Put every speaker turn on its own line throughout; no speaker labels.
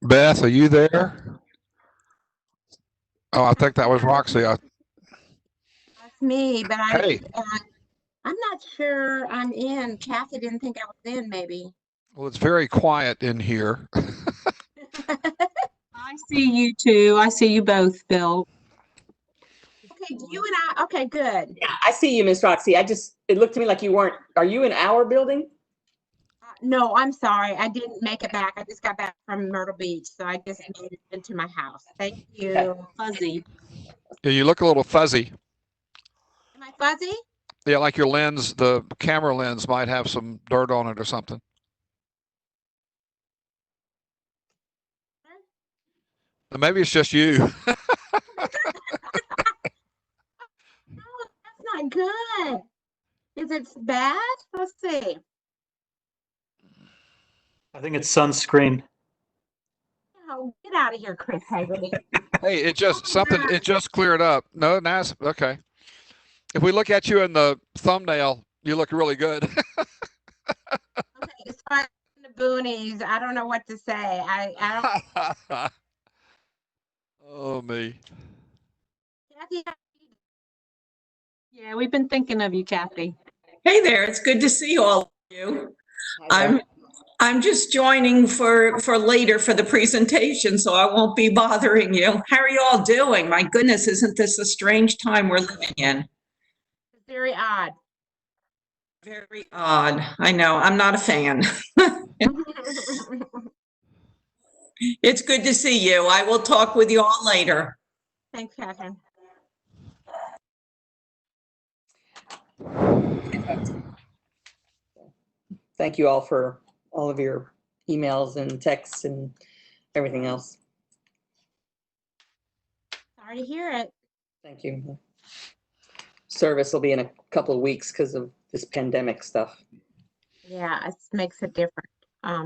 Beth, are you there? Oh, I think that was Roxy.
That's me, but
Hey.
I'm not sure I'm in. Kathy didn't think I was in, maybe.
Well, it's very quiet in here.
I see you too. I see you both, Bill.
Okay, you and I, okay, good.
Yeah, I see you, Miss Roxy. It looked to me like you weren't, are you in our building?
No, I'm sorry. I didn't make it back. I just got back from Myrtle Beach, so I just made it into my house. Thank you.
Okay.
Fuzzy.
Yeah, you look a little fuzzy.
Am I fuzzy?
Yeah, like your lens, the camera lens might have some dirt on it or something. Maybe it's just you.
No, that's not good. Is it bad? Let's see.
I think it's sunscreen.
Oh, get out of here, Chris Hagerty.
Hey, it just cleared up. No, nice. Okay. If we look at you in the thumbnail, you look really good.
Okay, as far as the boonies, I don't know what to say. I don't.
Oh, me.
Kathy,
Yeah, we've been thinking of you, Kathy.
Hey there, it's good to see all of you. I'm just joining for later for the presentation, so I won't be bothering you. How are you all doing? My goodness, isn't this a strange time we're living in?
it's very odd.
Very odd. I know, I'm not a fan. It's good to see you. I will talk with you all later.
Thanks, Catherine.
Thank you all for all of your emails and texts and everything else.
Sorry to hear it.
Thank you. Service will be in a couple of weeks because of this pandemic stuff.
Yeah, it makes it different.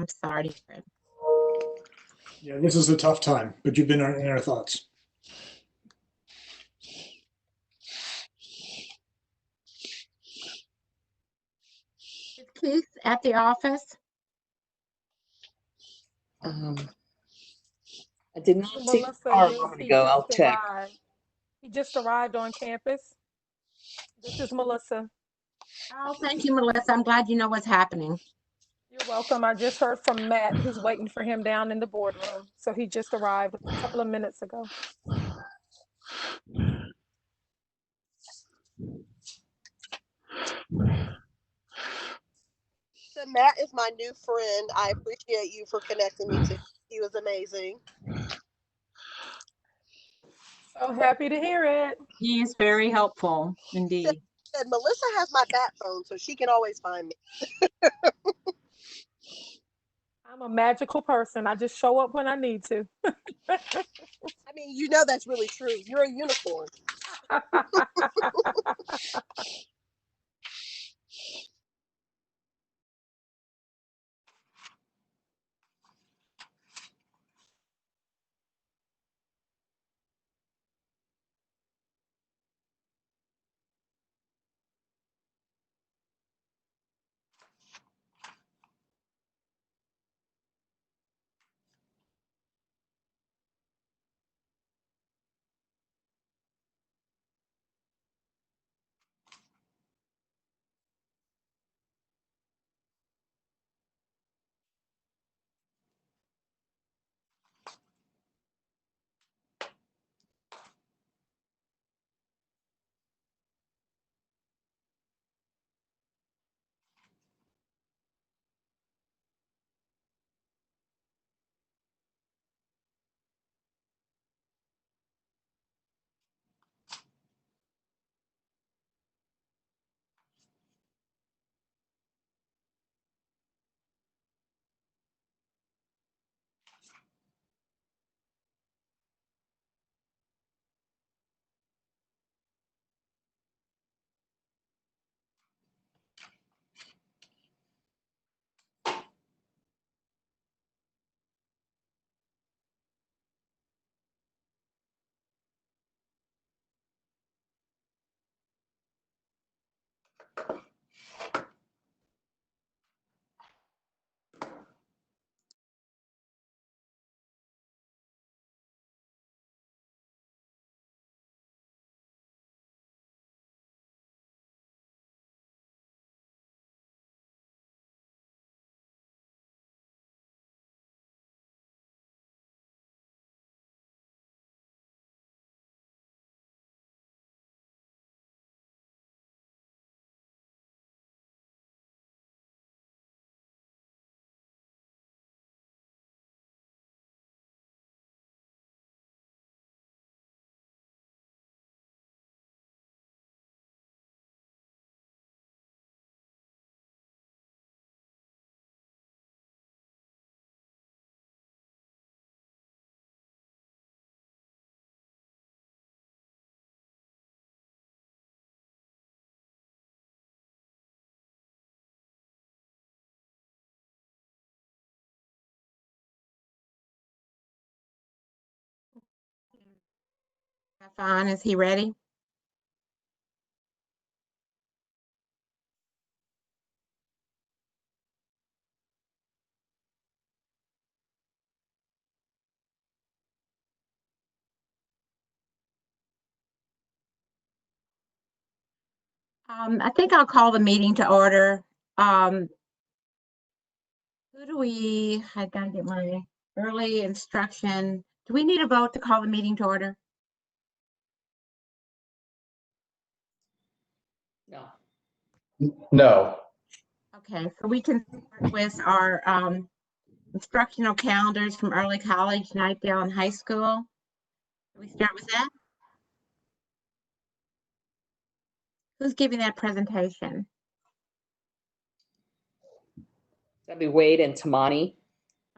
Sorry to hear it.
Yeah, this is a tough time, but you've been in our thoughts.
Is Keith at the office?
I did not see the car a moment ago. I'll check.
He just arrived on campus. This is Melissa.
Oh, thank you, Melissa. I'm glad you know what's happening.
You're welcome. I just heard from Matt, who's waiting for him down in the boardroom. So he just arrived a couple of minutes ago.
So Matt is my new friend. I appreciate you for connecting me to him. He was amazing.
So happy to hear it.
He is very helpful, indeed.
Said Melissa has my bat phone, so she can always find me.
I'm a magical person. I just show up when I need to.
I mean, you know that's really true. You're a unicorn.
Stefan, is he ready? I think I'll call the meeting to order. Who do we, I gotta get my early instruction. Do we need a vote to call the meeting to order?
No.
No.
Okay, so we can start with our instructional calendars from early college, Nightdale, and high school. Can we start with that? Who's giving that presentation?
That'd be Wade and Tamani.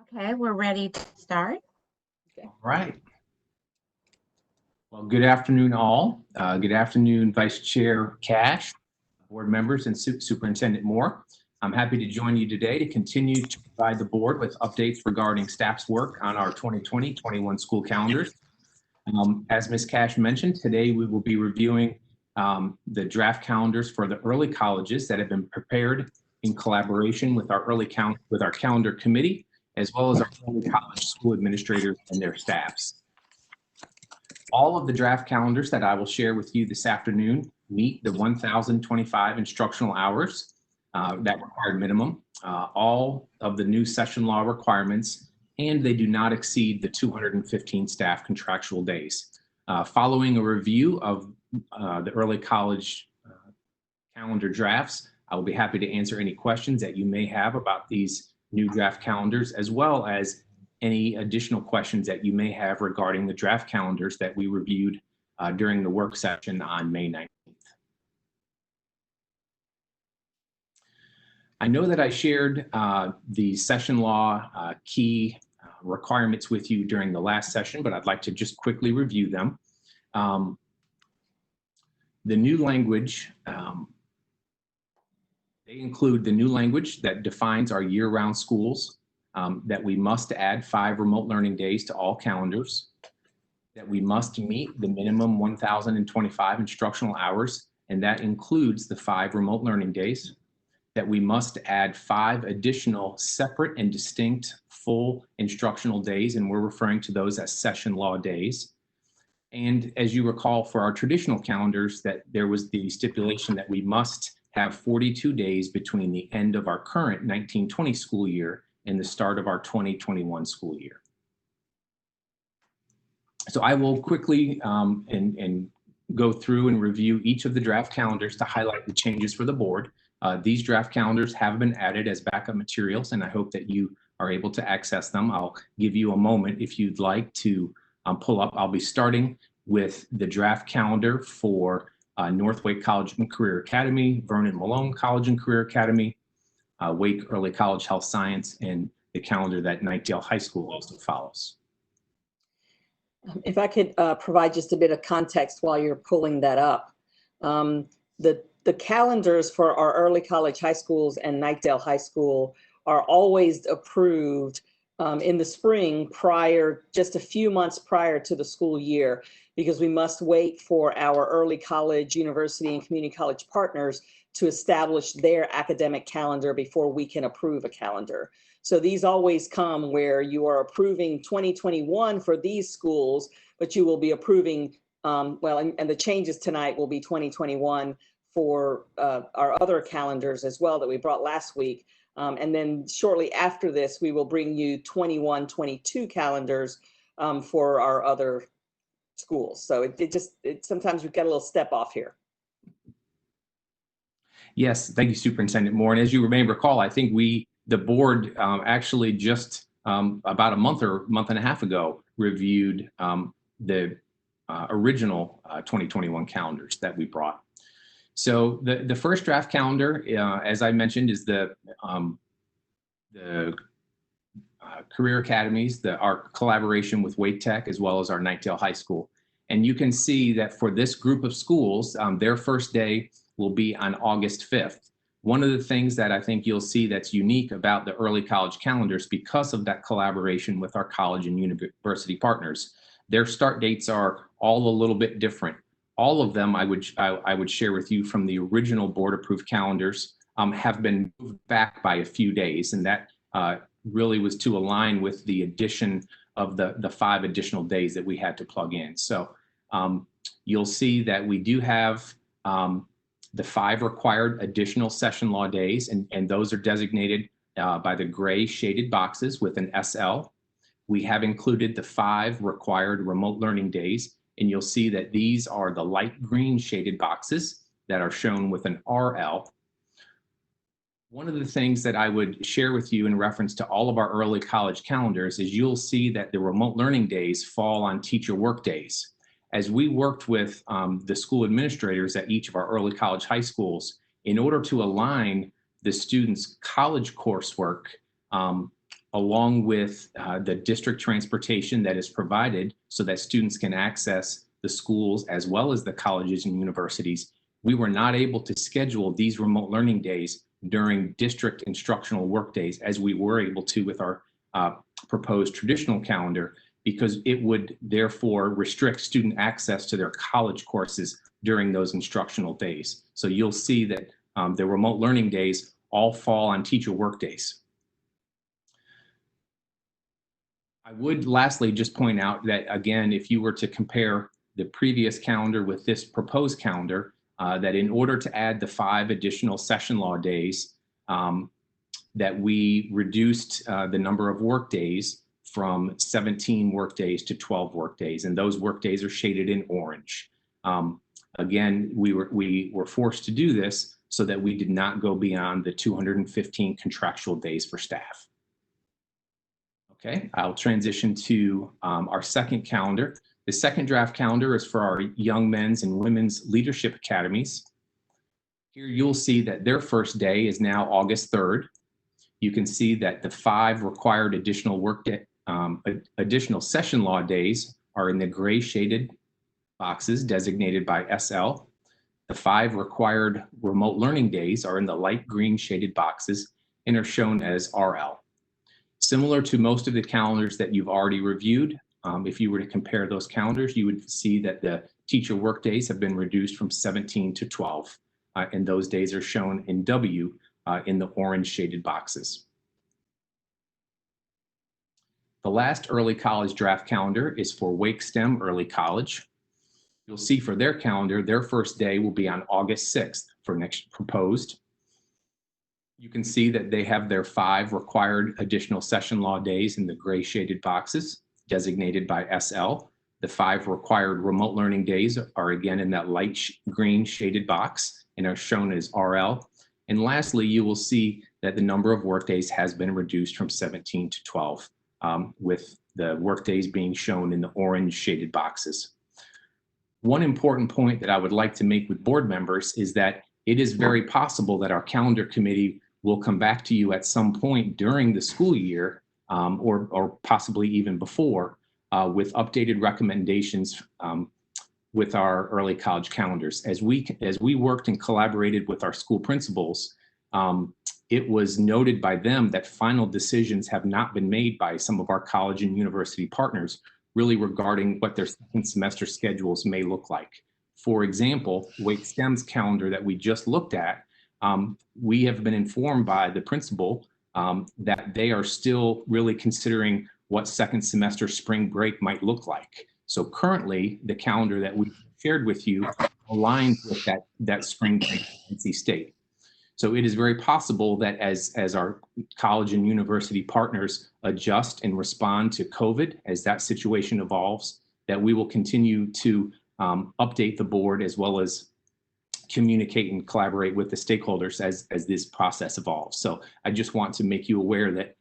Okay, we're ready to start.
All right. Well, good afternoon, all. Good afternoon, Vice Chair Cash, board members, and Superintendent Moore. I'm happy to join you today to continue to provide the board with updates regarding staff's work on our 2020-21 school calendars. As Ms. Cash mentioned, today we will be reviewing the draft calendars for the early colleges that have been prepared in collaboration with our calendar committee, as well as our early college school administrators and their staffs. All of the draft calendars that I will share with you this afternoon meet the 1,025 instructional hours that required minimum, all of the new session law requirements, and they do not exceed the 215 staff contractual days. Following a review of the early college calendar drafts, I will be happy to answer any questions that you may have about these new draft calendars, as well as any additional questions that you may have regarding the draft calendars that we reviewed during the work session on May 19th. I know that I shared the session law key requirements with you during the last session, but I'd like to just quickly review them. The new language, they include the new language that defines our year-round schools, that we must add 5 remote learning days to all calendars, that we must meet the minimum 1,025 instructional hours, and that includes the 5 remote learning days, that we must add 5 additional separate and distinct full instructional days, and we're referring to those as session law days. And as you recall, for our traditional calendars, that there was the stipulation that we must have 42 days between the end of our current 1920 school year and the start of our 2021 school year. So I will quickly and go through and review each of the draft calendars to highlight the changes for the board. These draft calendars have been added as backup materials, and I hope that you are able to access them. I'll give you a moment if you'd like to pull up. I'll be starting with the draft calendar for North Wake College and Career Academy, Vernon Malone College and Career Academy, Wake Early College Health Science, and the calendar that Nightdale High School also follows.
If I could provide just a bit of context while you're pulling that up. The calendars for our early college high schools and Nightdale High School are always approved in the spring just a few months prior to the school year, because we must wait for our early college, university, and community college partners to establish their academic calendar before we can approve a calendar. So these always come where you are approving 2021 for these schools, but you will be approving, and the changes tonight will be 2021 for our other calendars as well that we brought last week. And then shortly after this, we will bring you 21-22 calendars for our other schools. So sometimes we get a little step off here.
Yes, thank you, Superintendent Moore. And as you may recall, I think the board actually just about a month or month and a half ago reviewed the original 2021 calendars that we brought. So the first draft calendar, as I mentioned, is the Career Academies, our collaboration with Wake Tech, as well as our Nightdale High School. And you can see that for this group of schools, their first day will be on August 5th. One of the things that I think you'll see that's unique about the early college calendars, because of that collaboration with our college and university partners, Their start dates are all a little bit different. All of them, I would share with you from the original board-approved calendars, have been moved back by a few days, and that really was to align with the addition of the 5 additional days that we had to plug in. So you'll see that we do have the 5 required additional session law days, and those are designated by the gray shaded boxes with an SL. We have included the 5 required remote learning days, and you'll see that these are the light green shaded boxes that are shown with an RL. One of the things that I would share with you in reference to all of our early college calendars is you'll see that the remote learning days fall on teacher work days. As we worked with the school administrators at each of our early college high schools, in order to align the students' college coursework along with the district transportation that is provided so that students can access the schools as well as the colleges and universities, we were not able to schedule these remote learning days during district instructional work days as we were able to with our proposed traditional calendar, because it would therefore restrict student access to their college courses during those instructional days. So you'll see that the remote learning days all fall on teacher work days. I would lastly just point out that, again, if you were to compare the previous calendar with this proposed calendar, that in order to add the 5 additional session law days, that we reduced the number of work days from 17 work days to 12 work days, and those work days are shaded in orange. Again, we were forced to do this so that we did not go beyond the 215 contractual days for staff. Okay, I'll transition to our second calendar. The second draft calendar is for our young men's and women's leadership academies. Here you'll see that their first day is now August 3rd. You can see that the 5 required additional additional session law days are in the gray shaded boxes designated by SL. The 5 required remote learning days are in the light green shaded boxes and are shown as RL. Similar to most of the calendars that you've already reviewed, if you were to compare those calendars, you would see that the teacher work days have been reduced from 17 to 12, and those days are shown in W in the orange shaded boxes. The last early college draft calendar is for Wake STEM Early College. You'll see for their calendar, their first day will be on August 6th for next proposed. You can see that they have their 5 required additional session law days in the gray shaded boxes designated by SL. The 5 required remote learning days are again in that light green shaded box and are shown as RL. And lastly, you will see that the number of work days has been reduced from 17 to 12, with the work days being shown in the orange shaded boxes. One important point that I would like to make with board members is that it is very possible that our calendar committee will come back to you at some point during the school year or possibly even before with updated recommendations with our early college calendars. As we worked and collaborated with our school principals, it was noted by them that final decisions have not been made by some of our college and university partners really regarding what their second semester schedules may look like. For example, Wake STEM's calendar that we just looked at, we have been informed by the principal that they are still really considering what second semester spring break might look like. So currently, the calendar that we shared with you aligns with that spring break in NC State. So it is very possible that as our college and university partners adjust and respond to COVID, as that situation evolves, that we will continue to update the board as well as communicate and collaborate with the stakeholders as this process evolves. So I just want to make you aware that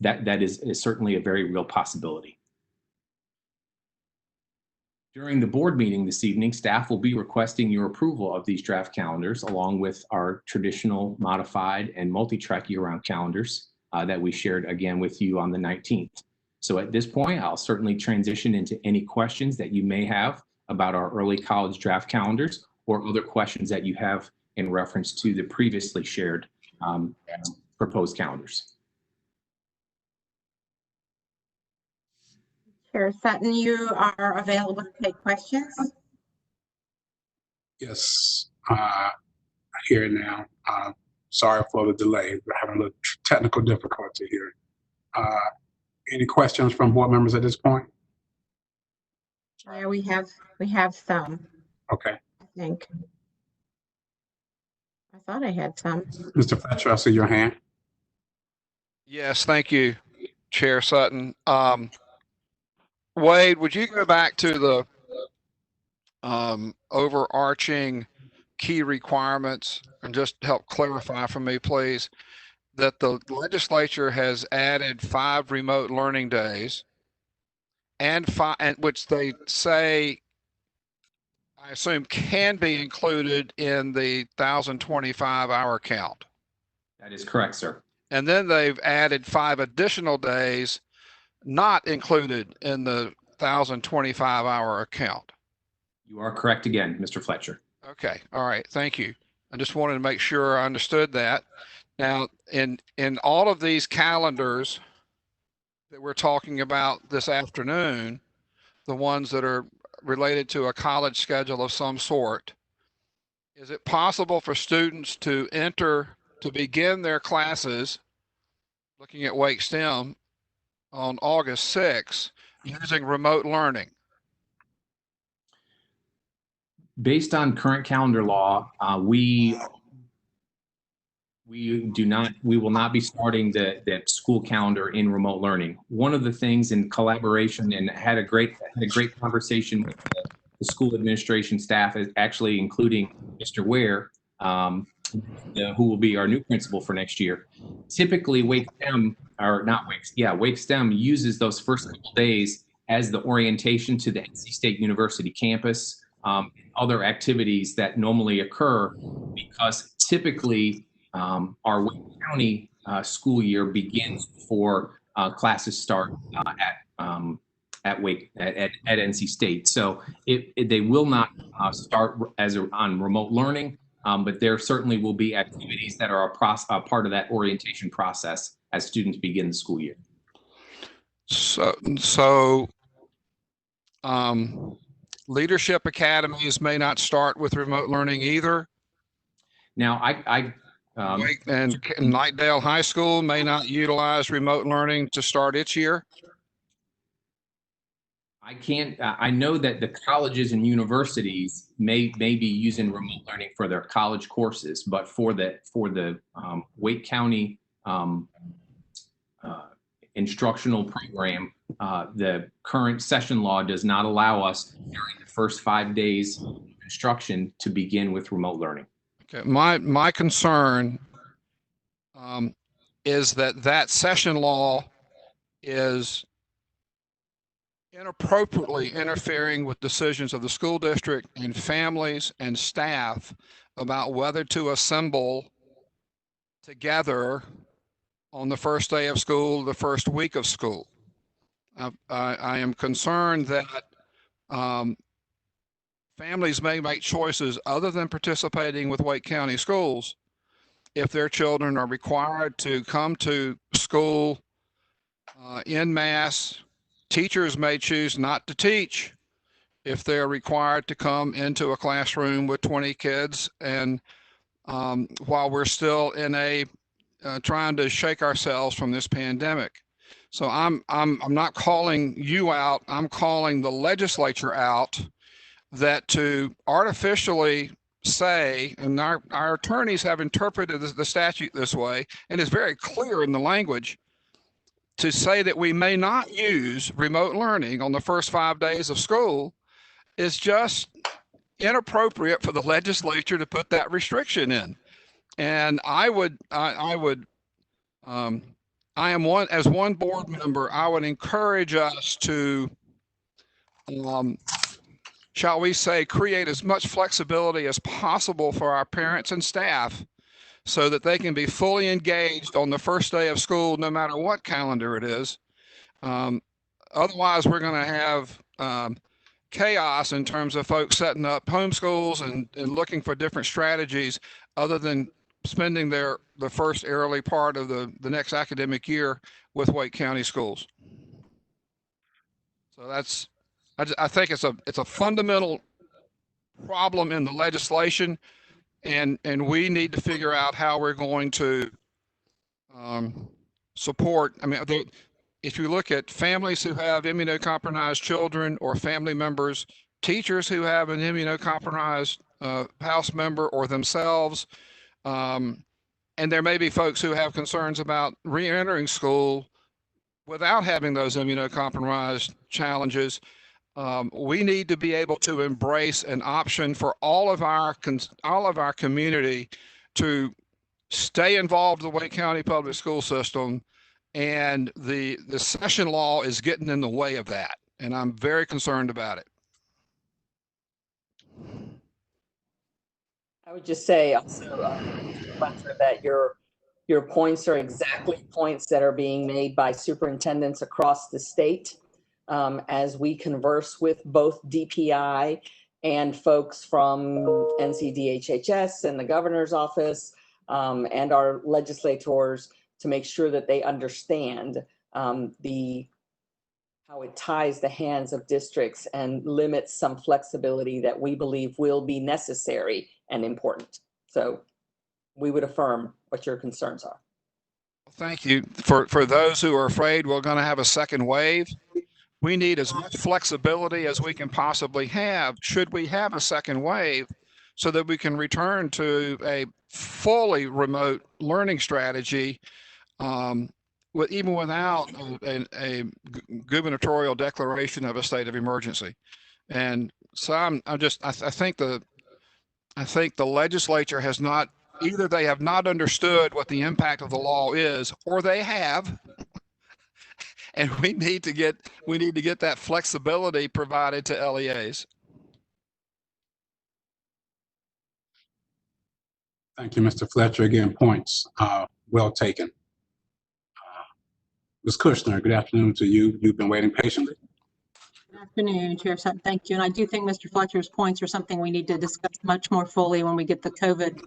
that is certainly a very real possibility. During the board meeting this evening, staff will be requesting your approval of these draft calendars along with our traditional modified and multi-track year-round calendars that we shared again with you on the 19th. So at this point, I'll certainly transition into any questions that you may have about our early college draft calendars or other questions that you have in reference to the previously shared proposed calendars.
Chair Sutton, you are available to take questions.
Yes, here now. Sorry for the delay. We're having a little technical difficulty here. Any questions from board members at this point?
Yeah, we have some,
Okay.
I think. I thought I had some.
Mr. Fletcher, I see your hand.
Yes, thank you, Chair Sutton. Wade, would you go back to the overarching key requirements and just help clarify for me, please, that the legislature has added 5 remote learning days and which they say, I assume, can be included in the 1,025-hour count.
That is correct, sir.
And then they've added 5 additional days not included in the 1,025-hour account.
You are correct again, Mr. Fletcher.
Okay, all right, thank you. I just wanted to make sure I understood that. Now, in all of these calendars that we're talking about this afternoon, the ones that are related to a college schedule of some sort, is it possible for students to begin their classes, looking at Wake STEM, on August 6th using remote learning?
Based on current calendar law, we will not be starting the school calendar in remote learning. One of the things in collaboration, and had a great conversation with the school administration staff, is actually including Mr. Ware, who will be our new principal for next year. Typically, Wake STEM uses those first couple days as the orientation to the NC State University campus, other activities that normally occur, because typically our Wake County school year begins before classes start at NC State. So they will not start on remote learning, but there certainly will be activities that are a part of that orientation process as students begin the school year.
So leadership academies may not start with remote learning either.
Now,
and Nightdale High School may not utilize remote learning to start its year.
I know that the colleges and universities may be using remote learning for their college courses, but for the Wake County instructional program, the current session law does not allow us during the first 5 days of instruction to begin with remote learning.
Okay, my concern is that session law is inappropriately interfering with decisions of the school district and families and staff about whether to assemble together on the first day of school, the first week of school. I am concerned that families may make choices other than participating with Wake County schools if their children are required to come to school en masse. Teachers may choose not to teach if they're required to come into a classroom with 20 kids, and while we're still in trying to shake ourselves from this pandemic. So I'm not calling you out, I'm calling the legislature out, that to artificially say, and our attorneys have interpreted the statute this way, and it's very clear in the language, to say that we may not use remote learning on the first 5 days of school is just inappropriate for the legislature to put that restriction in. And I am one board member, I would encourage us to, shall we say, create as much flexibility as possible for our parents and staff so that they can be fully engaged on the first day of school, no matter what calendar it is. Otherwise, we're going to have chaos in terms of folks setting up homeschools and looking for different strategies other than spending the first early part of the next academic year with Wake County schools. So that's, I think it's a fundamental problem in the legislation, and we need to figure out how we're going to support. I mean, if you look at families who have immunocompromised children or family members, teachers who have an immunocompromised house member or themselves, and there may be folks who have concerns about re-entering school without having those immunocompromised challenges. We need to be able to embrace an option for all of our community to stay involved in the Wake County public school system, and the session law is getting in the way of that, and I'm very concerned about it.
I would just say also, that your points are exactly points that are being made by superintendents across the state. As we converse with both DPI and folks from NCDHHS and the governor's office, and our legislators, to make sure that they understand how it ties the hands of districts and limits some flexibility that we believe will be necessary and important. So we would affirm what your concerns are.
Thank you. For those who are afraid we're going to have a second wave, we need as much flexibility as we can possibly have should we have a second wave, so that we can return to a fully remote learning strategy, even without a gubernatorial declaration of a state of emergency. And so I think the legislature has not, either they have not understood what the impact of the law is, or they have, and we need to get that flexibility provided to LEAs.
Thank you, Mr. Fletcher. Again, points well taken. Ms. Kushner, good afternoon to you. You've been waiting patiently.
Good afternoon, Chair Sutton. Thank you. And I do think Mr. Fletcher's points are something we need to discuss much more fully when we get the COVID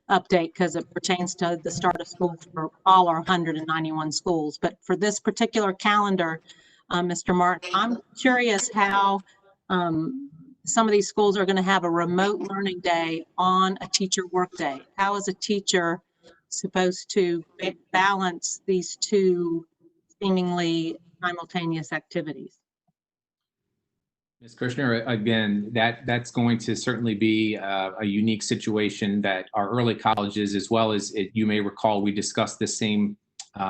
update, because it pertains to the start of school for all our 191 schools. But for this particular calendar, Mr. Martin, I'm curious how some of these schools are going to have a remote learning day on a teacher work day. How is a teacher supposed to balance these two seemingly simultaneous activities?
Ms. Kirshner, again, that's going to certainly be a unique situation that our early colleges, as well as you may recall, we discussed the same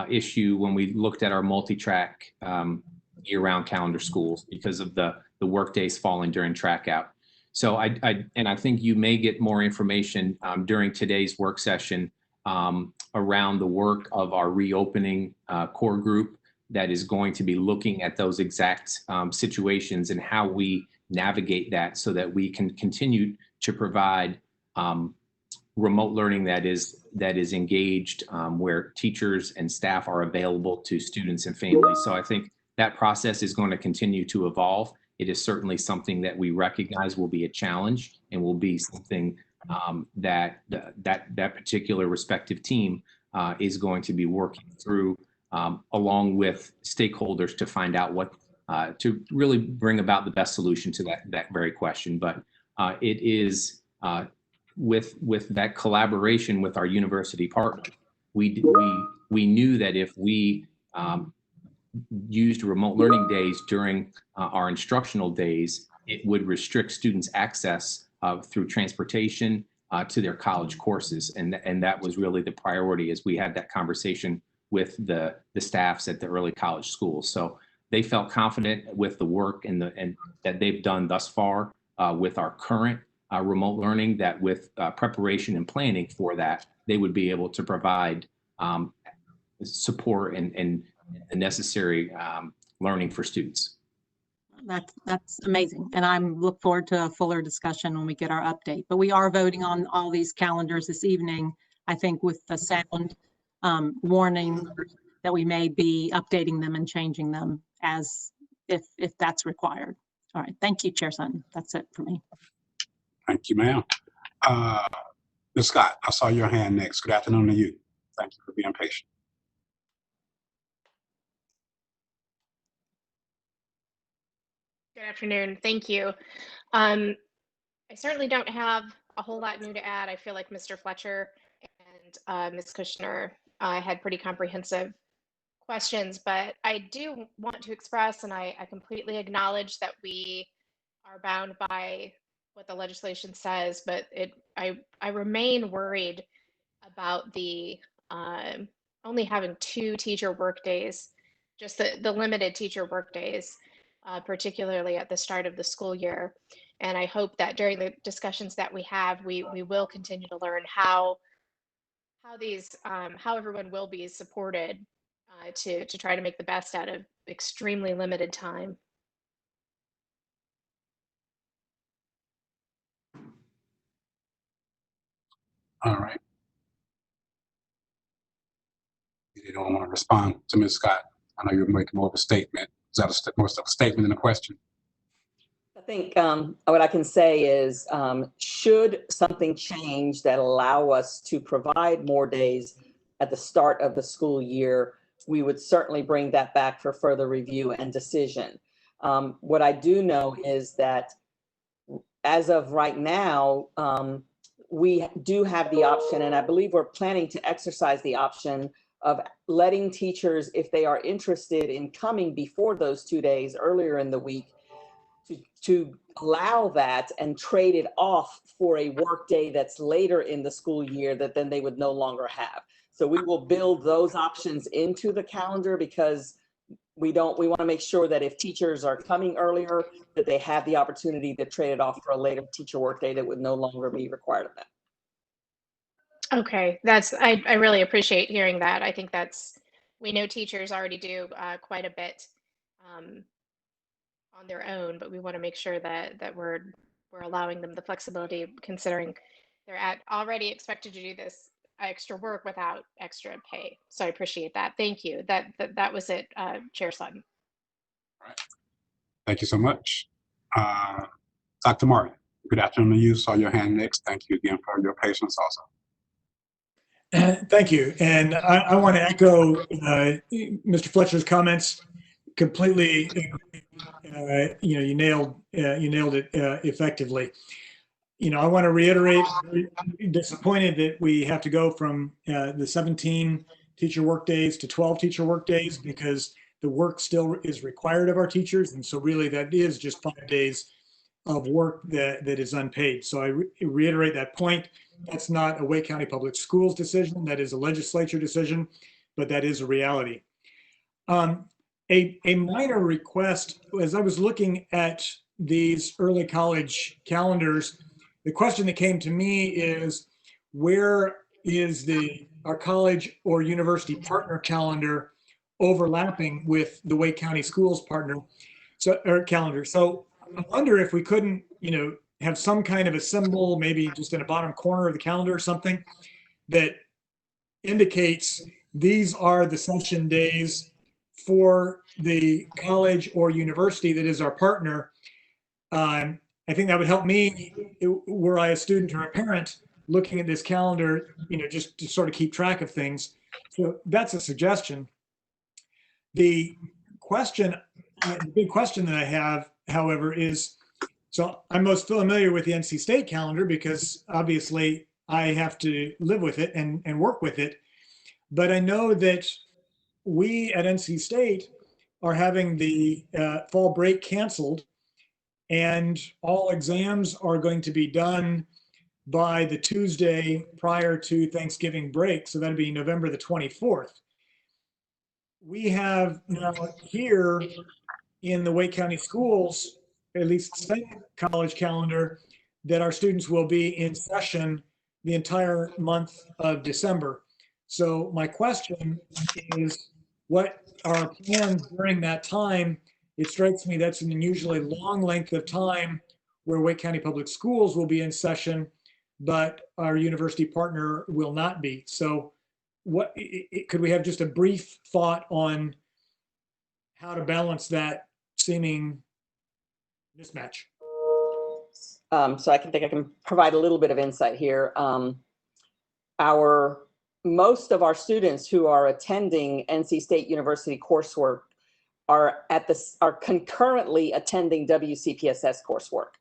issue when we looked at our multi-track year-round calendar schools, because of the work days falling during track out. So I think you may get more information during today's work session around the work of our reopening core group that is going to be looking at those exact situations and how we navigate that, so that we can continue to provide remote learning that is engaged, where teachers and staff are available to students and families. So I think that process is going to continue to evolve. It is certainly something that we recognize will be a challenge, and will be something that particular respective team is going to be working through, along with stakeholders, to find out what to really bring about the best solution to that very question. But it is with that collaboration with our university partners, we knew that if we used remote learning days during our instructional days, it would restrict students' access through transportation to their college courses, and that was really the priority as we had that conversation with the staffs at the early college schools. So they felt confident with the work and that they've done thus far with our current remote learning, that with preparation and planning for that, they would be able to provide support and the necessary learning for students.
That's amazing. And I'm look forward to a fuller discussion when we get our update. But we are voting on all these calendars this evening, I think, with the sound warning that we may be updating them and changing them as if that's required. All right. Thank you, Chair Sutton. That's it for me.
Thank you, ma'am. Ms. Scott, I saw your hand next. Good afternoon to you. Thank you for being patient.
Good afternoon. Thank you. I certainly don't have a whole lot new to add. I feel like Mr. Fletcher and Ms. Kushner had pretty comprehensive questions, but I do want to express, and I completely acknowledge that we are bound by what the legislation says, but I remain worried about the only having 2 teacher work days, just the limited teacher work days, particularly at the start of the school year. And I hope that during the discussions that we have, we will continue to learn how how everyone will be supported to try to make the best out of extremely limited time.
All right. You don't want to respond to Ms. Scott. I know you're making more of a statement. Is that more of a statement than a question?
I think what I can say is, should something change that allow us to provide more days at the start of the school year, we would certainly bring that back for further review and decision. What I do know is that as of right now, we do have the option, and I believe we're planning to exercise the option of letting teachers, if they are interested in coming before those 2 days earlier in the week, to allow that and trade it off for a work day that's later in the school year that then they would no longer have. So we will build those options into the calendar because we want to make sure that if teachers are coming earlier, that they have the opportunity to trade it off for a later teacher work day that would no longer be required of them.
Okay, I really appreciate hearing that. I think we know teachers already do quite a bit on their own, but we want to make sure that we're allowing them the flexibility, considering they're already expected to do this extra work without extra pay. So I appreciate that. Thank you. That was it, Chair Sutton.
All right. Thank you so much. Dr. Martin, good afternoon to you. Saw your hand next. Thank you again for your patience also.
Thank you. And I want to echo Mr. Fletcher's comments completely. You nailed it effectively. I want to reiterate, disappointed that we have to go from the 17 teacher work days to 12 teacher work days because the work still is required of our teachers. And so really that is just 5 days of work that is unpaid. So I reiterate that point. That's not a Wake County Public Schools decision. That is a legislature decision, but that is a reality. A minor request, as I was looking at these early college calendars, the question that came to me is, where is our college or university partner calendar overlapping with the Wake County Schools partner calendar? So I wonder if we couldn't, have some kind of a symbol, maybe just in a bottom corner of the calendar or something that indicates these are the session days for the college or university that is our partner. I think that would help me, were I a student or a parent looking at this calendar, just to sort of keep track of things. So that's a suggestion. The big question that I have, however, is, so I'm most familiar with the NC State calendar because obviously I have to live with it and work with it. But I know that we at NC State are having the fall break canceled, and all exams are going to be done by the Tuesday prior to Thanksgiving break. So that'd be November the 24th. We have now here in the Wake County Schools, at least state college calendar, that our students will be in session the entire month of December. So my question is, what are our plans during that time? It strikes me that's an unusually long length of time where Wake County Public Schools will be in session, but our university partner will not be. So could we have just a brief thought on how to balance that seeming mismatch?
So I think I can provide a little bit of insight here. Most of our students who are attending NC State University coursework are concurrently attending WCPSS coursework.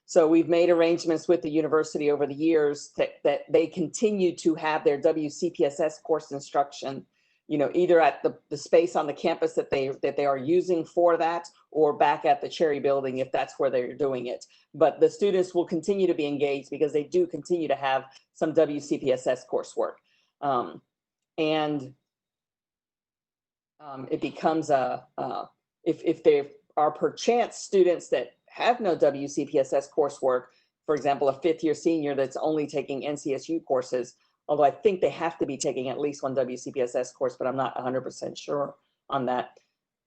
So we've made arrangements with the university over the years that they continue to have their WCPSS course instruction, you know, either at the space on the campus that they are using for that, or back at the Cherry Building if that's where they're doing it. But the students will continue to be engaged because they do continue to have some WCPSS coursework. It becomes if there are perchance students that have no WCPSS coursework, for example, a fifth-year senior that's only taking NCSU courses, although I think they have to be taking at least one WCPSS course, but I'm not 100% sure on that.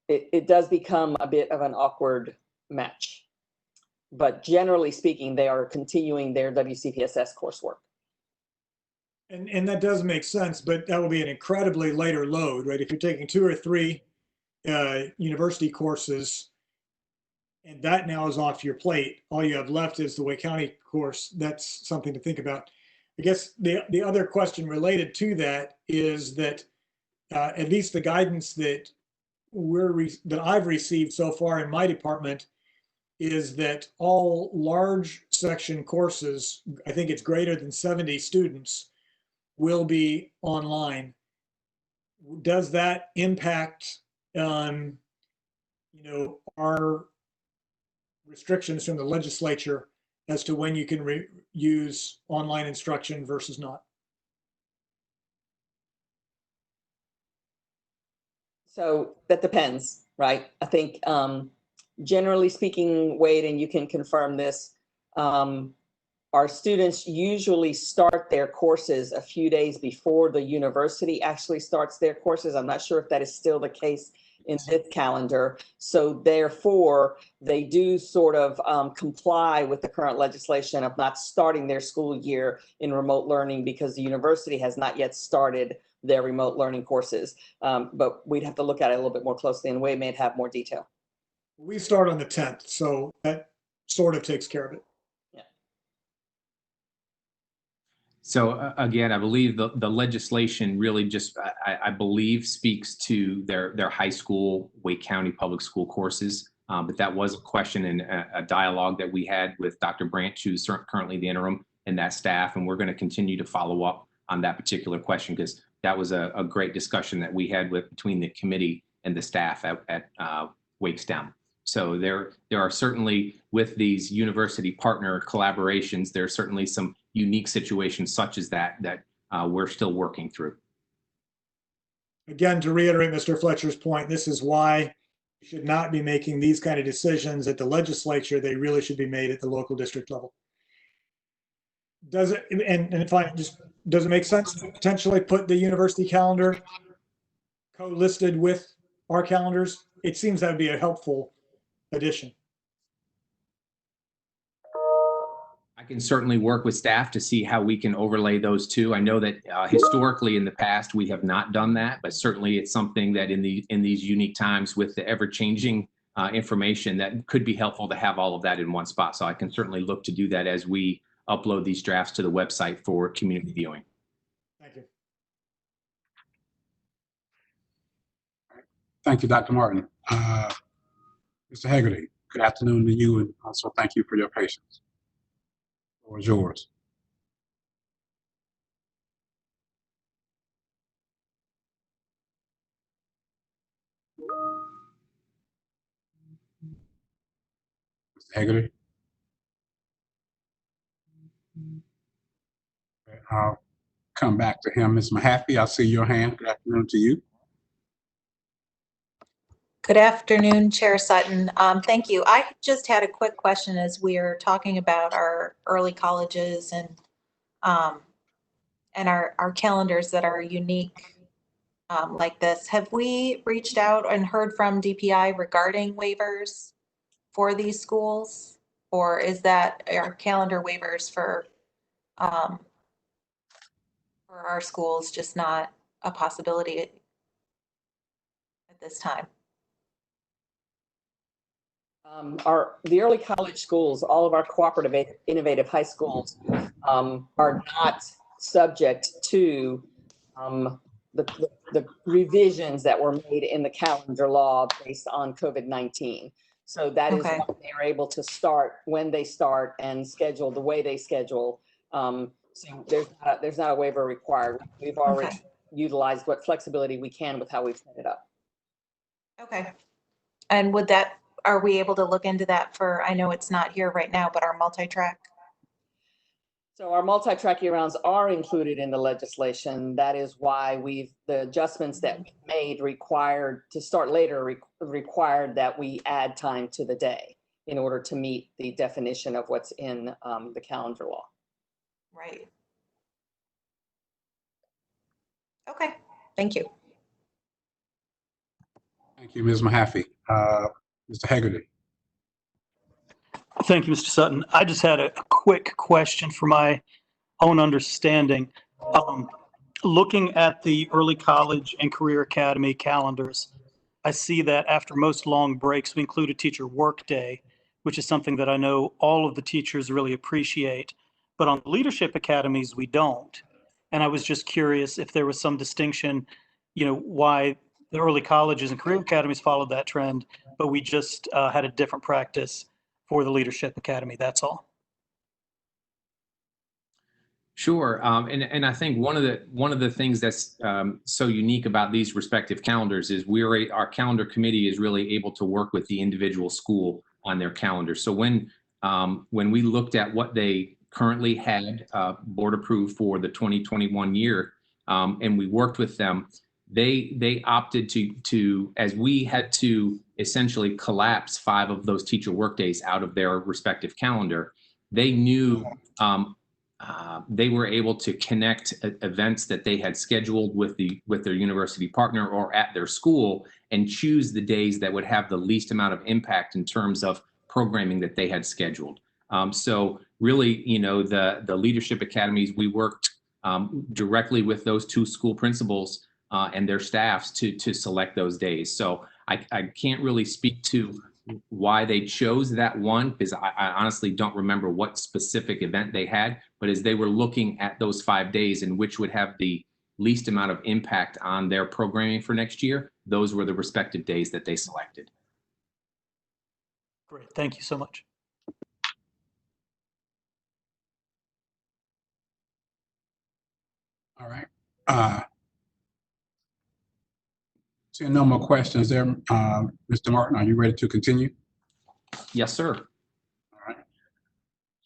It does become a bit of an awkward match. But generally speaking, they are continuing their WCPSS coursework.
And that does make sense, but that will be an incredibly later load, right? If you're taking 2 or 3 university courses, and that now is off your plate, all you have left is the Wake County course. That's something to think about. I guess the other question related to that is that at least the guidance that I've received so far in my department is that all large section courses, I think it's greater than 70 students, will be online. Does that impact you know, our restrictions from the legislature as to when you can use online instruction versus not?
So that depends, right? I think generally speaking, Wade, and you can confirm this, our students usually start their courses a few days before the university actually starts their courses. I'm not sure if that is still the case in this calendar. So therefore, they do sort of comply with the current legislation of not starting their school year in remote learning because the university has not yet started their remote learning courses. But we'd have to look at it a little bit more closely, and Wade may have more detail.
We start on the 10th, so that sort of takes care of it.
So again, I believe the legislation really just, I believe, speaks to their high school Wake County public school courses. But that was a question and a dialogue that we had with Dr. Branch, who's currently the interim, and that staff. And we're going to continue to follow up on that particular question because that was a great discussion that we had between the committee and the staff at Wakestown. So there are certainly, with these university partner collaborations, there are certainly some unique situations such as that we're still working through.
Again, to reiterate Mr. Fletcher's point, this is why we should not be making these kind of decisions at the legislature. They really should be made at the local district level. Does it, and fine, just does it make sense to potentially put the university calendar co-listed with our calendars? It seems that would be a helpful addition.
I can certainly work with staff to see how we can overlay those two. I know that historically in the past we have not done that, but certainly it's something that in these unique times with the ever-changing information that could be helpful to have all of that in one spot. So I can certainly look to do that as we upload these drafts to the website for community viewing.
Thank you.
Thank you, Dr. Martin. Mr. Haggerty, good afternoon to you, and also thank you for your patience. The floor is yours. Mr. Haggerty? Okay, I'll come back to him. Ms. Mahaffey, I see your hand. Good afternoon to you.
Good afternoon, Chair Sutton. Thank you. I just had a quick question as we are talking about our early colleges and our calendars that are unique like this. Have we reached out and heard from DPI regarding waivers for these schools? Or is that our calendar waivers for our schools just not a possibility at this time?
The early college schools, all of our cooperative innovative high schools are not subject to the revisions that were made in the calendar law based on COVID-19. So that is
Okay.
why they are able to start when they start and schedule the way they schedule. So there's not a waiver required. We've already
Okay.
utilized what flexibility we can with how we've set it up.
Okay. And are we able to look into that for, I know it's not here right now, but our multi-track?
So our multi-track year-rounds are included in the legislation. That is why the adjustments that we made required to start later required that we add time to the day in order to meet the definition of what's in the calendar law.
Right. Okay, thank you.
Thank you, Ms. Mahaffey. Mr. Hegarty.
Thank you, Mr. Sutton. I just had a quick question for my own understanding. Looking at the early college and career academy calendars, I see that after most long breaks, we include a teacher work day, which is something that I know all of the teachers really appreciate. But on leadership academies, we don't. And I was just curious if there was some distinction, why the early colleges and career academies followed that trend, but we just had a different practice for the leadership academy. That's all.
Sure, and I think one of the things that's so unique about these respective calendars is our calendar committee is really able to work with the individual school on their calendar. So when we looked at what they currently had board approved for the 2021 year, and we worked with them, they opted to as we had to essentially collapse 5 of those teacher work days out of their respective calendar. They knew. They were able to connect events that they had scheduled with their university partner or at their school and choose the days that would have the least amount of impact in terms of programming that they had scheduled. So really, the leadership academies, we worked directly with those 2 school principals and their staffs to select those days. So I can't really speak to why they chose that one, because I honestly don't remember what specific event they had, but as they were looking at those 5 days and which would have the least amount of impact on their programming for next year, those were the respective days that they selected.
Great, thank you so much.
All right. Seeing no more questions there, Mr. Martin, are you ready to continue?
Yes, sir.
All right.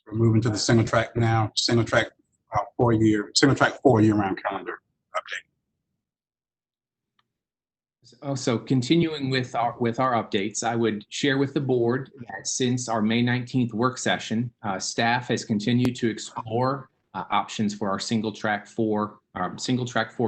We're moving to the single track now. Single track 4 year-round calendar update.
So continuing with our updates, I would share with the board that since our May 19th work session, staff has continued to explore options for our single track 4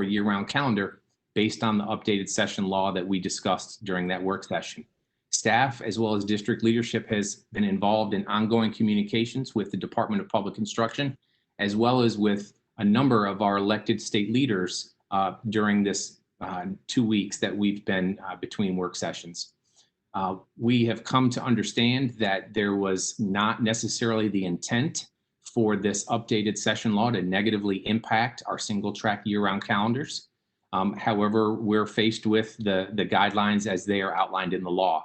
year-round calendar based on the updated session law that we discussed during that work session. Staff, as well as district leadership, has been involved in ongoing communications with the Department of Public Instruction, as well as with a number of our elected state leaders during this 2 weeks that we've been between work sessions. We have come to understand that there was not necessarily the intent for this updated session law to negatively impact our single track year-round calendars. However, we're faced with the guidelines as they are outlined in the law.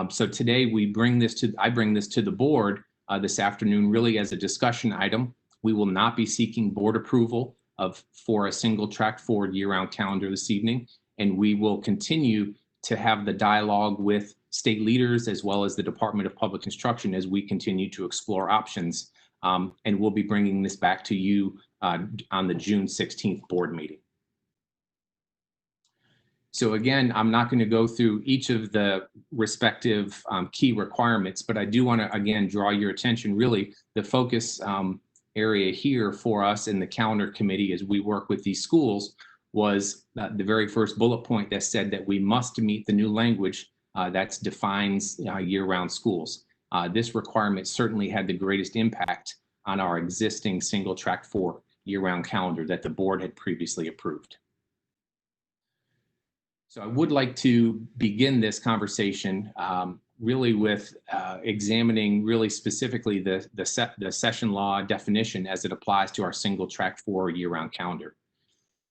So today I bring this to the board this afternoon really as a discussion item. We will not be seeking board approval for a single track 4 year-round calendar this evening, and we will continue to have the dialogue with state leaders as well as the Department of Public Instruction as we continue to explore options. And we'll be bringing this back to you on the June 16th board meeting. So again, I'm not going to go through each of the respective key requirements, but I do want to, again, draw your attention. Really, the focus area here for us in the calendar committee as we work with these schools was the very first bullet point that said that we must meet the new language that defines year-round schools. This requirement certainly had the greatest impact on our existing single track 4 year-round calendar that the board had previously approved. So I would like to begin this conversation really with examining really specifically the session law definition as it applies to our single track 4 year-round calendar.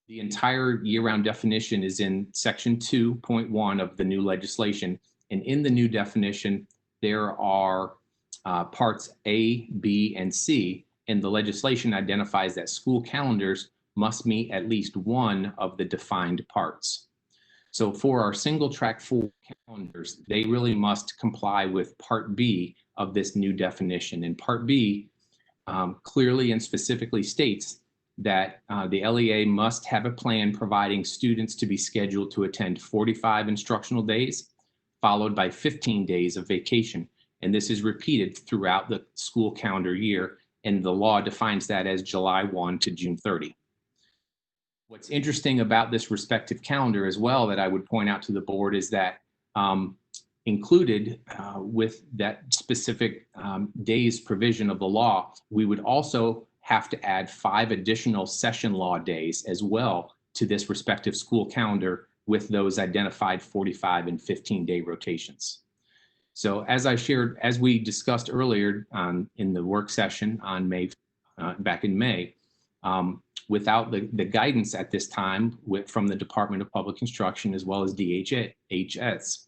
The entire year-round definition is in section 2.1 of the new legislation. And in the new definition, there are parts A, B, and C. And the legislation identifies that school calendars must meet at least one of the defined parts. So for our single track full calendars, they really must comply with Part B of this new definition. And Part B clearly and specifically states that the LEA must have a plan providing students to be scheduled to attend 45 instructional days, followed by 15 days of vacation. And this is repeated throughout the school calendar year, and the law defines that as July 1 to June 30. What's interesting about this respective calendar as well that I would point out to the board is that included with that specific days provision of the law, we would also have to add 5 additional session law days as well to this respective school calendar with those identified 45 and 15-day rotations. So as we discussed earlier in the work session on back in May, without the guidance at this time from the Department of Public Instruction as well as DHS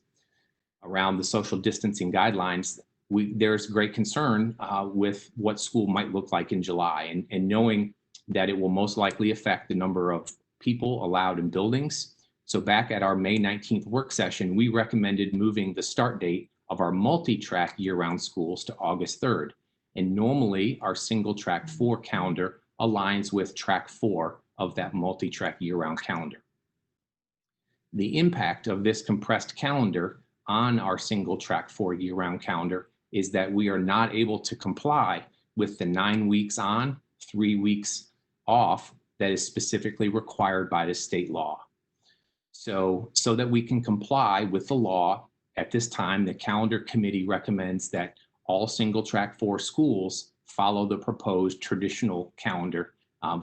around the social distancing guidelines, there's great concern with what school might look like in July, and knowing that it will most likely affect the number of people allowed in buildings. So back at our May 19th work session, we recommended moving the start date of our multi-track year-round schools to August 3rd. And normally our single track 4 calendar aligns with track 4 of that multi-track year-round calendar. The impact of this compressed calendar on our single track 4 year-round calendar is that we are not able to comply with the 9 weeks on, 3 weeks off that is specifically required by the state law. So that we can comply with the law at this time, the calendar committee recommends that all single track 4 schools follow the proposed traditional calendar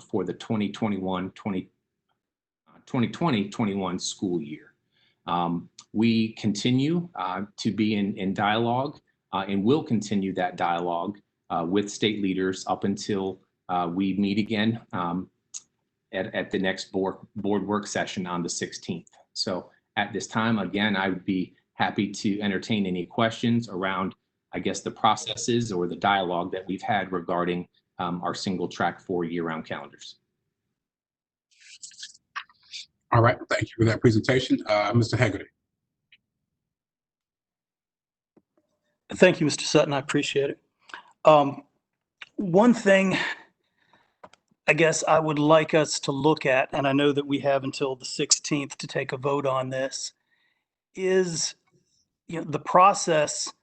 for the 2020-21 school year. We continue to be in dialogue and will continue that dialogue with state leaders up until we meet again at the next board work session on the 16th. So at this time, again, I would be happy to entertain any questions around, I guess, the processes or the dialogue that we've had regarding our single track 4 year-round calendars.
All right, thank you for that presentation. Mr. Hegarty.
Thank you, Mr. Sutton. I appreciate it. One thing I guess I would like us to look at, and I know that we have until the 16th to take a vote on this, is the process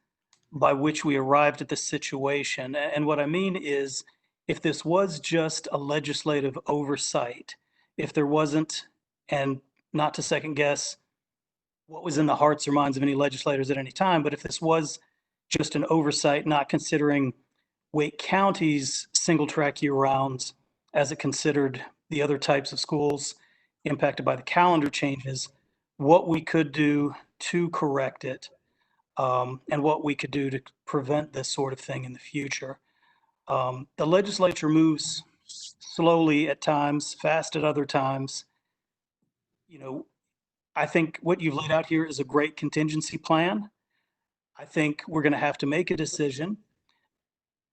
by which we arrived at this situation. And what I mean is, if this was just a legislative oversight, if there wasn't, and not to second guess what was in the hearts or minds of any legislators at any time, but if this was just an oversight, not considering Wake County's single track year rounds as it considered the other types of schools impacted by the calendar changes, what we could do to correct it, and what we could do to prevent this sort of thing in the future. The legislature moves slowly at times, fast at other times. I think what you've laid out here is a great contingency plan. I think we're going to have to make a decision,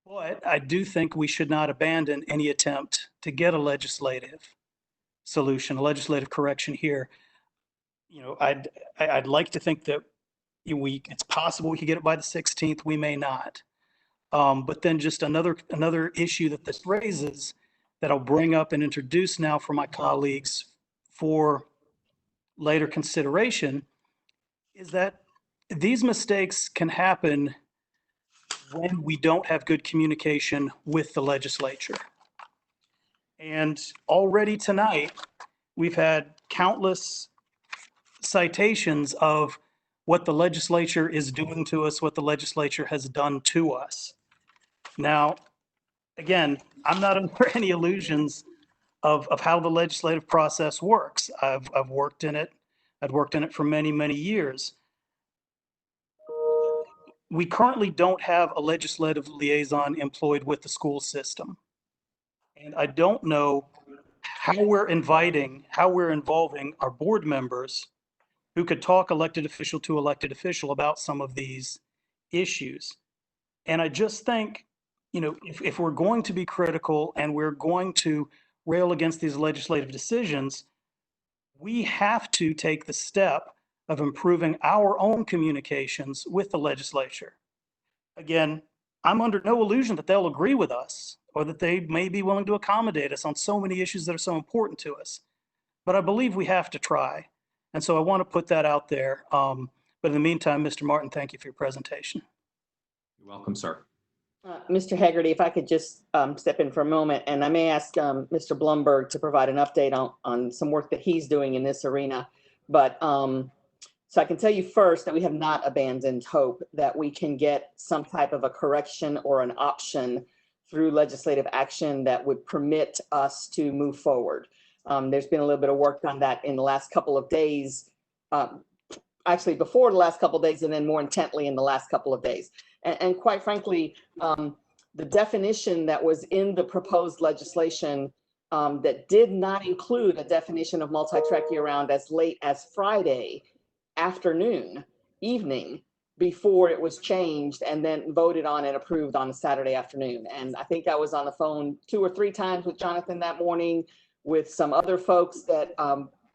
but I do think we should not abandon any attempt to get a legislative solution, a legislative correction here. I'd like to think that it's possible we could get it by the 16th. We may not. But then just another issue that this raises that I'll bring up and introduce now for my colleagues for later consideration is that these mistakes can happen when we don't have good communication with the legislature. And already tonight, we've had countless citations of what the legislature is doing to us, what the legislature has done to us. Now, again, I'm not under any illusions of how the legislative process works. I've worked in it. I've worked in it for many, many years. We currently don't have a legislative liaison employed with the school system. And I don't know how we're involving our board members who could talk elected official to elected official about some of these issues. And I just think, you know, if we're going to be critical and we're going to rail against these legislative decisions, we have to take the step of improving our own communications with the legislature. Again, I'm under no illusion that they'll agree with us or that they may be willing to accommodate us on so many issues that are so important to us. But I believe we have to try. And so I want to put that out there. But in the meantime, Mr. Martin, thank you for your presentation.
You're welcome, sir.
Mr. Haggerty, if I could just step in for a moment, and I may ask Mr. Blumberg to provide an update on some work that he's doing in this arena. But so I can tell you first that we have not abandoned hope that we can get some type of a correction or an option through legislative action that would permit us to move forward. There's been a little bit of work on that in the last couple of days, actually before the last couple of days, and then more intently in the last couple of days. And quite frankly, the definition that was in the proposed legislation that did not include a definition of multi-track year-round as late as Friday evening, before it was changed and then voted on and approved on a Saturday afternoon. And I think I was on the phone 2 or 3 times with Jonathan that morning, with some other folks that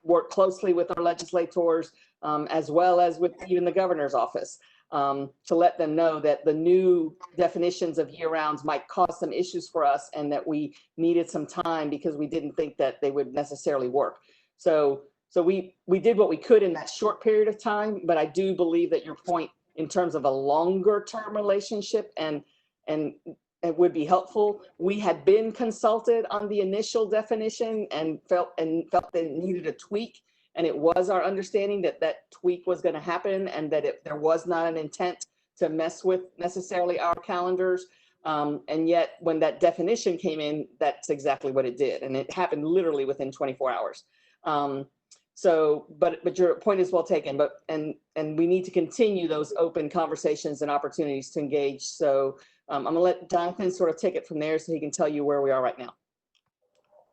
work closely with our legislators, as well as with even the governor's office, to let them know that the new definitions of year-rounds might cause some issues for us and that we needed some time because we didn't think that they would necessarily work. So we did what we could in that short period of time, but I do believe that your point in terms of a longer term relationship and it would be helpful. We had been consulted on the initial definition and felt that it needed a tweak. And it was our understanding that that tweak was going to happen and that there was not an intent to mess with necessarily our calendars. And yet when that definition came in, that's exactly what it did. And it happened literally within 24 hours. But your point is well taken, and we need to continue those open conversations and opportunities to engage. So I'm gonna let Jonathan sort of take it from there so he can tell you where we are right now.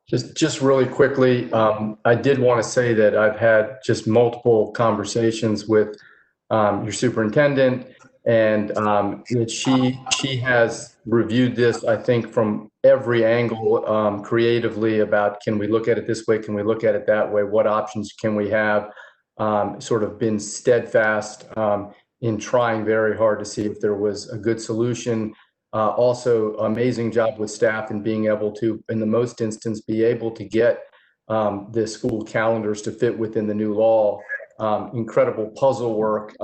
Just really quickly, I did want to say that I've had just multiple conversations with your superintendent, and that she has reviewed this, I think, from every angle creatively about, can we look at it this way? Can we look at it that way? What options can we have? Sort of been steadfast in trying very hard to see if there was a good solution. Also, amazing job with staff and being able to, in the most instance, be able to get the school calendars to fit within the new law. Incredible puzzle work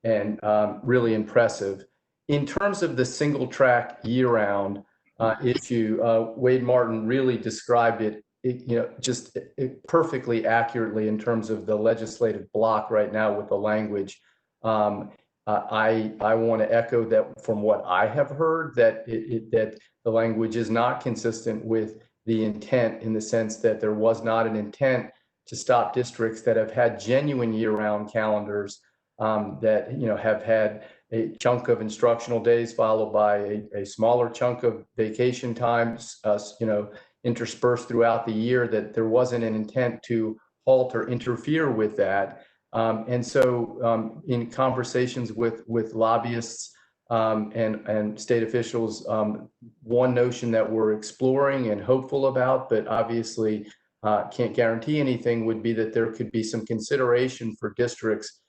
and really impressive. In terms of the single track year-round issue, Wade Martin really described it, just perfectly accurately in terms of the legislative block right now with the language. I want to echo that from what I have heard, that that the language is not consistent with the intent, in the sense that there was not an intent to stop districts that have had genuine year-round calendars that have had a chunk of instructional days followed by a smaller chunk of vacation times, interspersed throughout the year, that there wasn't an intent to halt or interfere with that. And so in conversations with lobbyists and state officials, one notion that we're exploring and hopeful about, but obviously can't guarantee anything, would be that there could be some consideration for districts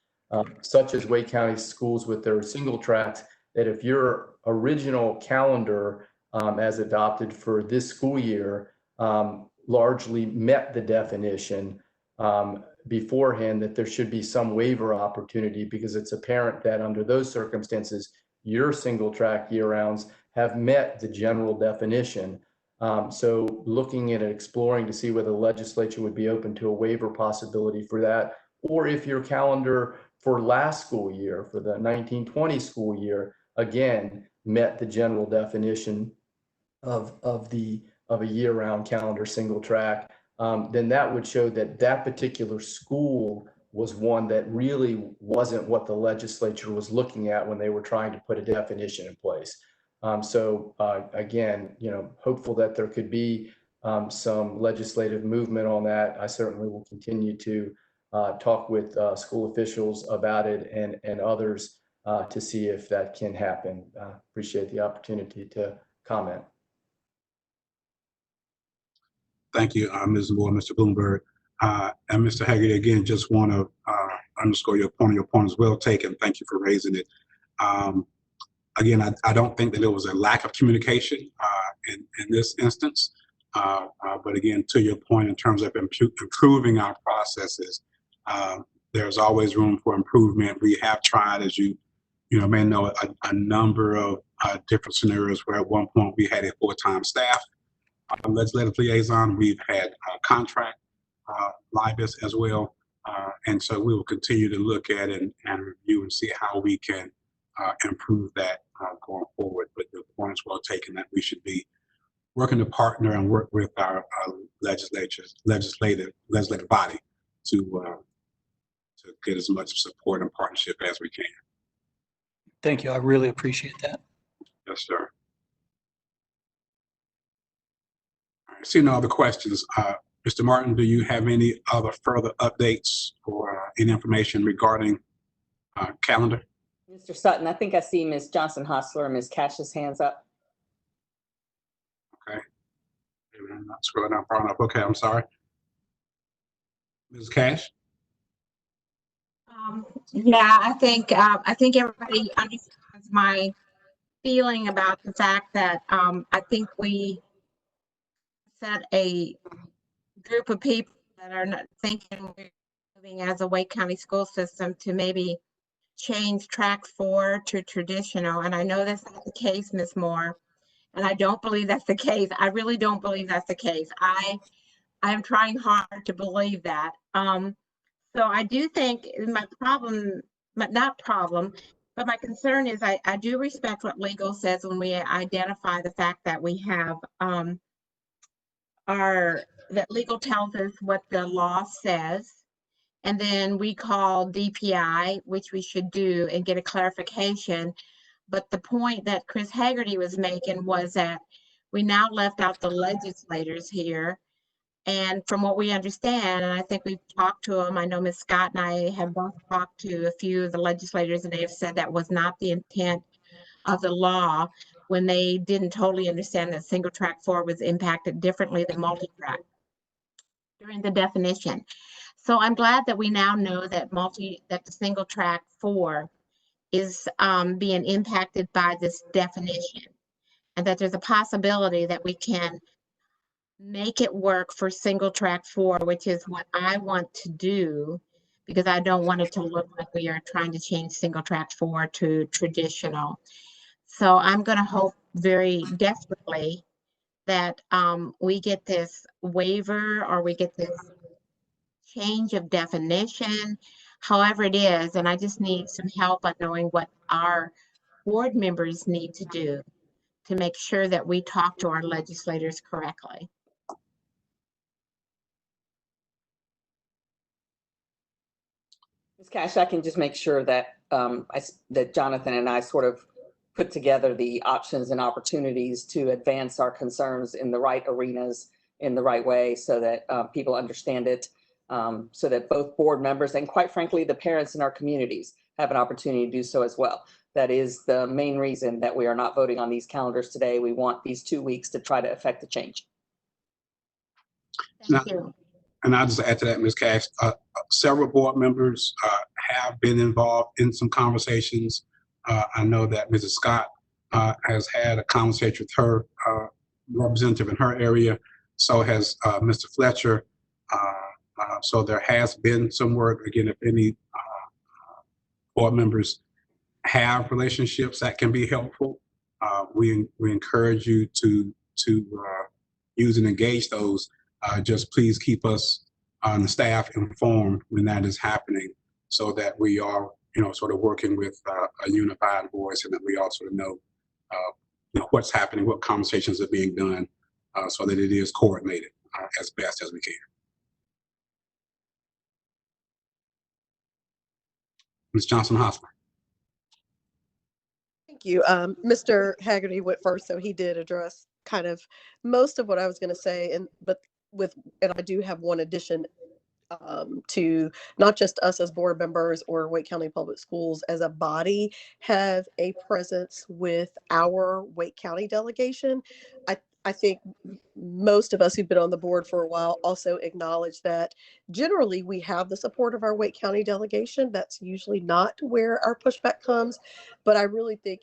such as Wake County schools with their single tracks, that if your original calendar as adopted for this school year largely met the definition beforehand, that there should be some waiver opportunity, because it's apparent that under those circumstances, your single track year-rounds have met the general definition. So looking at exploring to see whether the legislature would be open to a waiver possibility for that, or if your calendar for last school year, for the 1920 school year, again, met the general definition of a year-round calendar single track, then that would show that that particular school was one that really wasn't what the legislature was looking at when they were trying to put a definition in place. So again, hopeful that there could be some legislative movement on that, I certainly will continue to talk with school officials about it and others to see if that can happen. Appreciate the opportunity to comment.
Thank you, Ms. Moore, Mr. Bloomberg. And Mr. Haggerty, again, just want to underscore your point. Your point is well taken. Thank you for raising it. Again, I don't think that there was a lack of communication in this instance. But again, to your point, in terms of improving our processes, there's always room for improvement. We have tried, as you may know, a number of different scenarios where at one point we had a full-time staff legislative liaison. We've had contract liaisons as well. And so we will continue to look at it and review and see how we can improve that going forward. But the point is well taken that we should be working to partner and work with our legislative body to get as much support and partnership as we can.
Thank you. I really appreciate that.
Yes, sir. All right, seeing no other questions, Mr. Martin, do you have any other further updates or any information regarding calendar?
Mr. Sutton, I think I see Ms. Johnson-Hostler and Ms. Cash's hands up.
Okay. I'm not scrolling down far enough. Okay, I'm sorry. Ms. Cash?
Yeah, I think everybody understands my feeling about the fact that I think we set a group of people that are not thinking we're moving as a Wake County school system to maybe change track 4 to traditional. And I know that's not the case, Ms. Moore, and I don't believe that's the case. I really don't believe that's the case. I am trying hard to believe that. So I do think my problem, not problem, but my concern is I do respect what legal says when we identify the fact that we have that legal tells us what the law says, and then we call DPI, which we should do, and get a clarification. But the point that Chris Haggerty was making was that we now left out the legislators here. And from what we understand, and I think we've talked to them, I know Ms. Scott and I have both talked to a few of the legislators, and they have said that was not the intent of the law when they didn't totally understand that single track 4 was impacted differently than multi-track during the definition. So I'm glad that we now know that the single track 4 is being impacted by this definition, and that there's a possibility that we can make it work for single track 4, which is what I want to do, because I don't want it to look like we are trying to change single track 4 to traditional. So I'm going to hope very desperately that we get this waiver, or we get this change of definition, however it is. And I just need some help on knowing what our board members need to do to make sure that we talk to our legislators correctly.
Ms. Cash, I can just make sure that that Jonathan and I sort of put together the options and opportunities to advance our concerns in the right arenas, in the right way, so that people understand it, so that both board members and, quite frankly, the parents in our communities have an opportunity to do so as well. That is the main reason that we are not voting on these calendars today. We want these 2 weeks to try to affect the change.
Thank you.
And I'll just add to that, Ms. Cash, several board members have been involved in some conversations. I know that Mrs. Scott has had a conversation with her representative in her area. So has Mr. Fletcher. So there has been some work. Again, if any board members have relationships that can be helpful, we encourage you to use and engage those. Just please keep us on the staff informed when that is happening, so that we are, sort of working with a unified voice, and that we also know, what's happening, what conversations are being done, so that it is coordinated as best as we can. Ms. Johnson-Hostler.
Thank you. Mr. Haggerty went first, so he did address kind of most of what I was going to say, and I do have one addition to not just us as board members or Wake County Public Schools as a body have a presence with our Wake County delegation. I think most of us who've been on the board for a while also acknowledge that generally we have the support of our Wake County delegation. That's usually not where our pushback comes. But I really think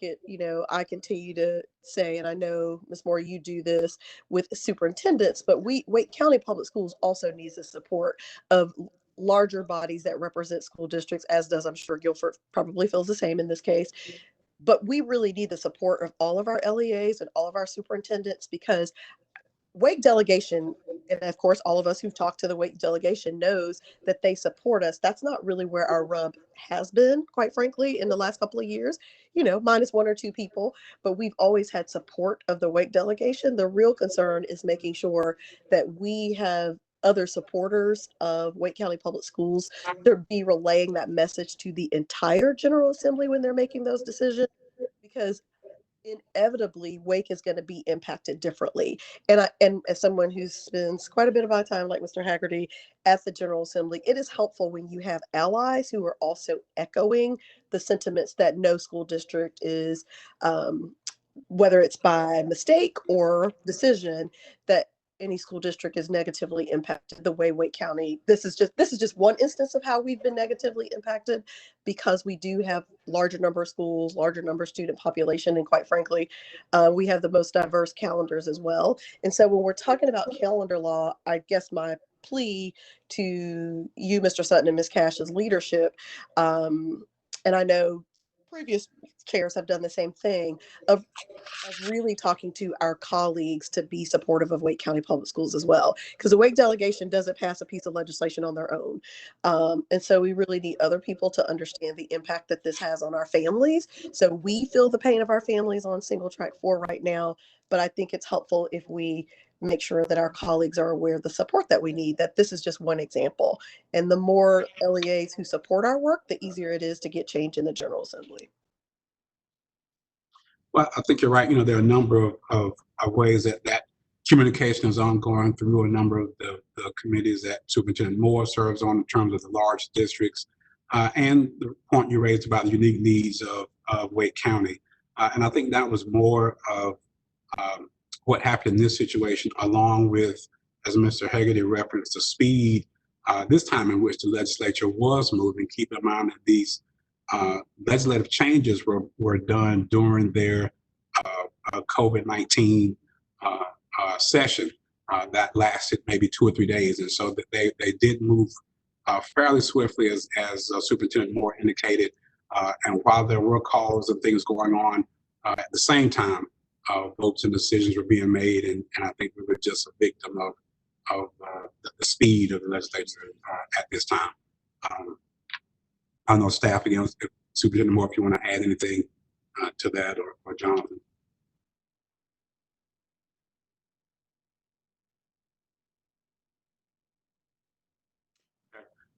I continue to say, and I know, Ms. Moore, you do this with superintendents, but Wake County Public Schools also needs the support of larger bodies that represent school districts, as does, I'm sure, Guilford probably feels the same in this case. But we really need the support of all of our LEAs and all of our superintendents, because Wake delegation, and of course, all of us who've talked to the Wake delegation knows that they support us. That's not really where our rub has been, quite frankly, in the last couple of years, minus one or two people, but we've always had support of the Wake delegation. The real concern is making sure that we have other supporters of Wake County Public Schools to be relaying that message to the entire General Assembly when they're making those decisions, because inevitably Wake is going to be impacted differently. And as someone who spends quite a bit of my time, like Mr. Haggerty, at the General Assembly, it is helpful when you have allies who are also echoing the sentiments that no school district is, whether it's by mistake or decision, that any school district is negatively impacted the way Wake County. This is just one instance of how we've been negatively impacted, because we do have larger number of schools, larger number of student population, and quite frankly, we have the most diverse calendars as well. And so when we're talking about calendar law, I guess my plea to you, Mr. Sutton, and Ms. Cash's leadership, and I know previous chairs have done the same thing, of really talking to our colleagues to be supportive of Wake County Public Schools as well, because the Wake delegation doesn't pass a piece of legislation on their own. And so we really need other people to understand the impact that this has on our families. So we feel the pain of our families on single track 4 right now, but I think it's helpful if we make sure that our colleagues are aware of the support that we need, that this is just one example. And the more LEAs who support our work, the easier it is to get change in the General Assembly.
Well, I think you're right. There are a number of ways that communication is ongoing through a number of the committees that Superintendent Moore serves on, in terms of the large districts, and the point you raised about the unique needs of Wake County. And I think that was more of what happened in this situation, along with, as Mr. Haggerty referenced, the speed this time in which the legislature was moving. Keep in mind that these legislative changes were done during their COVID-19 session that lasted maybe 2 or 3 days, and so that they did move fairly swiftly, as Superintendent Moore indicated. And while there were calls and things going on, at the same time, votes and decisions were being made, and I think we were just a victim of the speed of the legislature at this time. I know staff, again, Superintendent Moore, if you want to add anything to that, or Jonathan.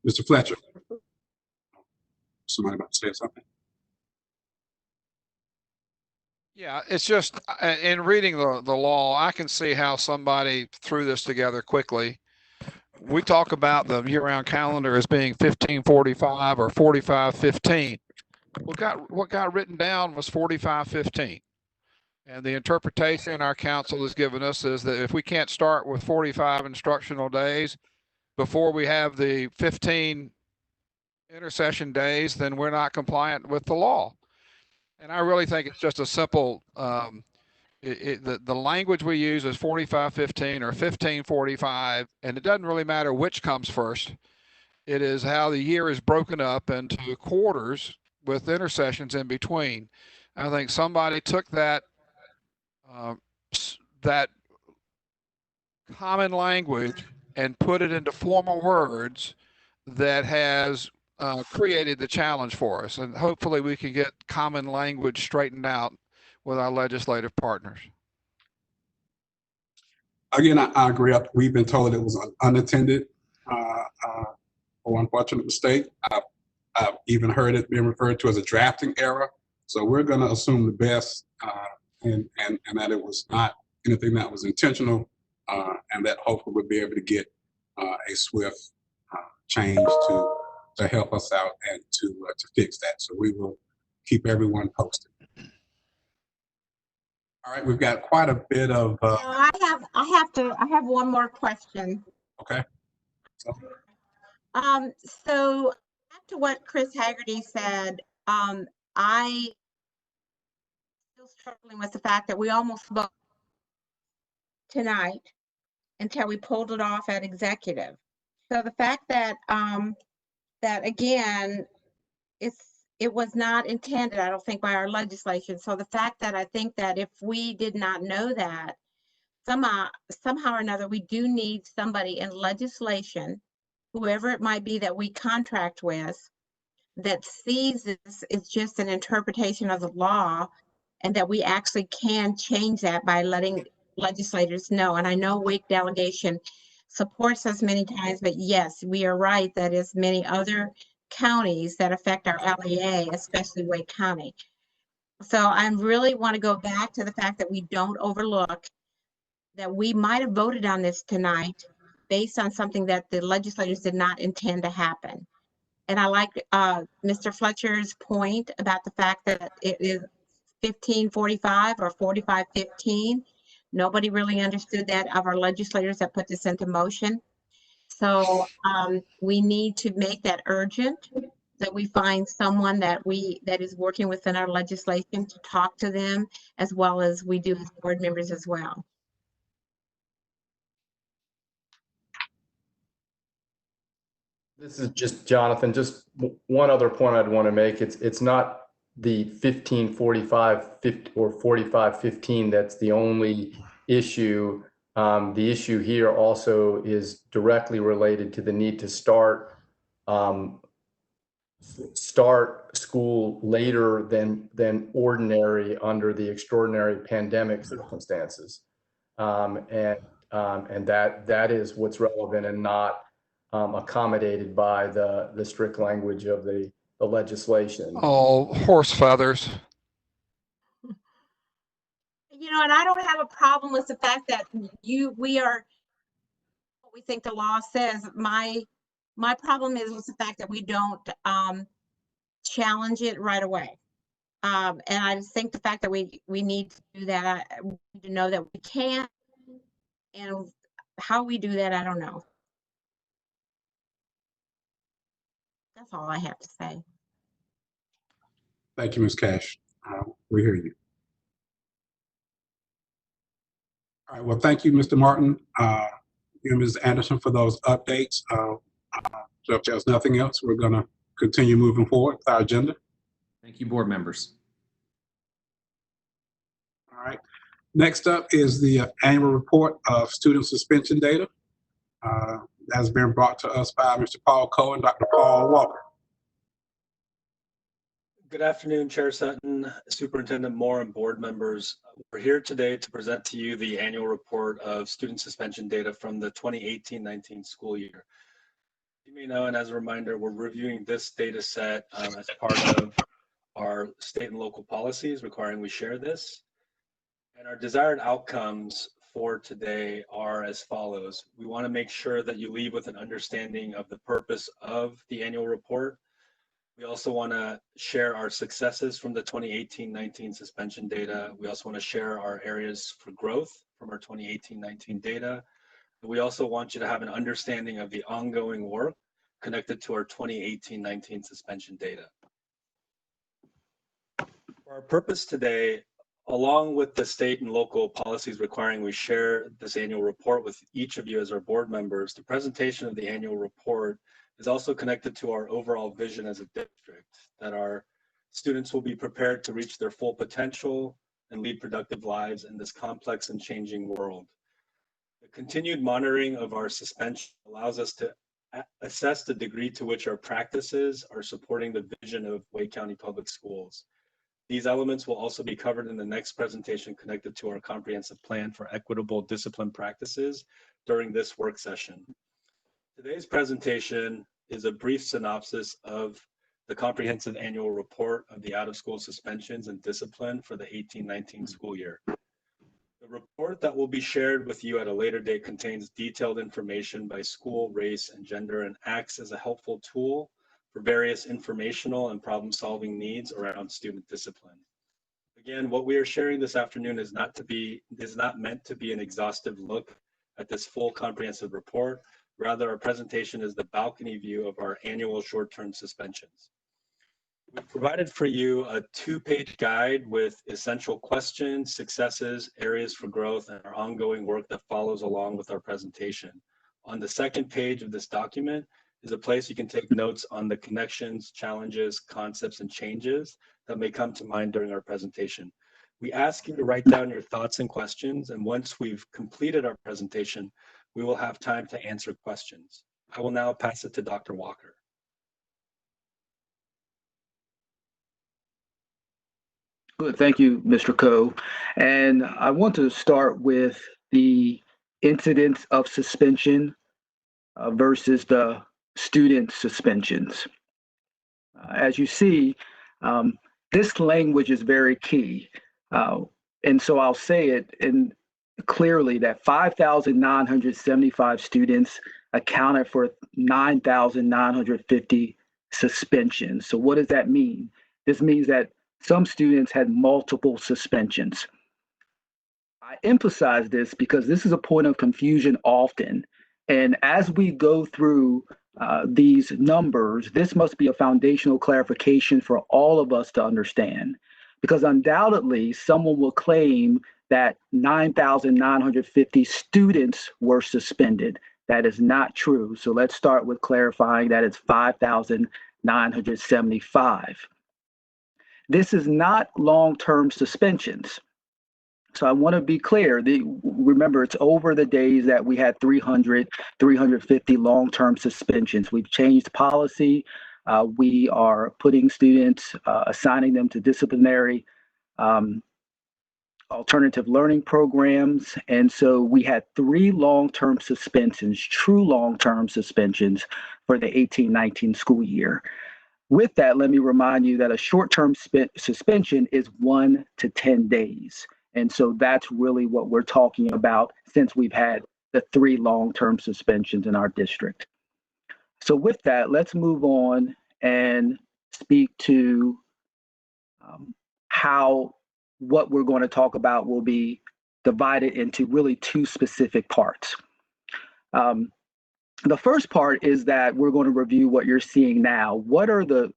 Mr. Fletcher. Somebody about to say something?
Yeah, it's just in reading the law, I can see how somebody threw this together quickly. We talk about the year-round calendar as being 1545 or 4515. What got written down was 4515. And the interpretation our council has given us is that if we can't start with 45 instructional days before we have the 15 intercession days, then we're not compliant with the law. And I really think it's just a simple, the language we use is 4515 or 1545, and it doesn't really matter which comes first. It is how the year is broken up into quarters with intercessions in between. I think somebody took that that common language and put it into formal words that has created the challenge for us. And hopefully we can get common language straightened out with our legislative partners.
Again, I agree. We've been told it was an unintended or unfortunate mistake. I've even heard it being referred to as a drafting error. So we're going to assume the best and that it was not anything that was intentional, and that hopefully we'll be able to get a swift change to help us out and to fix that. So we will keep everyone posted. All right, we've got quite a bit of.
No, I have one more question.
Okay.
So back to what Chris Haggerty said, I still struggling with the fact that we almost spoke tonight until we pulled it off at executive. So the fact that that again, it was not intended, I don't think, by our legislation. So the fact that I think that if we did not know that, somehow or another, we do need somebody in legislation, whoever it might be that we contract with, that sees this is just an interpretation of the law, and that we actually can change that by letting legislators know. And I know Wake delegation supports us many times, but yes, we are right that is many other counties that affect our LEA, especially Wake County. So I really want to go back to the fact that we don't overlook that we might have voted on this tonight based on something that the legislators did not intend to happen. And I like Mr. Fletcher's point about the fact that it is 1545 or 4515. Nobody really understood that of our legislators that put this into motion. So we need to make that urgent, that we find someone that is working within our legislation to talk to them, as well as we do as board members as well.
This is just Jonathan. Just one other point I'd want to make. It's not the 1545 or 4515 that's the only issue. The issue here also is directly related to the need to start school later than ordinary under the extraordinary pandemic circumstances, and that is what's relevant and not accommodated by the strict language of the legislation.
Oh, horse feathers.
You know, and I don't have a problem with the fact that we are what we think the law says. My problem is with the fact that we don't challenge it right away. And I just think the fact that we need to do that, we need to know that we can, and how we do that, I don't know. That's all I have to say.
Thank you, Ms. Cash. We hear you. All right, well, thank you, Mr. Martin, and Ms. Anderson for those updates. So if there's nothing else, we're gonna continue moving forward with our agenda.
Thank you, board members.
All right, next up is the annual report of student suspension data. That's been brought to us by Mr. Paul Cohen, Dr. Paul Walker.
Good afternoon, Chair Sutton, Superintendent Moore, and board members. We're here today to present to you the annual report of student suspension data from the 2018-19 school year. You may know, and as a reminder, we're reviewing this data set as part of our state and local policies requiring we share this. And our desired outcomes for today are as follows. We want to make sure that you leave with an understanding of the purpose of the annual report. We also want to share our successes from the 2018-19 suspension data. We also want to share our areas for growth from our 2018-19 data. We also want you to have an understanding of the ongoing work connected to our 2018-19 suspension data. For our purpose today, along with the state and local policies requiring we share this annual report with each of you as our board members, the presentation of the annual report is also connected to our overall vision as a district, that our students will be prepared to reach their full potential and lead productive lives in this complex and changing world. The continued monitoring of our suspension allows us to assess the degree to which our practices are supporting the vision of Wake County Public Schools. These elements will also be covered in the next presentation connected to our comprehensive plan for equitable discipline practices during this work session. Today's presentation is a brief synopsis of the comprehensive annual report of the out-of-school suspensions and discipline for the 18-19 school year. The report that will be shared with you at a later date contains detailed information by school, race, and gender, and acts as a helpful tool for various informational and problem-solving needs around student discipline. Again, what we are sharing this afternoon is not meant to be an exhaustive look at this full comprehensive report. Rather, our presentation is the balcony view of our annual short-term suspensions. We've provided for you a 2-page guide with essential questions, successes, areas for growth, and our ongoing work that follows along with our presentation. On the second page of this document is a place you can take notes on the connections, challenges, concepts, and changes that may come to mind during our presentation. We ask you to write down your thoughts and questions, and once we've completed our presentation, we will have time to answer questions. I will now pass it to Dr. Walker.
Good, thank you, Mr. Coe. And I want to start with the incidence of suspension versus the student suspensions. As you see, this language is very key. And so I'll say it clearly that 5,975 students accounted for 9,950 suspensions. So what does that mean? This means that some students had multiple suspensions. I emphasize this because this is a point of confusion often. And as we go through these numbers, this must be a foundational clarification for all of us to understand. Because undoubtedly, someone will claim that 9,950 students were suspended. That is not true. So let's start with clarifying that it's 5,975. This is not long-term suspensions. So I want to be clear. Remember, it's over the days that we had 300, 350 long-term suspensions. We've changed policy. We are putting students, assigning them to disciplinary alternative learning programs. And so we had 3 long-term suspensions, true long-term suspensions for the 18-19 school year. With that, let me remind you that a short-term suspension is 1 to 10 days. And so that's really what we're talking about since we've had the 3 long-term suspensions in our district. So with that, let's move on and speak to how what we're going to talk about will be divided into really 2 specific parts. The first part is that we're going to review what you're seeing now. What are the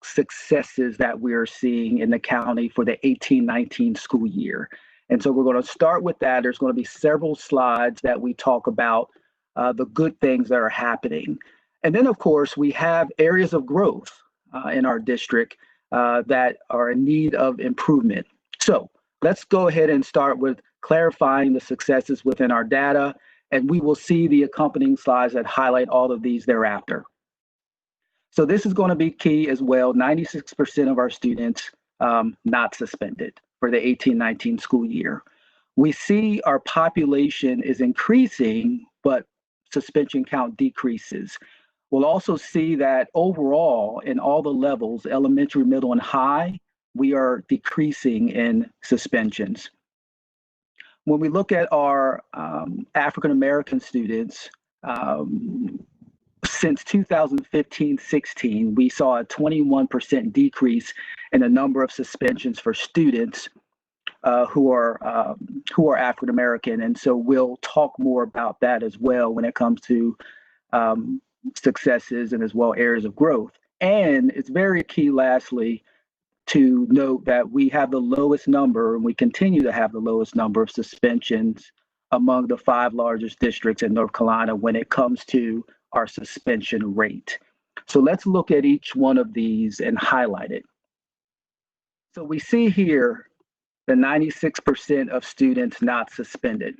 successes that we're seeing in the county for the 18-19 school year? And so we're going to start with that. There's going to be several slides that we talk about the good things that are happening. And then, of course, we have areas of growth in our district that are in need of improvement. So let's go ahead and start with clarifying the successes within our data. And we will see the accompanying slides that highlight all of these thereafter. So this is going to be key as well. 96% of our students not suspended for the 18-19 school year. We see our population is increasing, but suspension count decreases. We'll also see that overall in all the levels, elementary, middle, and high, we are decreasing in suspensions. When we look at our African-American students, since 2015-16, we saw a 21% decrease in the number of suspensions for students who are African-American. And so we'll talk more about that as well when it comes to successes and as well areas of growth. And it's very key, lastly, to note that we have the lowest number, and we continue to have the lowest number of suspensions among the 5 largest districts in North Carolina when it comes to our suspension rate. So let's look at each one of these and highlight it. So we see here the 96% of students not suspended.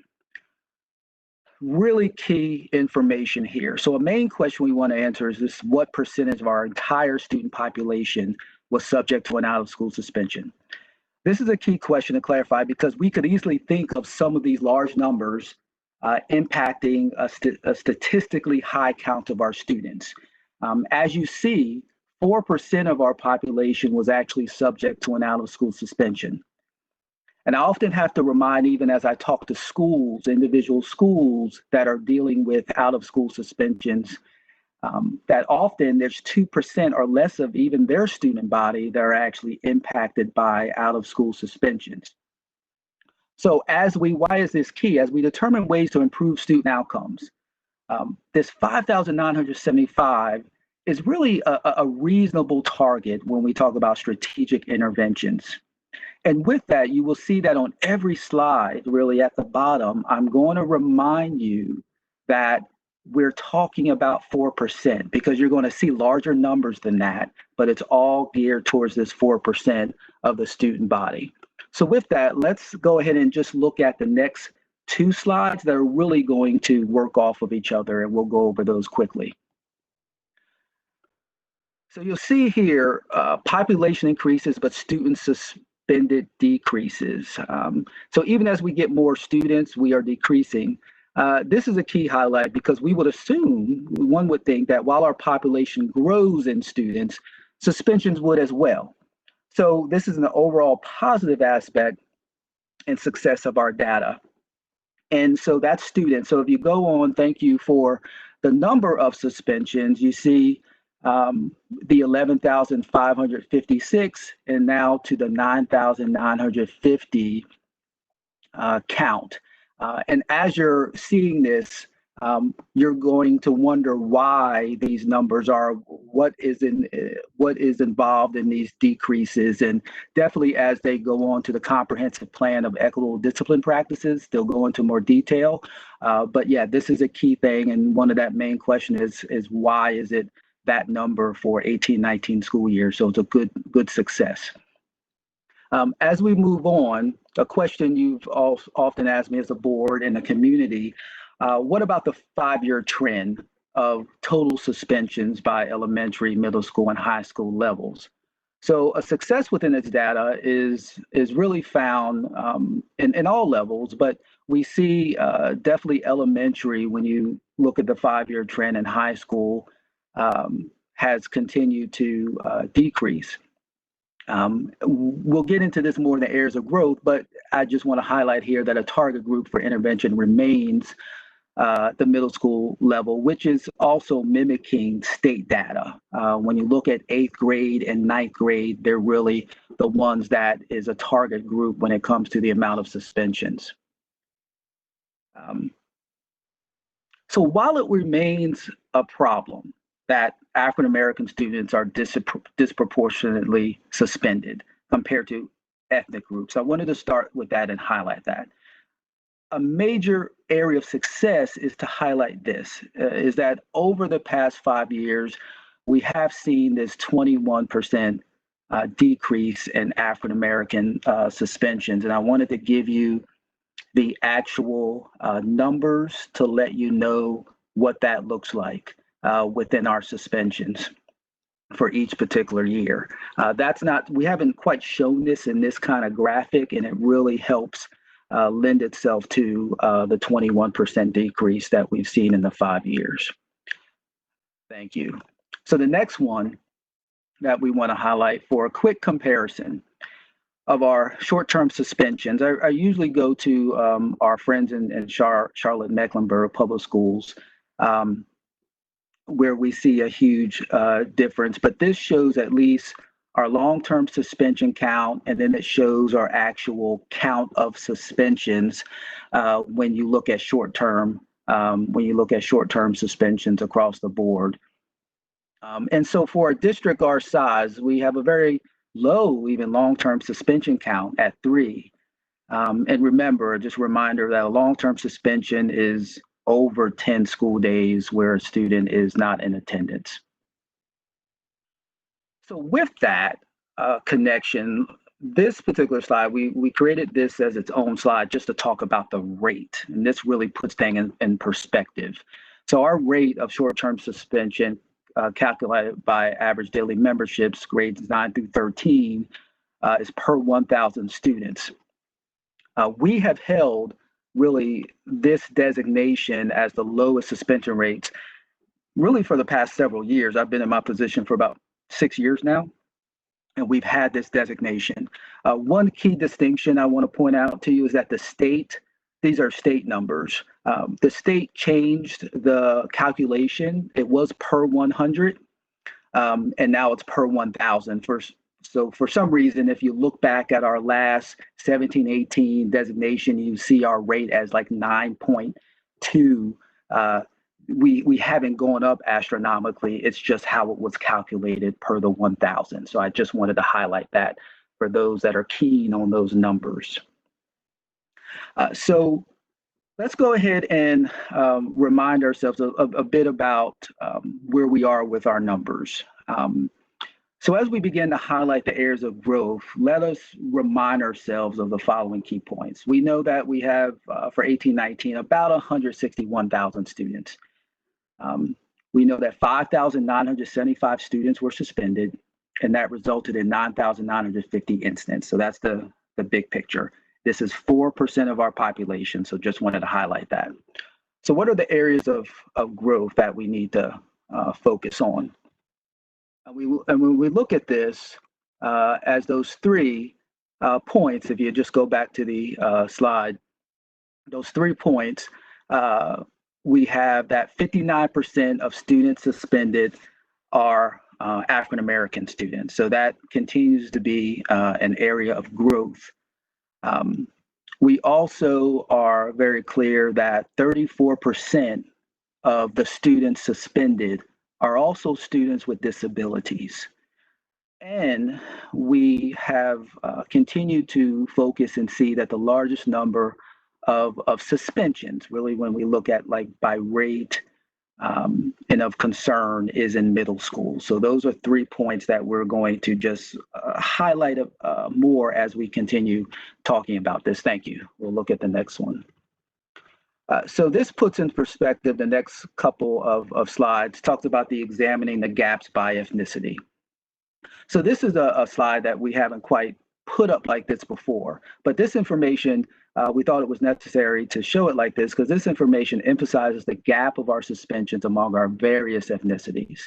Really key information here. So a main question we want to answer is this: what percentage of our entire student population was subject to an out-of-school suspension? This is a key question to clarify because we could easily think of some of these large numbers impacting a statistically high count of our students. As you see, 4% of our population was actually subject to an out-of-school suspension. And I often have to remind, even as I talk to schools, individual schools that are dealing with out-of-school suspensions, that often there's 2% or less of even their student body that are actually impacted by out-of-school suspensions. So why is this key? As we determine ways to improve student outcomes, this 5,975 is really a reasonable target when we talk about strategic interventions. And with that, you will see that on every slide, really at the bottom, I'm going to remind you that we're talking about 4% because you're going to see larger numbers than that, but it's all geared towards this 4% of the student body. So with that, let's go ahead and just look at the next 2 slides that are really going to work off of each other, and we'll go over those quickly. So you'll see here, population increases, but student suspended decreases. So even as we get more students, we are decreasing. This is a key highlight because we would assume, one would think that while our population grows in students, suspensions would as well. So this is an overall positive aspect and success of our data. And so that's students. So if you go on, thank you for the number of suspensions, you see the 11,556 and now to the 9,950 count. And as you're seeing this, you're going to wonder why these numbers are, what is involved in these decreases. And definitely as they go on to the comprehensive plan of equitable discipline practices, they'll go into more detail. But yeah, this is a key thing. And one of that main question is why is it that number for 18-19 school year? So it's a good success. As we move on, a question you've often asked me as a board and a community, what about the 5-year trend of total suspensions by elementary, middle school, and high school levels? So a success within this data is really found in all levels, but we see definitely elementary, when you look at the 5-year trend, in high school has continued to decrease. We'll get into this more in the areas of growth, but I just want to highlight here that a target group for intervention remains the middle school level, which is also mimicking state data. When you look at 8th grade and 9th grade, they're really the ones that is a target group when it comes to the amount of suspensions. So while it remains a problem that African American students are disproportionately suspended compared to ethnic groups, I wanted to start with that and highlight that. A major area of success is to highlight this, is that over the past 5 years, we have seen this 21% decrease in African American suspensions. And I wanted to give you the actual numbers to let you know what that looks like within our suspensions for each particular year. We haven't quite shown this in this kind of graphic, and it really helps lend itself to the 21% decrease that we've seen in the 5 years. Thank you. So the next one that we want to highlight for a quick comparison of our short-term suspensions, I usually go to our friends in Charlotte-Mecklenburg Public Schools, where we see a huge difference. But this shows at least our long-term suspension count, and then it shows our actual count of suspensions when you look at short-term suspensions across the board. And so for a district our size, we have a very low, even long-term suspension count at 3. And remember, just a reminder that a long-term suspension is over 10 school days where a student is not in attendance. So with that connection, this particular slide, we created this as its own slide just to talk about the rate. And this really puts things in perspective. So our rate of short-term suspension calculated by average daily memberships, grades 9 through 13, is per 1,000 students. We have held really this designation as the lowest suspension rates really for the past several years. I've been in my position for about 6 years now. and we've had this designation. One key distinction I want to point out to you is that these are state numbers. The state changed the calculation. It was per 100, and now it's per 1,000. So for some reason, if you look back at our last 17-18 designation, you see our rate as like 9.2. We haven't gone up astronomically. It's just how it was calculated per the 1,000. So I just wanted to highlight that for those that are keen on those numbers. So let's go ahead and remind ourselves a bit about where we are with our numbers. So as we begin to highlight the areas of growth, let us remind ourselves of the following key points. We know that we have, for 18-19, about 161,000 students. We know that 5,975 students were suspended, and that resulted in 9,950 incidents. So that's the big picture. This is 4% of our population, so just wanted to highlight that. So what are the areas of growth that we need to focus on? And when we look at this as those 3 points, if you just go back to the slide, those 3 points, we have that 59% of students suspended are African American students. So that continues to be an area of growth. We also are very clear that 34% of the students suspended are also students with disabilities. And we have continued to focus and see that the largest number of suspensions, really when we look at like by rate and of concern, is in middle school. So those are 3 points that we're going to just highlight more as we continue talking about this. Thank you. We'll look at the next one. So this puts in perspective the next couple of slides, talks about the examining the gaps by ethnicity. So this is a slide that we haven't quite put up like this before, but this information, we thought it was necessary to show it like this because this information emphasizes the gap of our suspensions among our various ethnicities.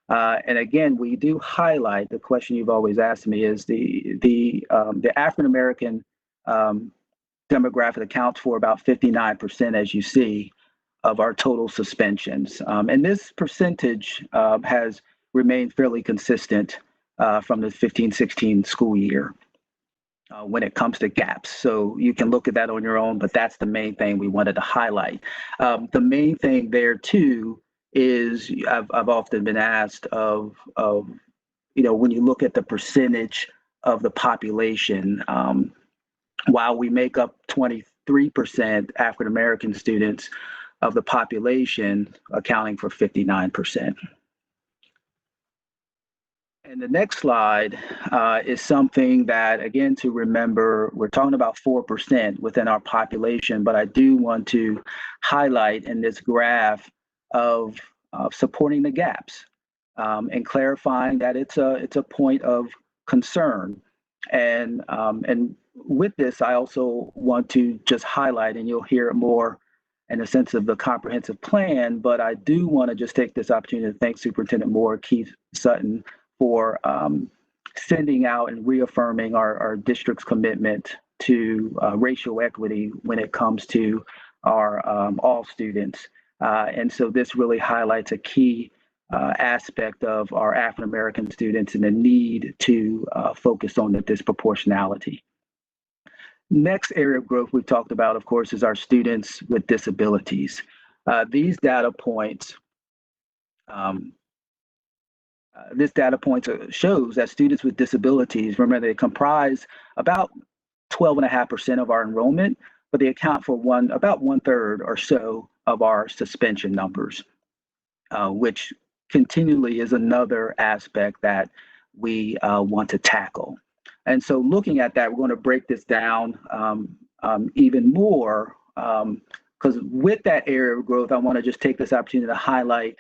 And again, we do highlight the question you've always asked me is the African American demographic accounts for about 59%, as you see, of our total suspensions. And this percentage has remained fairly consistent from the 15-16 school year when it comes to gaps. So you can look at that on your own, but that's the main thing we wanted to highlight. The main thing there too is I've often been asked of when you look at the percentage of the population, while we make up 23% African American students of the population, accounting for 59%. And the next slide is something that, again, to remember, we're talking about 4% within our population, but I do want to highlight in this graph of supporting the gaps and clarifying that it's a point of concern. And with this, I also want to just highlight, and you'll hear it more in the sense of the comprehensive plan, but I do want to just take this opportunity to thank Superintendent Moore, Keith Sutton, for sending out and reaffirming our district's commitment to racial equity when it comes to our all students. And so this really highlights a key aspect of our African American students and the need to focus on the disproportionality. Next area of growth we've talked about, of course, is our students with disabilities. These data points, this data point shows that students with disabilities, remember, they comprise about 12.5% of our enrollment, but they account for about 1/3 or so of our suspension numbers, which continually is another aspect that we want to tackle. And so looking at that, we're going to break this down even more, because with that area of growth, I want to just take this opportunity to highlight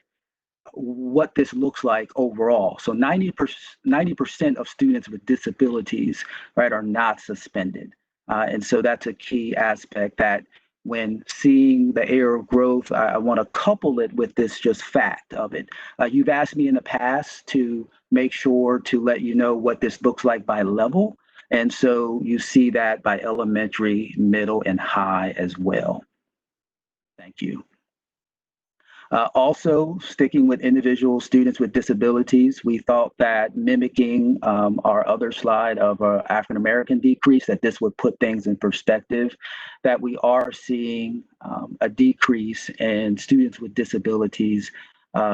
what this looks like overall. So 90% of students with disabilities, right, are not suspended. And so that's a key aspect that when seeing the area of growth, I want to couple it with this just fact of it. You've asked me in the past to make sure to let you know what this looks like by level. And so you see that by elementary, middle, and high as well. Thank you. Also, sticking with individual students with disabilities, we thought that mimicking our other slide of African American decrease, that this would put things in perspective, that we are seeing a decrease in students with disabilities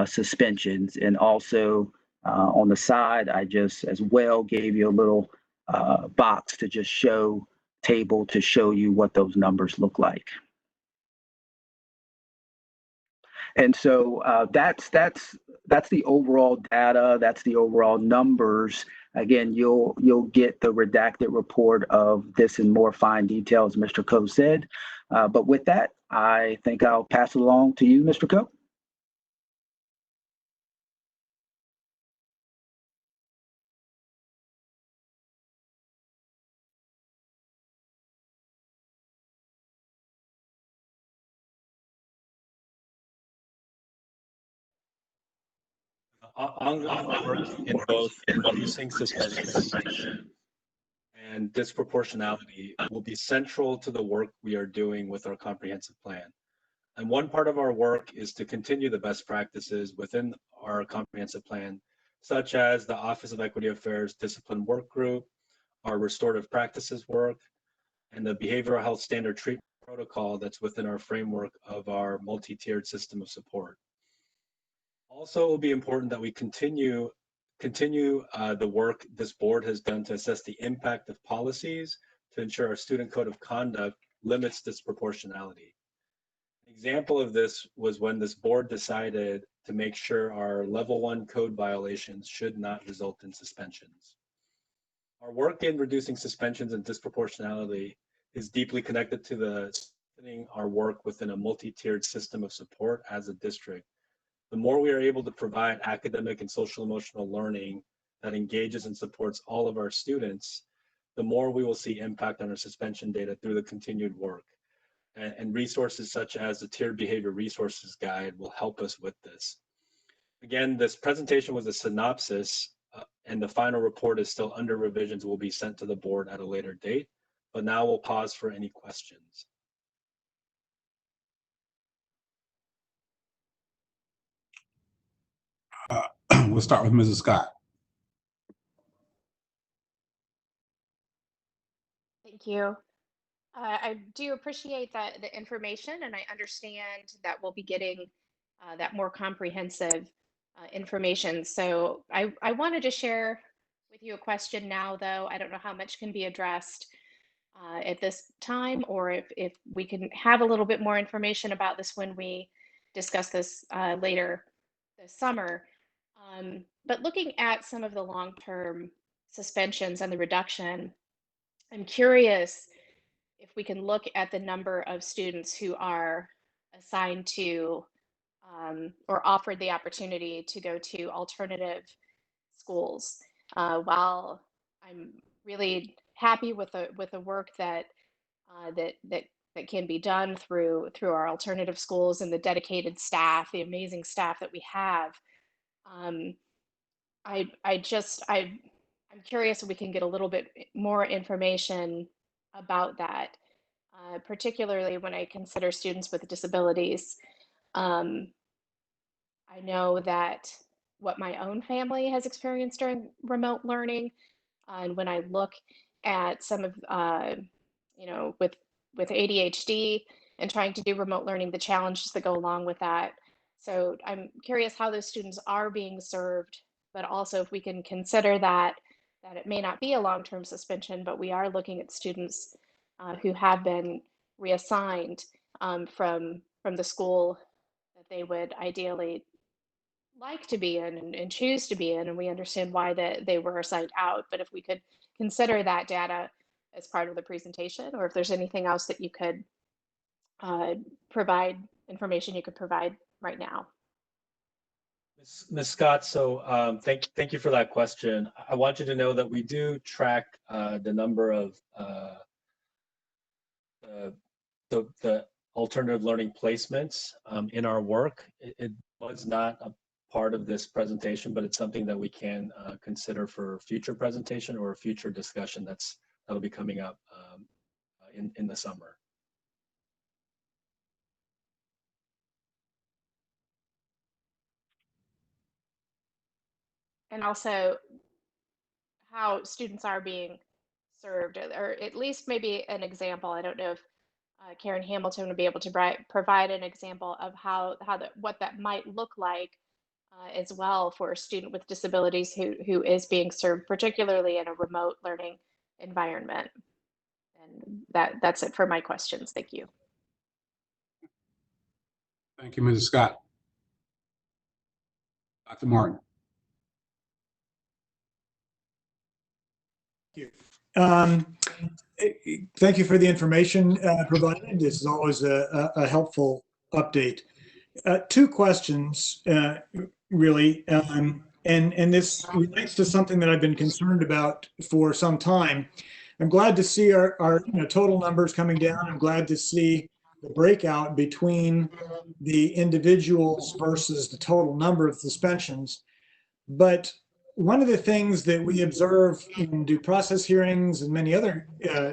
suspensions. And also on the side, I just as well gave you a little box to just show, table to show you what those numbers look like. And so that's the overall data. That's the overall numbers. Again, you'll get the redacted report of this in more fine detail, as Mr. Coe said. But with that, I think I'll pass it along to you, Mr. Coe.
Ongoing work in both reducing suspensions and disproportionality will be central to the work we are doing with our comprehensive plan. And one part of our work is to continue the best practices within our comprehensive plan, such as the Office of Equity Affairs Discipline Work Group, our restorative practices work, and the behavioral health standard treatment protocol that's within our framework of our multi-tiered system of support. Also, it will be important that we continue the work this board has done to assess the impact of policies to ensure our student code of conduct limits disproportionality. An example of this was when this board decided to make sure our level 1 code violations should not result in suspensions. Our work in reducing suspensions and disproportionality is deeply connected to strengthening our work within a multi-tiered system of support as a district. The more we are able to provide academic and social emotional learning that engages and supports all of our students, the more we will see impact on our suspension data through the continued work. And resources such as the Tiered Behavior Resources Guide will help us with this. Again, this presentation was a synopsis, and the final report is still under revisions, will be sent to the board at a later date. But now we'll pause for any questions.
We'll start with Mrs. Scott.
Thank you. I do appreciate the information, and I understand that we'll be getting that more comprehensive information. So I wanted to share with you a question now, though. I don't know how much can be addressed at this time, or if we can have a little bit more information about this when we discuss this later this summer. But looking at some of the long-term suspensions and the reduction, I'm curious if we can look at the number of students who are assigned to or offered the opportunity to go to alternative schools. While I'm really happy with the work that that can be done through our alternative schools and the dedicated staff, the amazing staff that we have, I'm curious if we can get a little bit more information about that. Particularly when I consider students with disabilities. I know that what my own family has experienced during remote learning, and when I look at some of, with ADHD and trying to do remote learning, the challenges that go along with that. So I'm curious how those students are being served, but also if we can consider that it may not be a long-term suspension, but we are looking at students who have been reassigned from the school that they would ideally like to be in and choose to be in, and we understand why they were assigned out. But if we could consider that data as part of the presentation, or if there's anything else that you could provide, information you could provide right now.
Ms. Scott, so thank you for that question. I want you to know that we do track the number of the alternative learning placements in our work. It was not a part of this presentation, but it's something that we can consider for future presentation or a future discussion that'll be coming up in the summer.
And also how students are being served, or at least maybe an example. I don't know if Karen Hamilton would be able to provide an example of what that might look like as well for a student with disabilities who is being served, particularly in a remote learning environment. And that's it for my questions. Thank you.
Thank you, Mrs. Scott. Dr. Martin.
Thank you for the information provided. This is always a helpful update. Two questions, really, and this relates to something that I've been concerned about for some time. I'm glad to see our total numbers coming down. I'm glad to see the breakout between the individuals versus the total number of suspensions. But one of the things that we observe in due process hearings and many other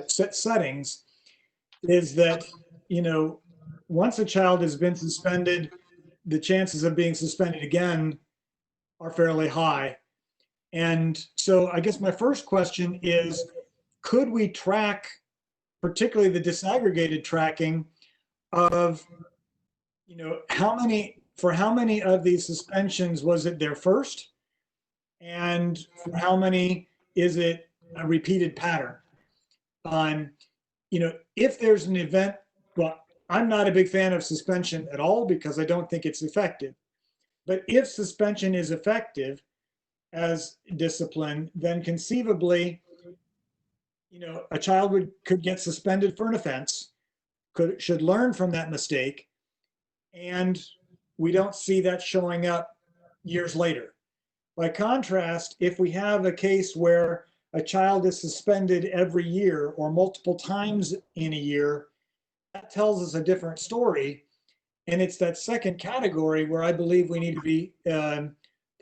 settings is that, once a child has been suspended, the chances of being suspended again are fairly high. And so I guess my first question is, could we track, particularly the disaggregated tracking of, how many of these suspensions was it their first? And for how many is it a repeated pattern? If there's an event, well, I'm not a big fan of suspension at all because I don't think it's effective. But if suspension is effective as discipline, then conceivably, a child could get suspended for an offense, should learn from that mistake, and we don't see that showing up years later. By contrast, if we have a case where a child is suspended every year or multiple times in a year, that tells us a different story. And it's that second category where I believe we need to be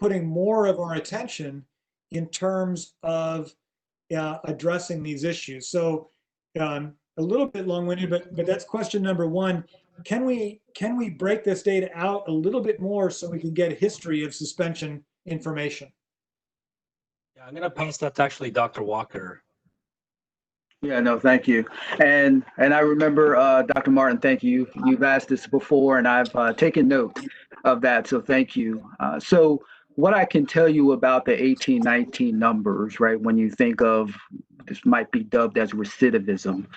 putting more of our attention in terms of addressing these issues. So a little bit long-winded, but that's question number one. Can we break this data out a little bit more so we can get a history of suspension information?
Yeah, I'm going to pass that to actually Dr. Walker.
Yeah, no, thank you. And I remember, Dr. Martin, thank you. You've asked this before, and I've taken note of that, so thank you. So what I can tell you about the 18-19 numbers, right, when you think of, this might be dubbed as recidivism,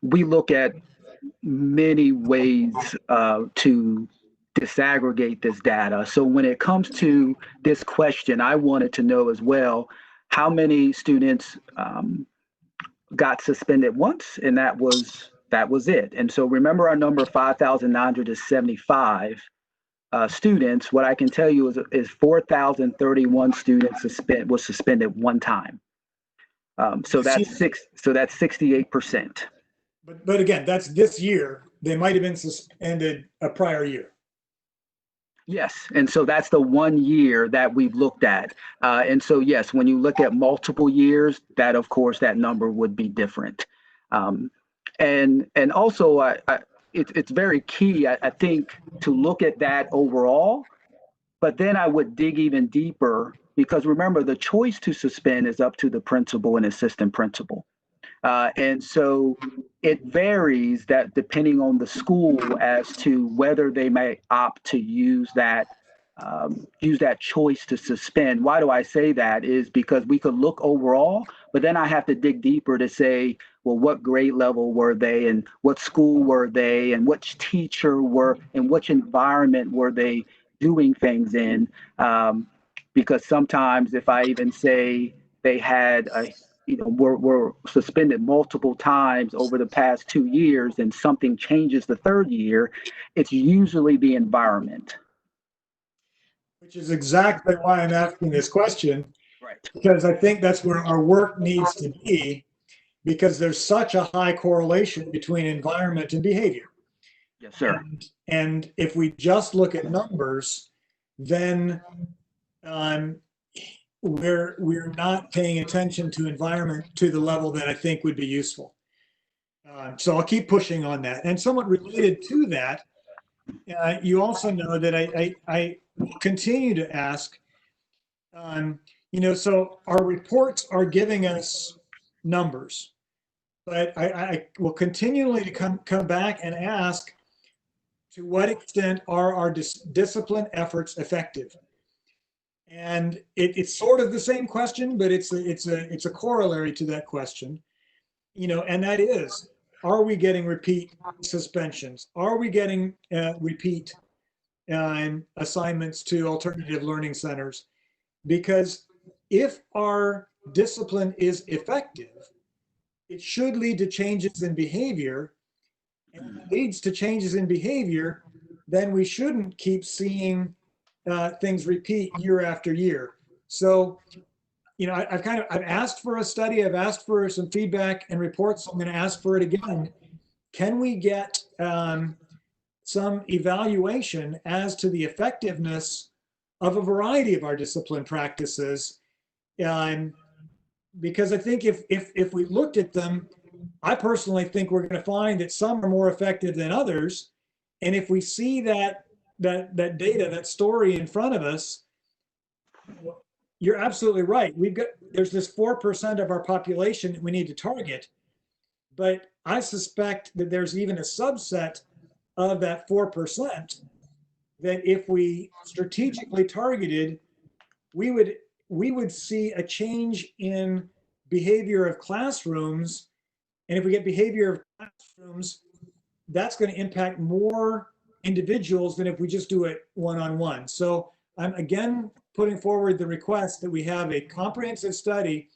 we look at many ways to disaggregate this data. So when it comes to this question, I wanted to know as well, how many students got suspended once, and that was it. And so remember our number 5,975 students. What I can tell you is 4,031 students was suspended one time. So that's 68%.
But again, that's this year. They might have been suspended a prior year.
Yes, and so that's the 1 year that we've looked at. And so yes, when you look at multiple years, that of course that number would be different. And also it's very key, I think, to look at that overall. But then I would dig even deeper, because remember, the choice to suspend is up to the principal and assistant principal. And so it varies that depending on the school as to whether they may opt to use that choice to suspend. Why do I say that? Is because we could look overall, but then I have to dig deeper to say, well, what grade level were they, and what school were they, and which teacher were, and which environment were they doing things in? Because sometimes if I even say they had were suspended multiple times over the past 2 years and something changes the third year, it's usually the environment.
Which is exactly why I'm asking this question.
Right.
Because I think that's where our work needs to be, because there's such a high correlation between environment and behavior.
Yes, sir.
And if we just look at numbers, then we're not paying attention to environment to the level that I think would be useful. So I'll keep pushing on that. And somewhat related to that, you also know that I will continue to ask, so our reports are giving us numbers, but I will continually to come back and ask, to what extent are our discipline efforts effective? And it's sort of the same question, but it's a corollary to that question, and that is, are we getting repeat suspensions? Are we getting repeat assignments to alternative learning centers? Because if our discipline is effective, it should lead to changes in behavior. And if it leads to changes in behavior, then we shouldn't keep seeing things repeat year after year. So, I've asked for a study, I've asked for some feedback and reports. So I'm going to ask for it again. Can we get some evaluation as to the effectiveness of a variety of our discipline practices? Because I think if we looked at them, I personally think we're going to find that some are more effective than others. And if we see that data, that story in front of us, you're absolutely right. There's this 4% of our population that we need to target, but I suspect that there's even a subset of that 4% that if we strategically targeted, we would see a change in behavior of classrooms. And if we get behavior of classrooms, that's going to impact more individuals than if we just do it one-on-one. So I'm again putting forward the request that we have a comprehensive study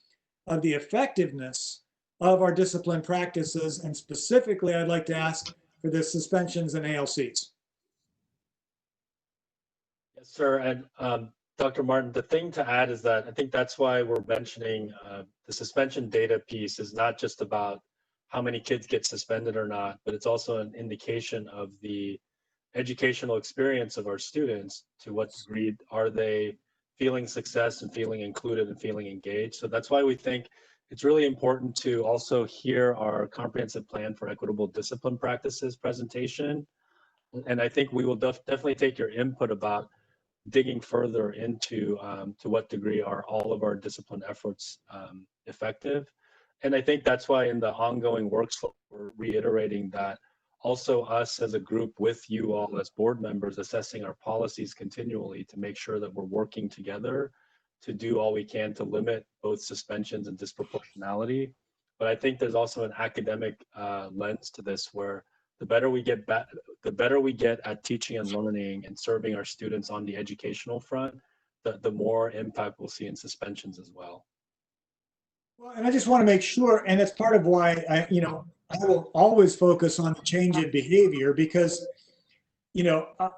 of the effectiveness of our discipline practices. And specifically, I'd like to ask for the suspensions and ALCs.
Yes, sir. And Dr. Martin, the thing to add is that I think that's why we're mentioning the suspension data piece is not just about how many kids get suspended or not, but it's also an indication of the educational experience of our students. To what degree are they feeling success and feeling included and feeling engaged? So that's why we think it's really important to also hear our comprehensive plan for equitable discipline practices presentation. And I think we will definitely take your input about digging further into to what degree are all of our discipline efforts effective. And I think that's why in the ongoing workflow, we're reiterating that also us as a group with you all as board members assessing our policies continually to make sure that we're working together to do all we can to limit both suspensions and disproportionality. But I think there's also an academic lens to this where the better we get at teaching and learning and serving our students on the educational front, the more impact we'll see in suspensions as well.
Well, and I just want to make sure, and that's part of why I will always focus on the change in behavior, because,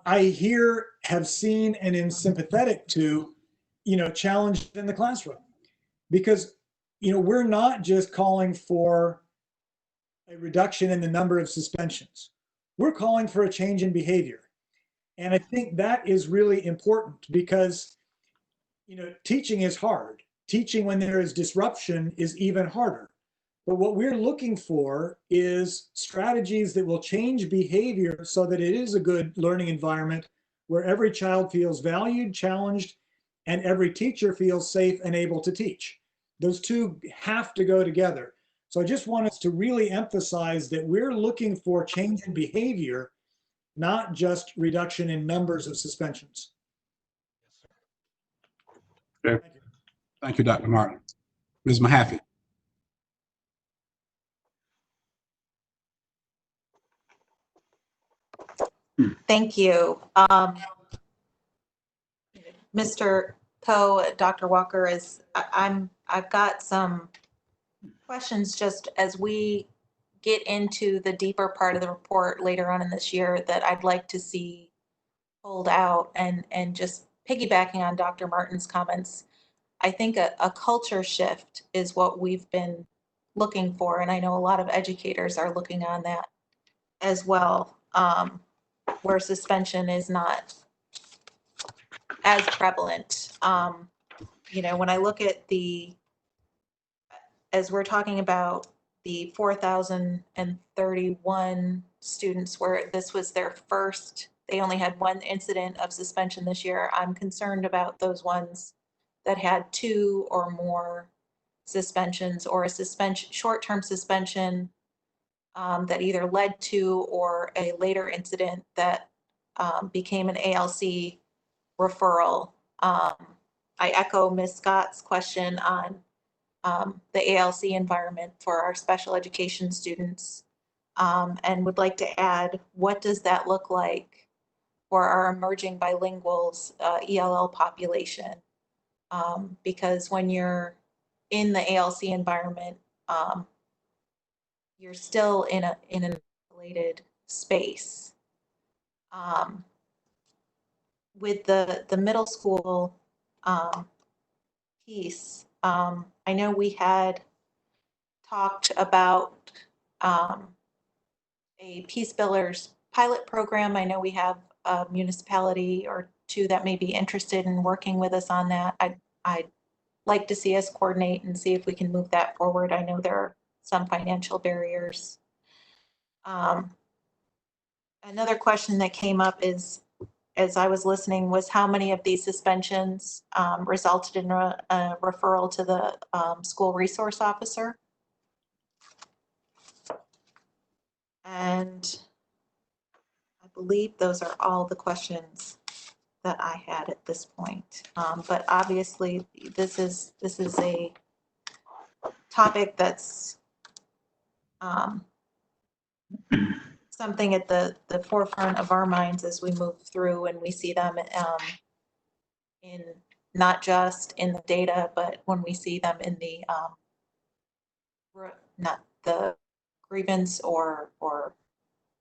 I have seen and am sympathetic to, challenge in the classroom, because, we're not just calling for a reduction in the number of suspensions. We're calling for a change in behavior. And I think that is really important because, teaching is hard. Teaching when there is disruption is even harder. But what we're looking for is strategies that will change behavior so that it is a good learning environment where every child feels valued, challenged, and every teacher feels safe and able to teach. Those two have to go together. So I just want us to really emphasize that we're looking for change in behavior, not just reduction in numbers of suspensions.
Okay. Thank you, Dr. Martin. Ms. Mahaffey.
Thank you. Mr. Poe, Dr. Walker, I've got some questions just as we get into the deeper part of the report later on in this year that I'd like to see pulled out, and just piggybacking on Dr. Martin's comments. I think a culture shift is what we've been looking for, and I know a lot of educators are looking on that as well, where suspension is not as prevalent. You know, when I look at as we're talking about the 4,031 students where this was their first, they only had one incident of suspension this year. I'm concerned about those ones that had 2 or more suspensions, or a suspension, short-term suspension that either led to or a later incident that became an ALC referral. I echo Ms. Scott's question on the ALC environment for our special education students, and would like to add, what does that look like for our emerging bilinguals ELL population? Because when you're in the ALC environment, you're still in an isolated space. With the middle school piece, I know we had talked about a Peace Builders pilot program. I know we have a municipality or 2 that may be interested in working with us on that. I'd like to see us coordinate and see if we can move that forward. I know there are some financial barriers. Another question that came up is, as I was listening, was how many of these suspensions resulted in a referral to the school resource officer? And I believe those are all the questions that I had at this point. But obviously, this is a topic that's something at the forefront of our minds as we move through and we see them in not just in the data, but when we see them in the not the grievance or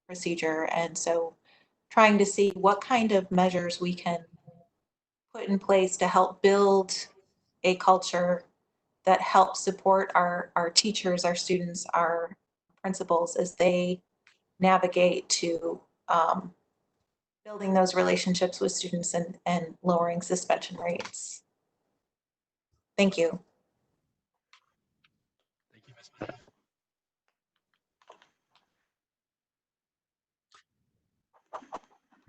procedure. And so trying to see what kind of measures we can put in place to help build a culture that helps support our teachers, our students, our principals as they navigate to building those relationships with students and lowering suspension rates. Thank you.
Thank you, Ms. Matt.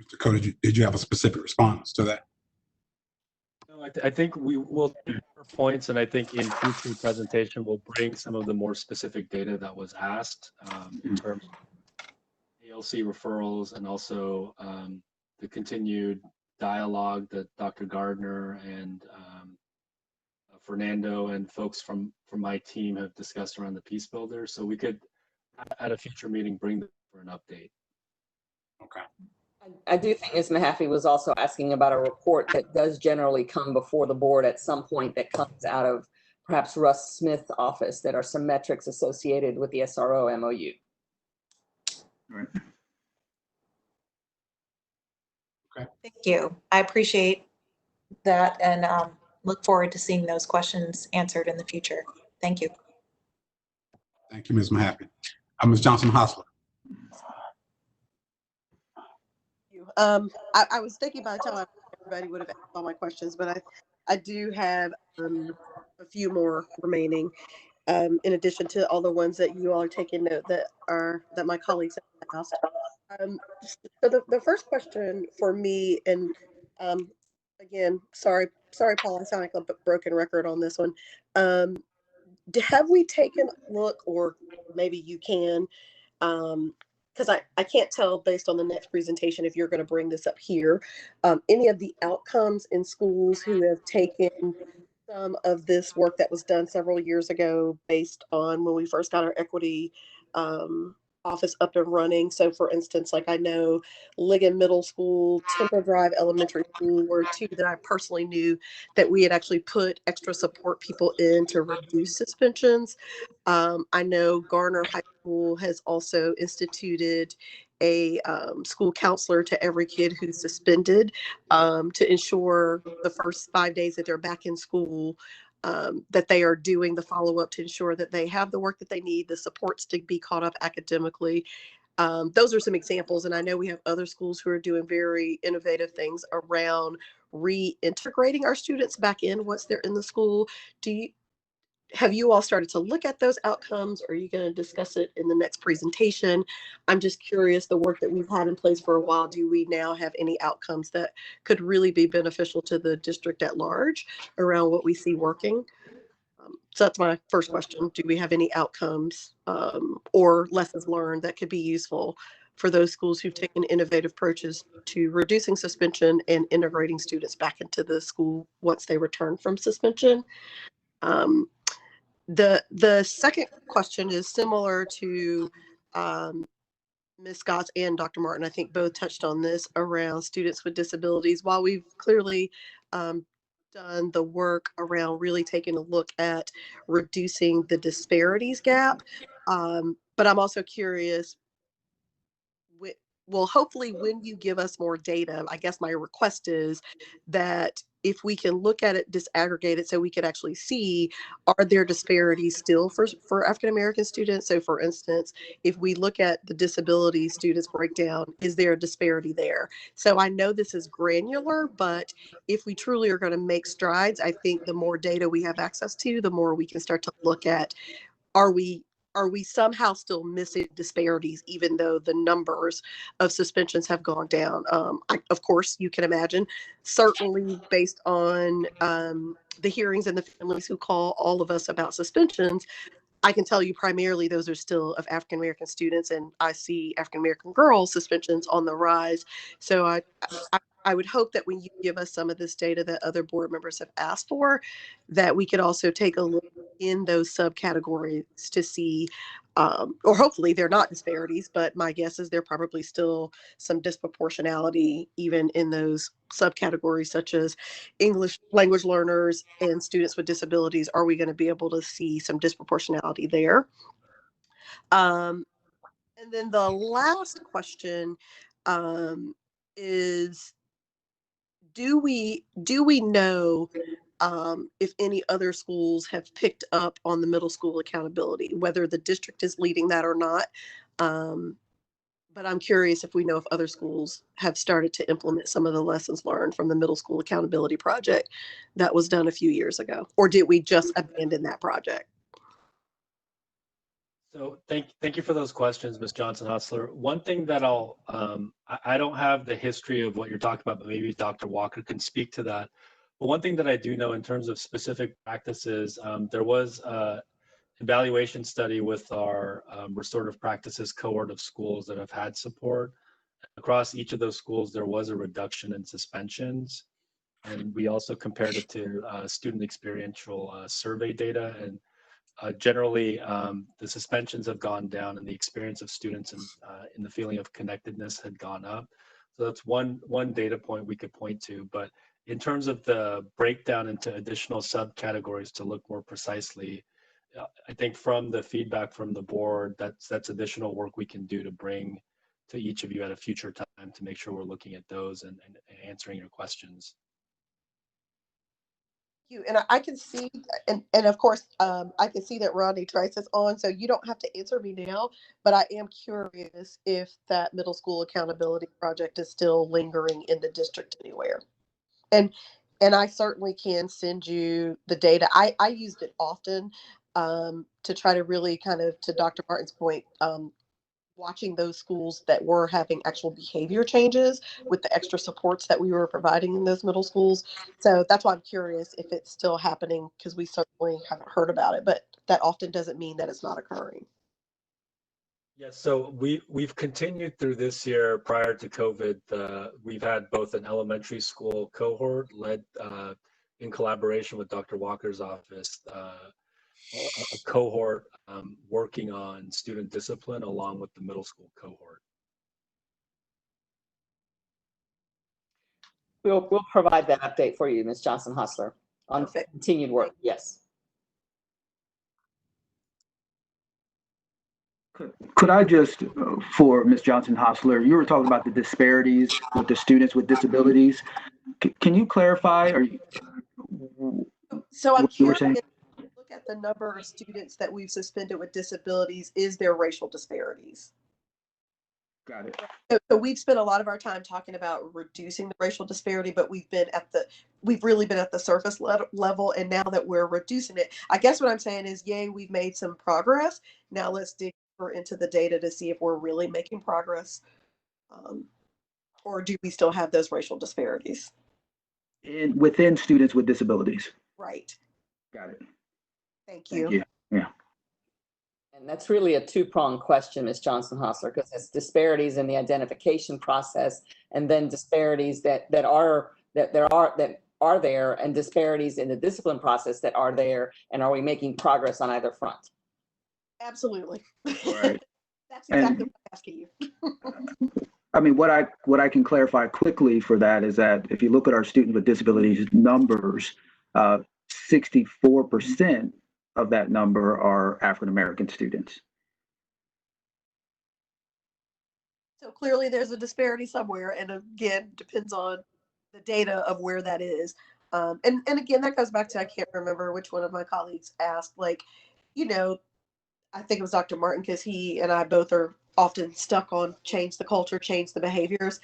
Mr. Cody, did you have a specific response to that?
No, I think we will take our points, and I think in future presentation we'll bring some of the more specific data that was asked in terms of ALC referrals, and also the continued dialogue that Dr. Gardner and Fernando and folks from my team have discussed around the Peace Builders. So we could, at a future meeting, bring them for an update.
Okay.
I do think Ms. Mahaffey was also asking about a report that does generally come before the board at some point that comes out of perhaps Russ Smith's office, that are some metrics associated with the SRO MOU.
Right. Okay.
Thank you. I appreciate that and look forward to seeing those questions answered in the future. Thank you.
Thank you, Ms. Mahaffey. Ms. Johnson-Hostler.
I was thinking by the time everybody would have asked all my questions, but I do have a few more remaining, in addition to all the ones that you all are taking note that my colleagues have asked. So the first question for me, and again, sorry, Paul, I sound like a broken record on this one. Have we taken a look, or maybe you can, because I can't tell based on the next presentation if you're going to bring this up here, any of the outcomes in schools who have taken some of this work that was done several years ago based on when we first got our equity office up and running. So for instance, like I know Ligon Middle School, Temple Drive Elementary School were 2 that I personally knew that we had actually put extra support people in to reduce suspensions. I know Garner High School has also instituted a school counselor to every kid who's suspended to ensure the first 5 days that they're back in school, that they are doing the follow-up to ensure that they have the work that they need, the supports to be caught up academically. Those are some examples, and I know we have other schools who are doing very innovative things around reintegrating our students back in once they're in the school. Have you all started to look at those outcomes? Or are you going to discuss it in the next presentation? I'm just curious, the work that we've had in place for a while, do we now have any outcomes that could really be beneficial to the district at large around what we see working? So that's my first question. Do we have any outcomes or lessons learned that could be useful for those schools who've taken innovative approaches to reducing suspension and integrating students back into the school once they return from suspension? The second question is similar to Ms. Scott and Dr. Martin. I think both touched on this around students with disabilities. While we've clearly done the work around really taking a look at reducing the disparities gap, but I'm also curious, well, hopefully when you give us more data, I guess my request is that if we can look at it disaggregated so we could actually see, are there disparities still for African-American students? So for instance, if we look at the disability students breakdown, is there a disparity there? So I know this is granular, but if we truly are going to make strides, I think the more data we have access to, the more we can start to look at, are we somehow still missing disparities, even though the numbers of suspensions have gone down? Of course, you can imagine, certainly based on the hearings and the families who call all of us about suspensions, I can tell you primarily those are still of African-American students, and I see African-American girls suspensions on the rise. So I would hope that when you give us some of this data that other board members have asked for, that we could also take a look in those subcategories to see, or hopefully they're not disparities, but my guess is there probably still some disproportionality even in those subcategories, such as English language learners and students with disabilities. Are we going to be able to see some disproportionality there? And then the last question is, do we know if any other schools have picked up on the middle school accountability, whether the district is leading that or not? But I'm curious if we know if other schools have started to implement some of the lessons learned from the middle school accountability project that was done a few years ago, or did we just abandon that project?
So thank you for those questions, Ms. Johnson-Hustler. One thing that I don't have the history of what you're talking about, but maybe Dr. Walker can speak to that. But one thing that I do know in terms of specific practices, there was an evaluation study with our restorative practices cohort of schools that have had support. Across each of those schools, there was a reduction in suspensions. And we also compared it to student experiential survey data. And generally, the suspensions have gone down and the experience of students in the feeling of connectedness had gone up. So that's one data point we could point to. But in terms of the breakdown into additional subcategories to look more precisely, I think from the feedback from the board, that's additional work we can do to bring to each of you at a future time to make sure we're looking at those and answering your questions.
And I can see, and of course, I can see that Rodney Trice is on, so you don't have to answer me now, but I am curious if that middle school accountability project is still lingering in the district anywhere. And I certainly can send you the data. I used it often to try to really kind of, to Dr. Martin's point, watching those schools that were having actual behavior changes with the extra supports that we were providing in those middle schools. So that's why I'm curious if it's still happening, because we certainly haven't heard about it, but that often doesn't mean that it's not occurring.
Yes, so we've continued through this year. Prior to COVID, we've had both an elementary school cohort led in collaboration with Dr. Walker's office, a cohort working on student discipline along with the middle school cohort.
We'll provide that update for you, Ms. Johnson-Hustler, on continued work. Yes.
Could I just, for Ms. Johnson-Hustler, you were talking about the disparities with the students with disabilities. Can you clarify?
So I'm
What you were
curious,
saying?
look at the number of students that we've suspended with disabilities. Is there racial disparities?
Got it.
So we've spent a lot of our time talking about reducing the racial disparity, but we've really been at the surface level. And now that we're reducing it, I guess what I'm saying is, yay, we've made some progress. Now let's dig deeper into the data to see if we're really making progress. Or do we still have those racial disparities?
Within students with disabilities.
Right.
Got it.
Thank you.
Thank you. Yeah.
And that's really a two-pronged question, Ms. Johnson-Hostler, because it's disparities in the identification process, and then disparities that are there, and disparities in the discipline process that are there, and are we making progress on either front?
Absolutely.
Right.
That's exactly what I'm asking you.
I mean, what I can clarify quickly for that is that if you look at our students with disabilities numbers, 64% of that number are African-American students.
So clearly there's a disparity somewhere, and again, depends on the data of where that is. And again, that goes back to, I can't remember which one of my colleagues asked, like, you know, I think it was Dr. Martin, because he and I both are often stuck on change the culture, change the behaviors.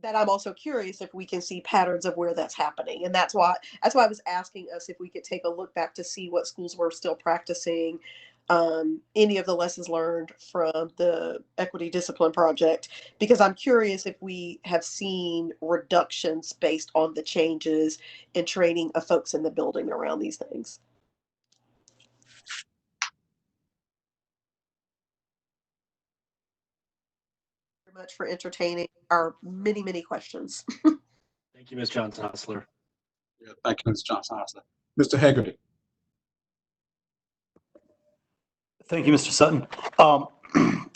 That I'm also curious if we can see patterns of where that's happening. And that's why I was asking us if we could take a look back to see what schools were still practicing any of the lessons learned from the Equity Discipline Project, because I'm curious if we have seen reductions based on the changes in training of folks in the building around these things. Very much for entertaining our many, many questions.
Thank you, Ms. Johnson-Hostler.
Yeah, thank you, Ms. Johnson-Hostler. Mr. Hegarty.
Thank you, Mr. Sutton.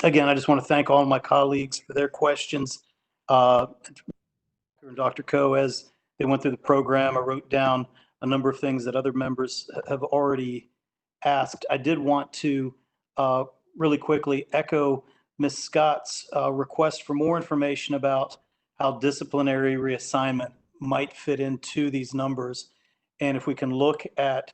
Again, I just want to thank all my colleagues for their questions. And Dr. Coe, as they went through the program, I wrote down a number of things that other members have already asked. I did want to really quickly echo Ms. Scott's request for more information about how disciplinary reassignment might fit into these numbers. And if we can look at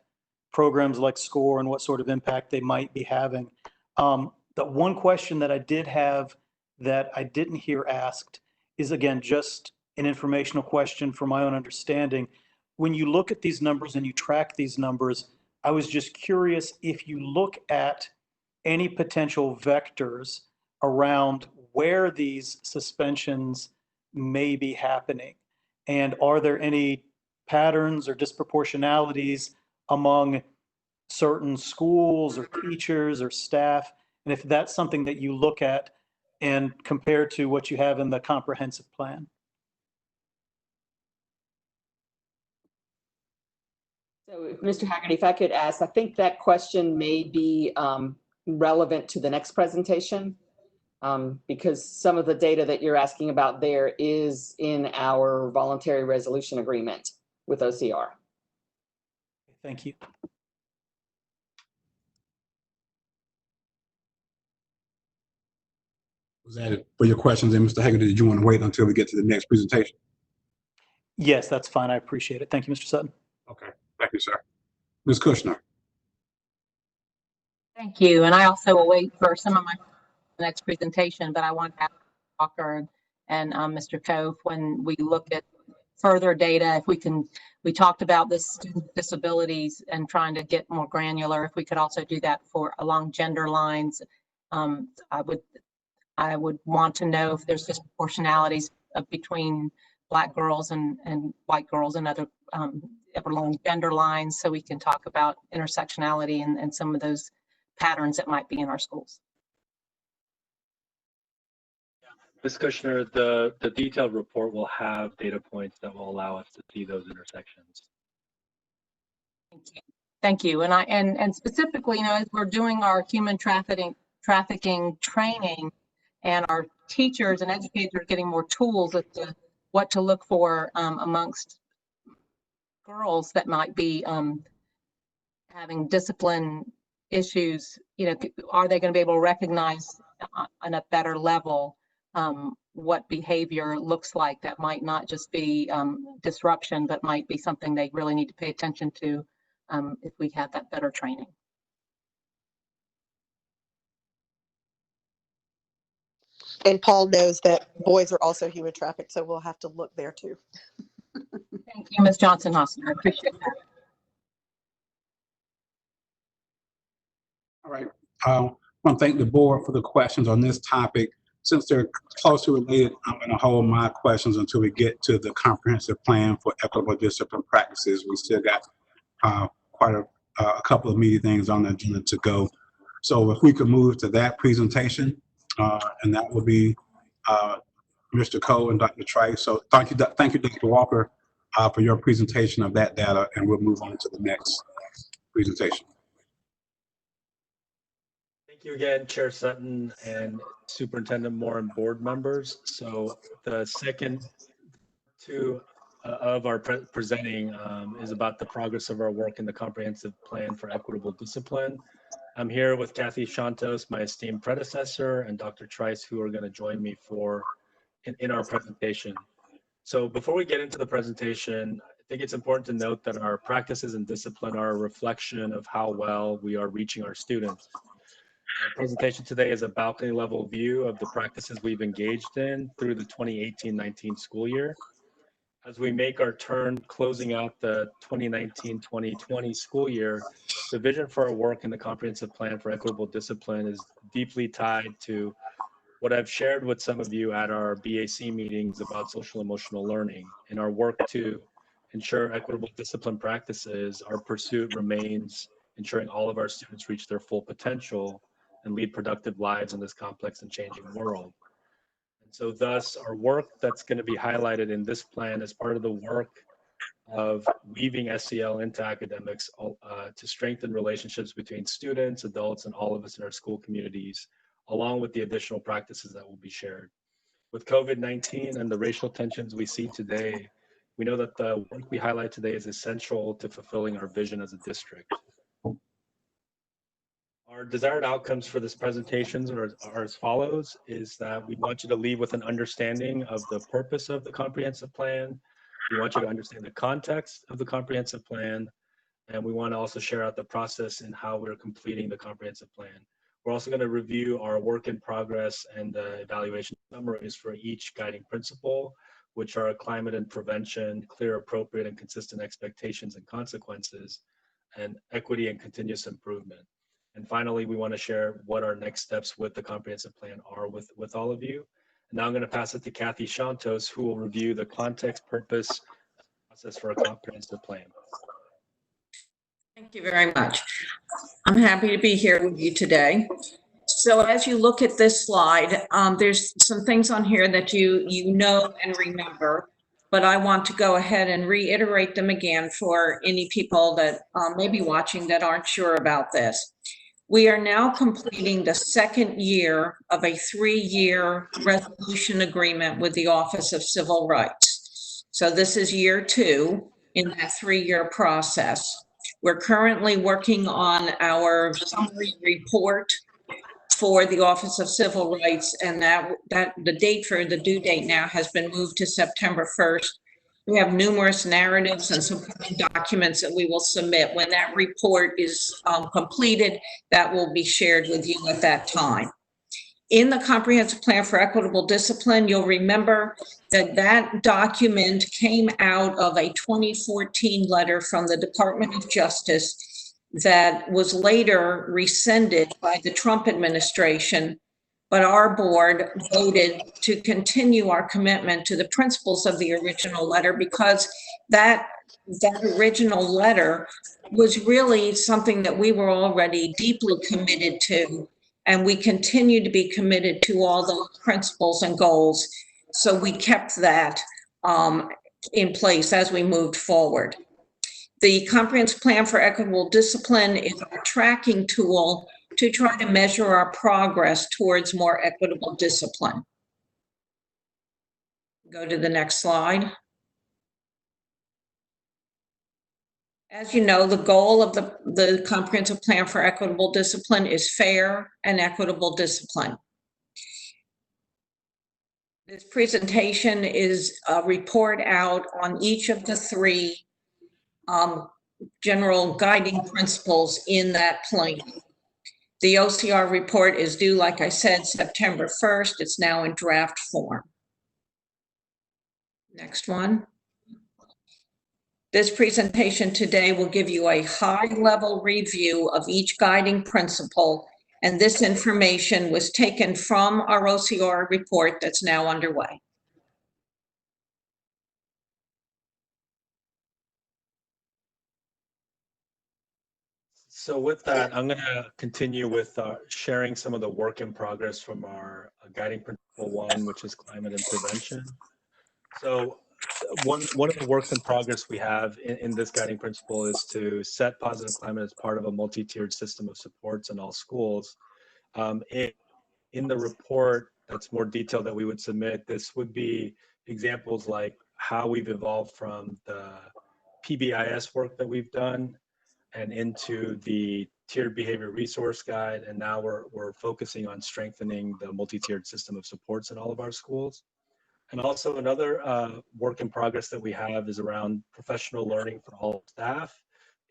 programs like SCORE and what sort of impact they might be having. The one question that I did have that I didn't hear asked is, again, just an informational question for my own understanding. When you look at these numbers and you track these numbers, I was just curious if you look at any potential vectors around where these suspensions may be happening. And are there any patterns or disproportionalities among certain schools or teachers or staff? And if that's something that you look at and compare to what you have in the comprehensive plan.
So, Mr. Haggerty, if I could ask, I think that question may be relevant to the next presentation, because some of the data that you're asking about there is in our voluntary resolution agreement with OCR.
Thank you.
Was that it for your questions? And Mr. Hegarty, did you want to wait until we get to the next presentation?
Yes, that's fine. I appreciate it. Thank you, Mr. Sutton.
Okay, thank you, sir. Ms. Kushner.
Thank you. And I also will wait for some of my next presentation, but I want to ask Walker and Mr. Cove, when we look at further data, if we can, we talked about the student disabilities and trying to get more granular. If we could also do that for along gender lines, I would want to know if there's disproportionalities between Black girls and white girls and other along gender lines, so we can talk about intersectionality and some of those patterns that might be in our schools.
Ms. Kushner, the detailed report will have data points that will allow us to see those intersections.
Thank you. Thank you. And specifically, you know, as we're doing our human trafficking training, and our teachers and educators are getting more tools as to what to look for amongst girls that might be having discipline issues, you know, are they going to be able to recognize on a better level what behavior looks like that might not just be disruption, but might be something they really need to pay attention to if we have that better training.
And Paul knows that boys are also human trafficked, so we'll have to look there too.
Thank you, Ms. Johnson-Hosner. I appreciate that.
All right. I want to thank the board for the questions on this topic. Since they're closely related, I'm going to hold my questions until we get to the comprehensive plan for equitable discipline practices. We still got quite a couple of meaty things on the agenda to go. So if we could move to that presentation, and that will be Mr. Cole and Dr. Trice. So thank you, Dr. Walker, for your presentation of that data, and we'll move on to the next presentation.
Thank you again, Chair Sutton and Superintendent Moore and board members. So the second two of our presenting is about the progress of our work in the comprehensive plan for equitable discipline. I'm here with Kathy Shantos, my esteemed predecessor, and Dr. Trice, who are going to join me in our presentation. So before we get into the presentation, I think it's important to note that our practices and discipline are a reflection of how well we are reaching our students. Our presentation today is a balcony level view of the practices we've engaged in through the 2018-19 school year. As we make our turn closing out the 2019-2020 school year, the vision for our work in the comprehensive plan for equitable discipline is deeply tied to what I've shared with some of you at our BAC meetings about social emotional learning. In our work to ensure equitable discipline practices, our pursuit remains ensuring all of our students reach their full potential and lead productive lives in this complex and changing world. And so thus our work that's going to be highlighted in this plan is part of the work of weaving SEL into academics to strengthen relationships between students, adults, and all of us in our school communities, along with the additional practices that will be shared. With COVID-19 and the racial tensions we see today, we know that the work we highlight today is essential to fulfilling our vision as a district. Our desired outcomes for this presentation are as follows, is that we want you to leave with an understanding of the purpose of the comprehensive plan. We want you to understand the context of the comprehensive plan, and we want to also share out the process and how we're completing the comprehensive plan. We're also going to review our work in progress and the evaluation summaries for each guiding principle, which are climate and prevention, clear, appropriate, and consistent expectations and consequences, and equity and continuous improvement. And finally, we want to share what our next steps with the comprehensive plan are with all of you. And now I'm going to pass it to Kathy Shantos, who will review the context, purpose, and process for a comprehensive plan.
Thank you very much. I'm happy to be here with you today. So as you look at this slide, there's some things on here that you know and remember, but I want to go ahead and reiterate them again for any people that may be watching that aren't sure about this. We are now completing the second year of a 3-year resolution agreement with the Office of Civil Rights. So this is year 2 in that 3-year process. We're currently working on our summary report for the Office of Civil Rights, and that the date for the due date now has been moved to September 1st. We have numerous narratives and supporting documents that we will submit. When that report is completed, that will be shared with you at that time. In the Comprehensive Plan for Equitable Discipline, you'll remember that that document came out of a 2014 letter from the Department of Justice that was later rescinded by the Trump administration, but our board voted to continue our commitment to the principles of the original letter because that original letter was really something that we were already deeply committed to, and we continue to be committed to all those principles and goals. So we kept that in place as we moved forward. The Comprehensive Plan for Equitable Discipline is our tracking tool to try to measure our progress towards more equitable discipline. Go to the next slide. As you know, the goal of the Comprehensive Plan for Equitable Discipline is fair and equitable discipline. This presentation is a report out on each of the three general guiding principles in that plan. The OCR report is due, like I said, September 1st. It's now in draft form. Next one. This presentation today will give you a high-level review of each guiding principle, and this information was taken from our OCR report that's now underway.
So with that, I'm going to continue with sharing some of the work in progress from our guiding principle 1, which is climate intervention. So one of the works in progress we have in this guiding principle is to set positive climate as part of a multi-tiered system of supports in all schools. In the report that's more detailed that we would submit, this would be examples like how we've evolved from the PBIS work that we've done and into the tiered behavior resource guide. And now we're focusing on strengthening the multi-tiered system of supports in all of our schools. And also another work in progress that we have is around professional learning for all staff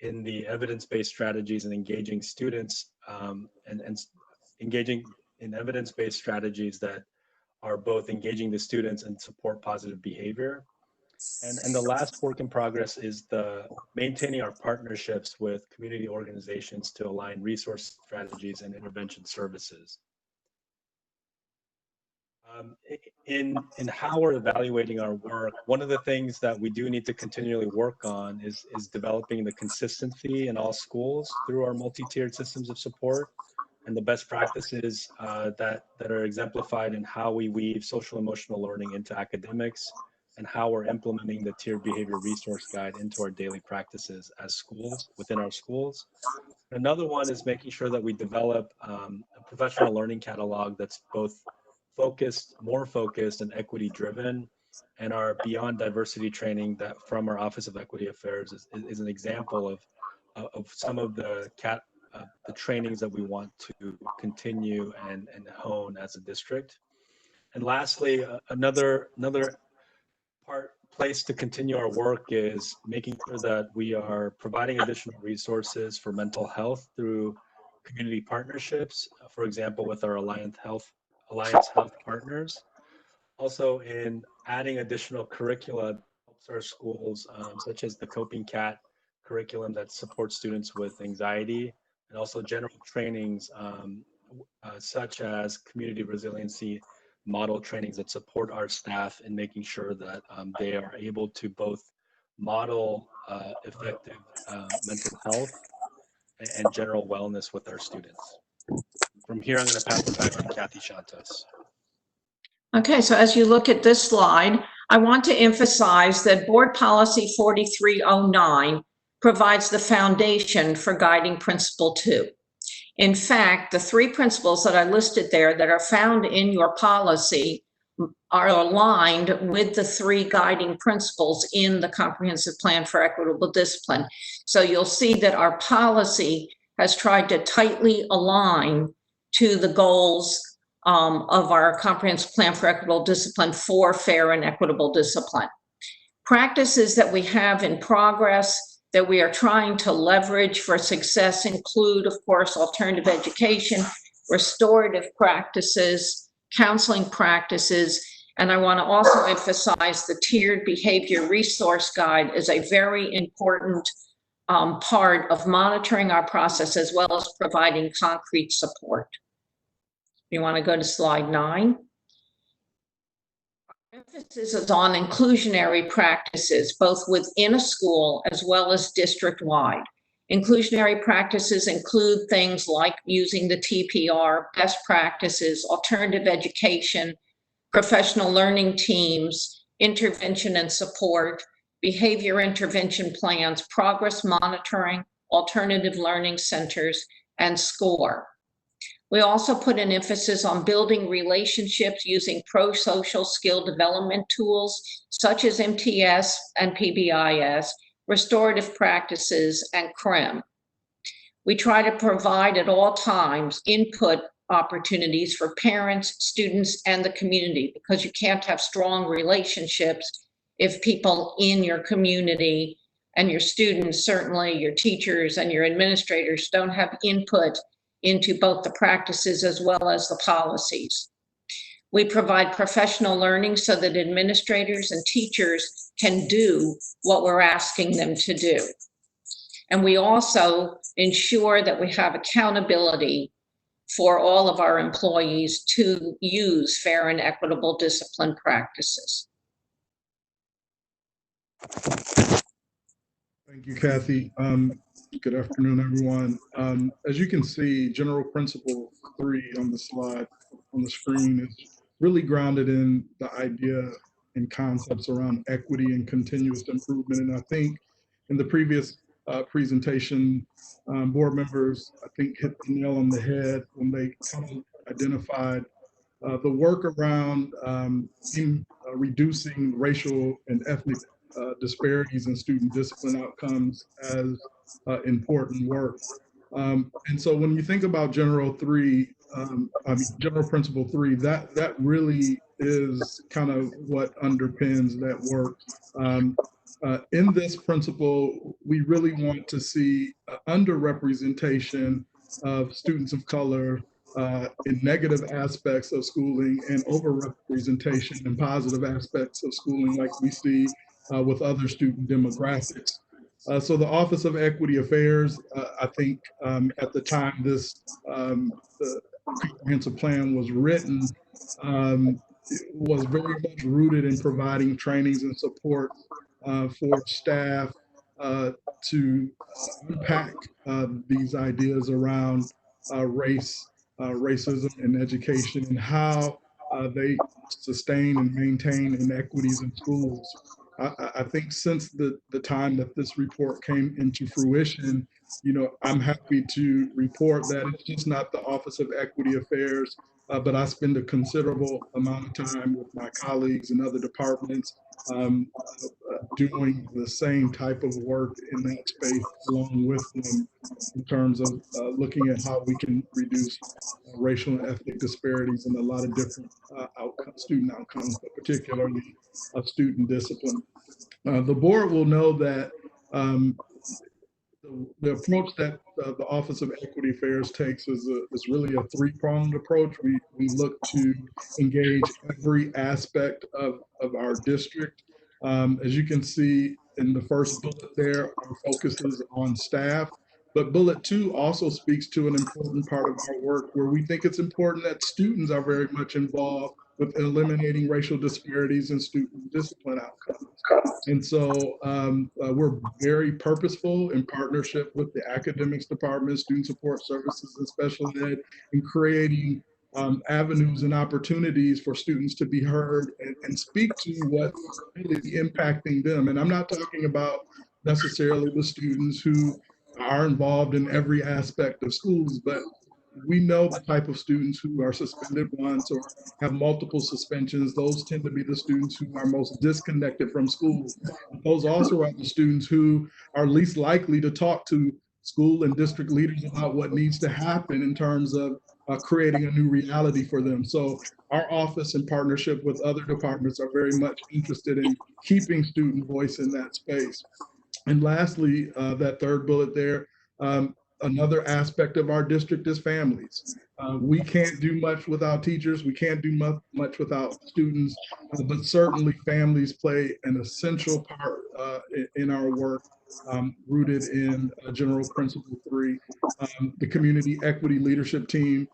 in the evidence-based strategies and engaging students and engaging in evidence-based strategies that are both engaging the students and support positive behavior. And the last work in progress is the maintaining our partnerships with community organizations to align resource strategies and intervention services. In how we're evaluating our work, one of the things that we do need to continually work on is developing the consistency in all schools through our multi-tiered systems of support and the best practices that are exemplified in how we weave social emotional learning into academics and how we're implementing the tiered behavior resource guide into our daily practices as schools, within our schools. Another one is making sure that we develop a professional learning catalog that's both more focused and equity driven, and our beyond diversity training that from our Office of Equity Affairs is an example of some of the trainings that we want to continue and hone as a district. And lastly, another place to continue our work is making sure that we are providing additional resources for mental health through community partnerships, for example, with our Alliance Health partners. Also in adding additional curricula that helps our schools, such as the Coping Cat curriculum that supports students with anxiety, and also general trainings such as community resiliency model trainings that support our staff in making sure that they are able to both model effective mental health and general wellness with our students. From here, I'm going to pass it back to Kathy Shantas.
Okay, so as you look at this slide, I want to emphasize that Board Policy 4309 provides the foundation for Guiding Principle 2. In fact, the three principles that I listed there that are found in your policy are aligned with the three guiding principles in the Comprehensive Plan for Equitable Discipline. So you'll see that our policy has tried to tightly align to the goals of our Comprehensive Plan for Equitable Discipline for fair and equitable discipline. Practices that we have in progress that we are trying to leverage for success include, of course, alternative education, restorative practices, counseling practices, and I want to also emphasize the tiered behavior resource guide is a very important part of monitoring our process as well as providing concrete support. You want to go to slide 9. Emphasis is on inclusionary practices, both within a school as well as district-wide. Inclusionary practices include things like using the TPR, best practices, alternative education, professional learning teams, intervention and support, behavior intervention plans, progress monitoring, alternative learning centers, and SCORE. We also put an emphasis on building relationships using pro-social skill development tools such as MTS and PBIS, restorative practices, and CREM. We try to provide at all times input opportunities for parents, students, and the community, because you can't have strong relationships if people in your community and your students, certainly your teachers and your administrators, don't have input into both the practices as well as the policies. We provide professional learning so that administrators and teachers can do what we're asking them to do. And we also ensure that we have accountability for all of our employees to use fair and equitable discipline practices.
Thank you, Kathy. Good afternoon, everyone. As you can see, General Principle 3 on the slide on the screen is really grounded in the idea and concepts around equity and continuous improvement. And I think in the previous presentation, board members, I think, hit the nail on the head when they kind of identified the work around reducing racial and ethnic disparities in student discipline outcomes as important work. And so when you think about General Principle 3, that really is kind of what underpins that work. In this principle, we really want to see underrepresentation of students of color in negative aspects of schooling and overrepresentation in positive aspects of schooling, like we see with other student demographics. So the Office of Equity Affairs, I think at the time the comprehensive plan was written, was very much rooted in providing trainings and support for staff to unpack these ideas around race, racism in education, and how they sustain and maintain inequities in schools. I think since the time that this report came into fruition, I'm happy to report that it's just not the Office of Equity Affairs, but I spend a considerable amount of time with my colleagues in other departments doing the same type of work in that space along with them in terms of looking at how we can reduce racial and ethnic disparities in a lot of different student outcomes, but particularly student discipline. The board will know that the approach that the Office of Equity Affairs takes is really a three-pronged approach. We look to engage every aspect of our district. As you can see in the first bullet there, our focus is on staff. But bullet 2 also speaks to an important part of our work where we think it's important that students are very much involved with eliminating racial disparities in student discipline outcomes. And so we're very purposeful in partnership with the academics department, student support services, and special ed in creating avenues and opportunities for students to be heard and speak to what's really impacting them. And I'm not talking about necessarily the students who are involved in every aspect of schools, but we know the type of students who are suspended once or have multiple suspensions. Those tend to be the students who are most disconnected from school. Those also are the students who are least likely to talk to school and district leaders about what needs to happen in terms of creating a new reality for them. So our office, in partnership with other departments, are very much interested in keeping student voice in that space. And lastly, that third bullet there, another aspect of our district is families. We can't do much without teachers. We can't do much without students, but certainly families play an essential part in our work, rooted in General Principle 3. The Community Equity Leadership Team,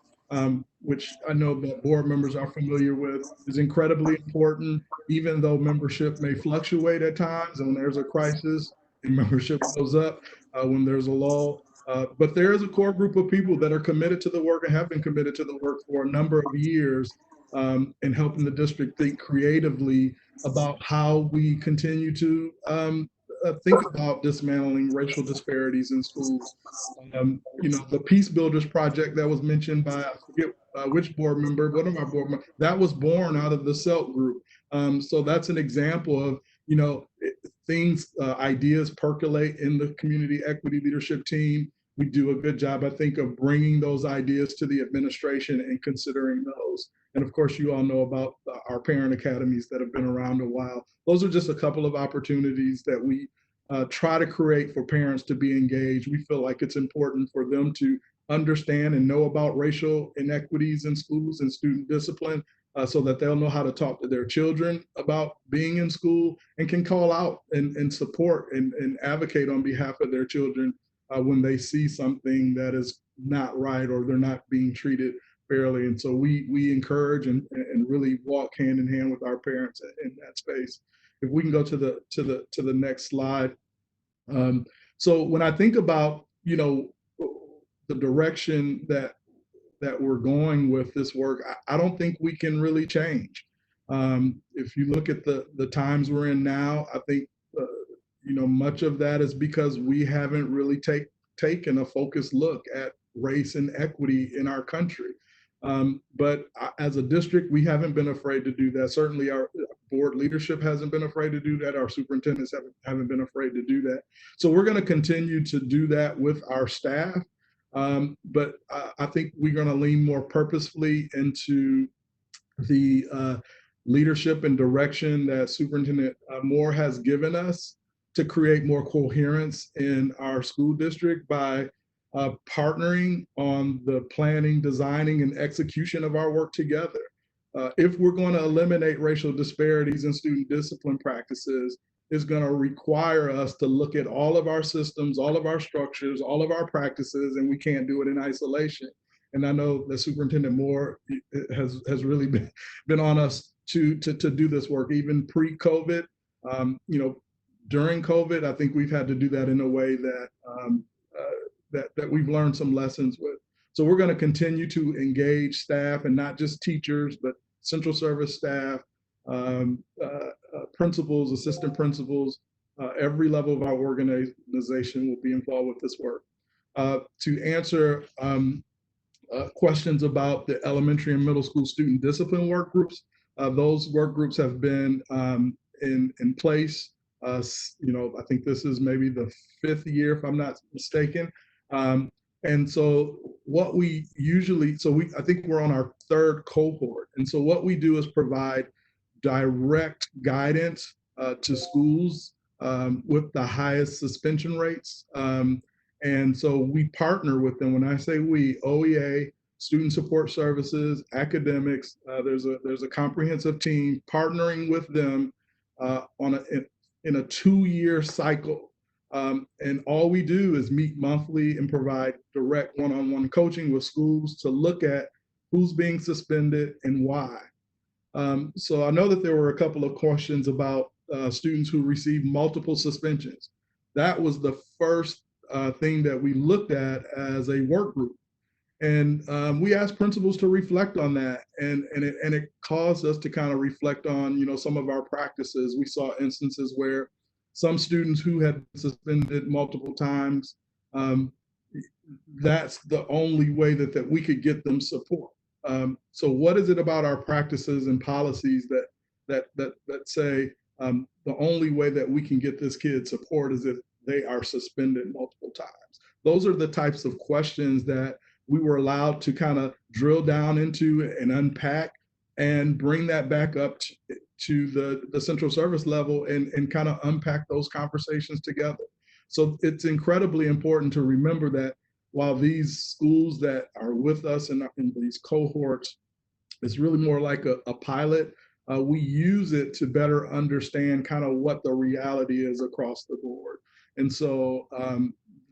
which I know that board members are familiar with, is incredibly important, even though membership may fluctuate at times. And when there's a crisis, and membership goes up when there's a lull. But there is a core group of people that are committed to the work and have been committed to the work for a number of years in helping the district think creatively about how we continue to think about dismantling racial disparities in schools. The Peace Builders Project that was mentioned by, I forget which board member, one of our board members, that was born out of the CELT group. So that's an example of, things, ideas percolate in the Community Equity Leadership Team. we do a good job, I think, of bringing those ideas to the administration and considering those. And of course, you all know about our parent academies that have been around a while. Those are just a couple of opportunities that we try to create for parents to be engaged. We feel like it's important for them to understand and know about racial inequities in schools and student discipline, so that they'll know how to talk to their children about being in school and can call out and support and advocate on behalf of their children when they see something that is not right or they're not being treated fairly. And so we encourage and really walk hand in hand with our parents in that space. If we can go to the next slide. So when I think about, you know, the direction that we're going with this work, I don't think we can really change. If you look at the times we're in now, I think, you know, much of that is because we haven't really taken a focused look at race and equity in our country. But as a district, we haven't been afraid to do that. Certainly our board leadership hasn't been afraid to do that. Our superintendents haven't been afraid to do that. So we're going to continue to do that with our staff. But I think we're going to lean more purposefully into the leadership and direction that Superintendent Moore has given us to create more coherence in our school district by partnering on the planning, designing, and execution of our work together. If we're going to eliminate racial disparities in student discipline practices, it's going to require us to look at all of our systems, all of our structures, all of our practices, and we can't do it in isolation. And I know that Superintendent Moore has really been on us to do this work, even pre-COVID. You know, during COVID, I think we've had to do that in a way that that we've learned some lessons with. So we're going to continue to engage staff, and not just teachers, but central service staff, principals, assistant principals, every level of our organization will be involved with this work. To answer questions about the elementary and middle school student discipline work groups, those work groups have been in place. You know, I think this is maybe the 5th year, if I'm not mistaken. And so what we usually, I think we're on our 3rd cohort. And so what we do is provide direct guidance to schools with the highest suspension rates. And so we partner with them. When I say we, OEA, Student Support Services, academics, there's a comprehensive team partnering with them in a 2-year cycle. And all we do is meet monthly and provide direct one-on-one coaching with schools to look at who's being suspended and why. So I know that there were a couple of questions about students who received multiple suspensions. That was the first thing that we looked at as a work group. And we asked principals to reflect on that, and it caused us to kind of reflect on, you know, some of our practices. We saw instances where some students who had been suspended multiple times, that's the only way that we could get them support. So what is it about our practices and policies that say the only way that we can get this kid support is if they are suspended multiple times? Those are the types of questions that we were allowed to kind of drill down into and unpack and bring that back up to the central service level and kind of unpack those conversations together. So it's incredibly important to remember that while these schools that are with us in these cohorts, it's really more like a pilot, we use it to better understand kind of what the reality is across the board. And so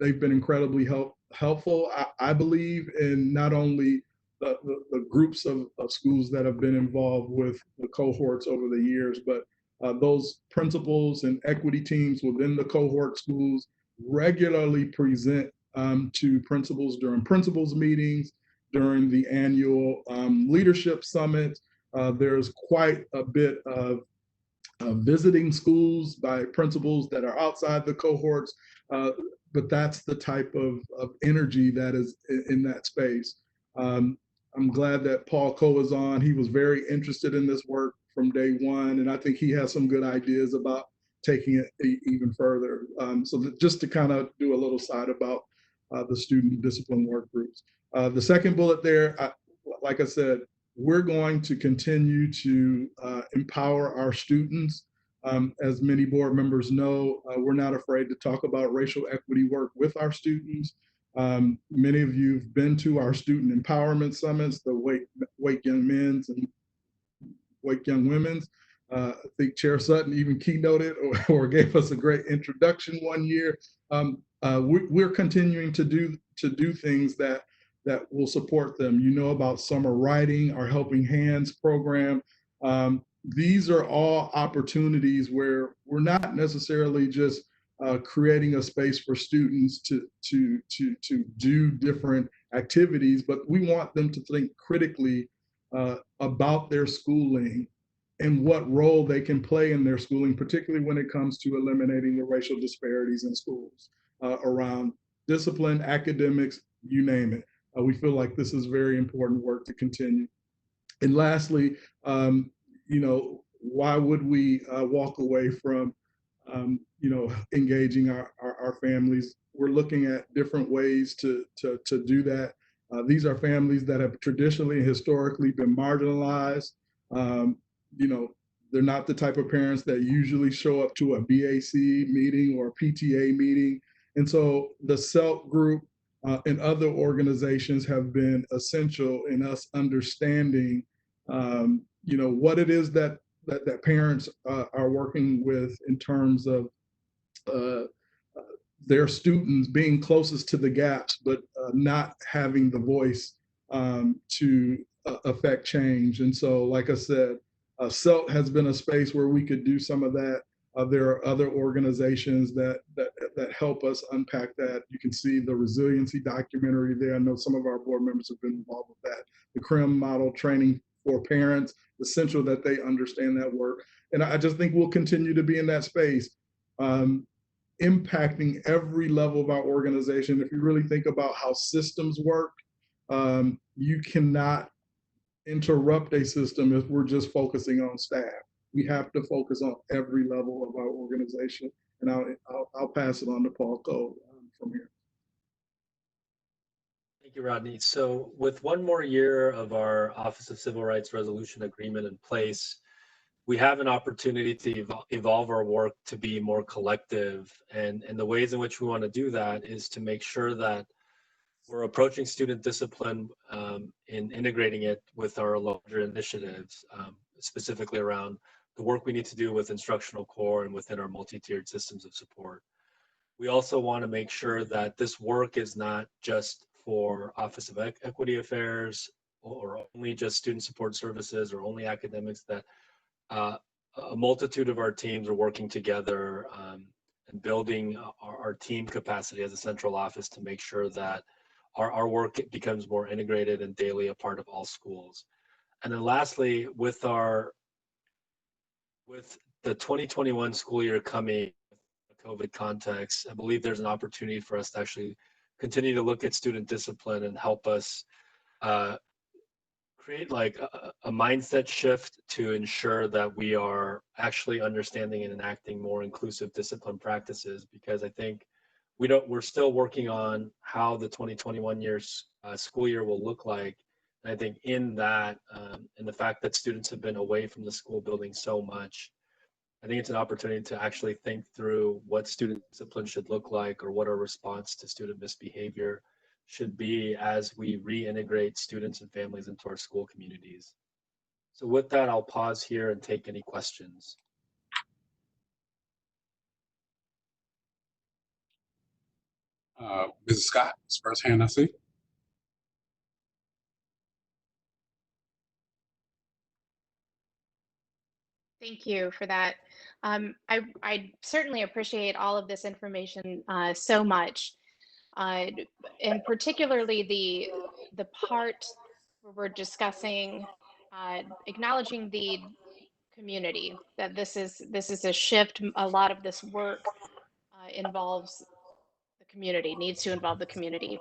they've been incredibly helpful, I believe, in not only the groups of schools that have been involved with the cohorts over the years, but those principals and equity teams within the cohort schools regularly present to principals during principals meetings, during the annual leadership summit. There's quite a bit of visiting schools by principals that are outside the cohorts, but that's the type of energy that is in that space. I'm glad that Paul Coe is on. He was very interested in this work from day one, and I think he has some good ideas about taking it even further. So just to kind of do a little side about the student discipline work groups. The second bullet there, like I said, we're going to continue to empower our students. As many board members know, we're not afraid to talk about racial equity work with our students. Many of you have been to our student empowerment summits, the Wake Young Men's and Wake Young Women's. I think Chair Sutton even keynoted or gave us a great introduction one year. We're continuing to do things that will support them. You know about summer writing, our Helping Hands program. These are all opportunities where we're not necessarily just creating a space for students to do different activities, but we want them to think critically about their schooling and what role they can play in their schooling, particularly when it comes to eliminating the racial disparities in schools around discipline, academics, you name it. We feel like this is very important work to continue. And lastly, why would we walk away from, engaging our families? We're looking at different ways to do that. These are families that have traditionally and historically been marginalized. They're not the type of parents that usually show up to a BAC meeting or a PTA meeting. And so the SELT group and other organizations have been essential in us understanding, what it is that parents are working with in terms of their students being closest to the gaps, but not having the voice to affect change. And so, like I said, SELT has been a space where we could do some of that. There are other organizations that help us unpack that. You can see the resiliency documentary there. I know some of our board members have been involved with that. The CRIM model training for parents, essential that they understand that work. And I just think we'll continue to be in that space, impacting every level of our organization. If you really think about how systems work, you cannot interrupt a system if we're just focusing on staff. We have to focus on every level of our organization. And I'll pass it on to Paul Cole from here.
Thank you, Rodney. So with one more year of our Office of Civil Rights Resolution Agreement in place, we have an opportunity to evolve our work to be more collective. And the ways in which we want to do that is to make sure that we're approaching student discipline and integrating it with our larger initiatives, specifically around the work we need to do with instructional core and within our multi-tiered systems of support. We also want to make sure that this work is not just for Office of Equity Affairs or only just student support services or only academics, that a multitude of our teams are working together and building our team capacity as a central office to make sure that our work becomes more integrated and daily a part of all schools. And then lastly, with the 2021 school year coming, COVID context, I believe there's an opportunity for us to actually continue to look at student discipline and help us create like a mindset shift to ensure that we are actually understanding and enacting more inclusive discipline practices, because I think we're still working on how the 2021 school year will look like. And I think in that, and the fact that students have been away from the school building so much, I think it's an opportunity to actually think through what student discipline should look like, or what our response to student misbehavior should be as we reintegrate students and families into our school communities. So with that, I'll pause here and take any questions.
Mrs. Scott, first hand I see.
Thank you for that. I certainly appreciate all of this information so much, and particularly the part where we're discussing acknowledging the community, that this is a shift. A lot of this work involves the community, needs to involve the community.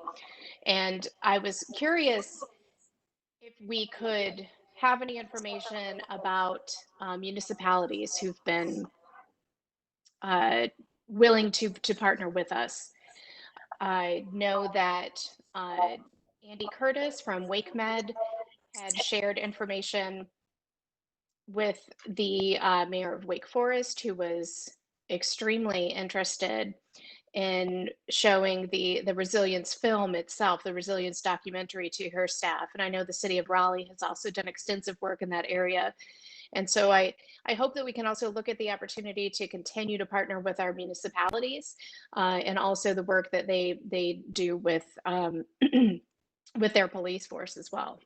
And I was curious if we could have any information about municipalities who've been willing to partner with us. I know that Andy Curtis from WakeMed had shared information with the mayor of Wake Forest, who was extremely interested in showing the resilience film itself, the resilience documentary, to her staff. And I know the city of Raleigh has also done extensive work in that area. And so I hope that we can also look at the opportunity to continue to partner with our municipalities and also the work that they do with with their police force as well.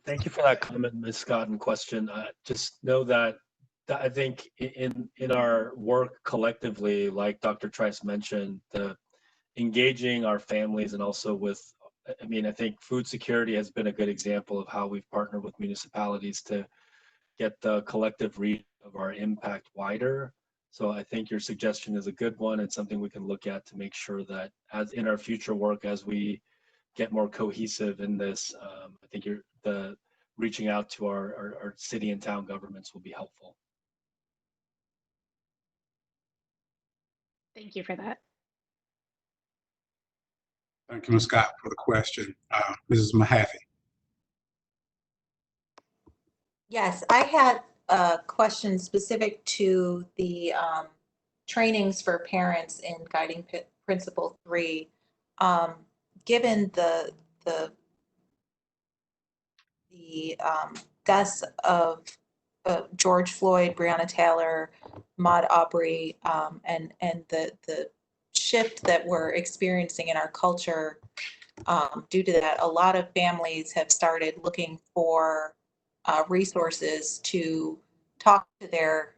Thank you for that comment, Ms. Scott, and question. Just know that I think in our work collectively, like Dr. Trice mentioned, the engaging our families and also with, I mean, I think food security has been a good example of how we've partnered with municipalities to get the collective reach of our impact wider. So I think your suggestion is a good one and something we can look at to make sure that as in our future work, as we get more cohesive in this, I think the reaching out to our city and town governments will be helpful.
Thank you for that.
Thank you, Ms. Scott, for the question. Mrs. Mahaffey.
Yes, I had a question specific to the trainings for parents in Guiding Principle 3. Given the deaths of George Floyd, Breonna Taylor, Ahmaud Arbery, and the shift that we're experiencing in our culture due to that, a lot of families have started looking for resources to talk to their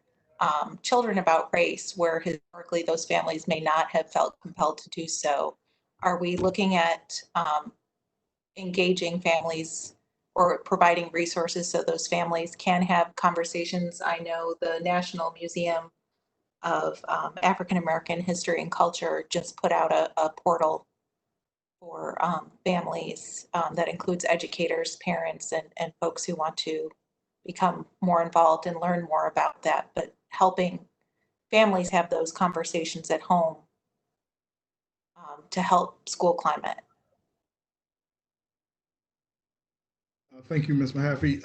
children about race, where historically those families may not have felt compelled to do so. Are we looking at engaging families or providing resources so those families can have conversations? I know the National Museum of African American History and Culture just put out a portal for families that includes educators, parents, and folks who want to become more involved and learn more about that, but helping families have those conversations at home to help school climate.
Thank you, Ms. Mahaffey.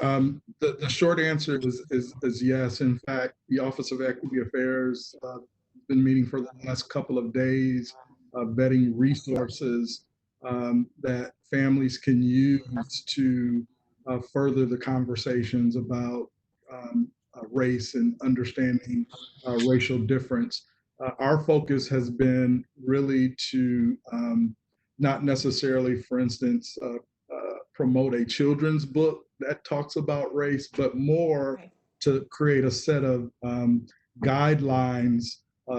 The short answer is yes. In fact, the Office of Equity Affairs has been meeting for the last couple of days, vetting resources that families can use to further the conversations about race and understanding racial difference. Our focus has been really to not necessarily, for instance, promote a children's book that talks about race, but more to create a set of guidelines,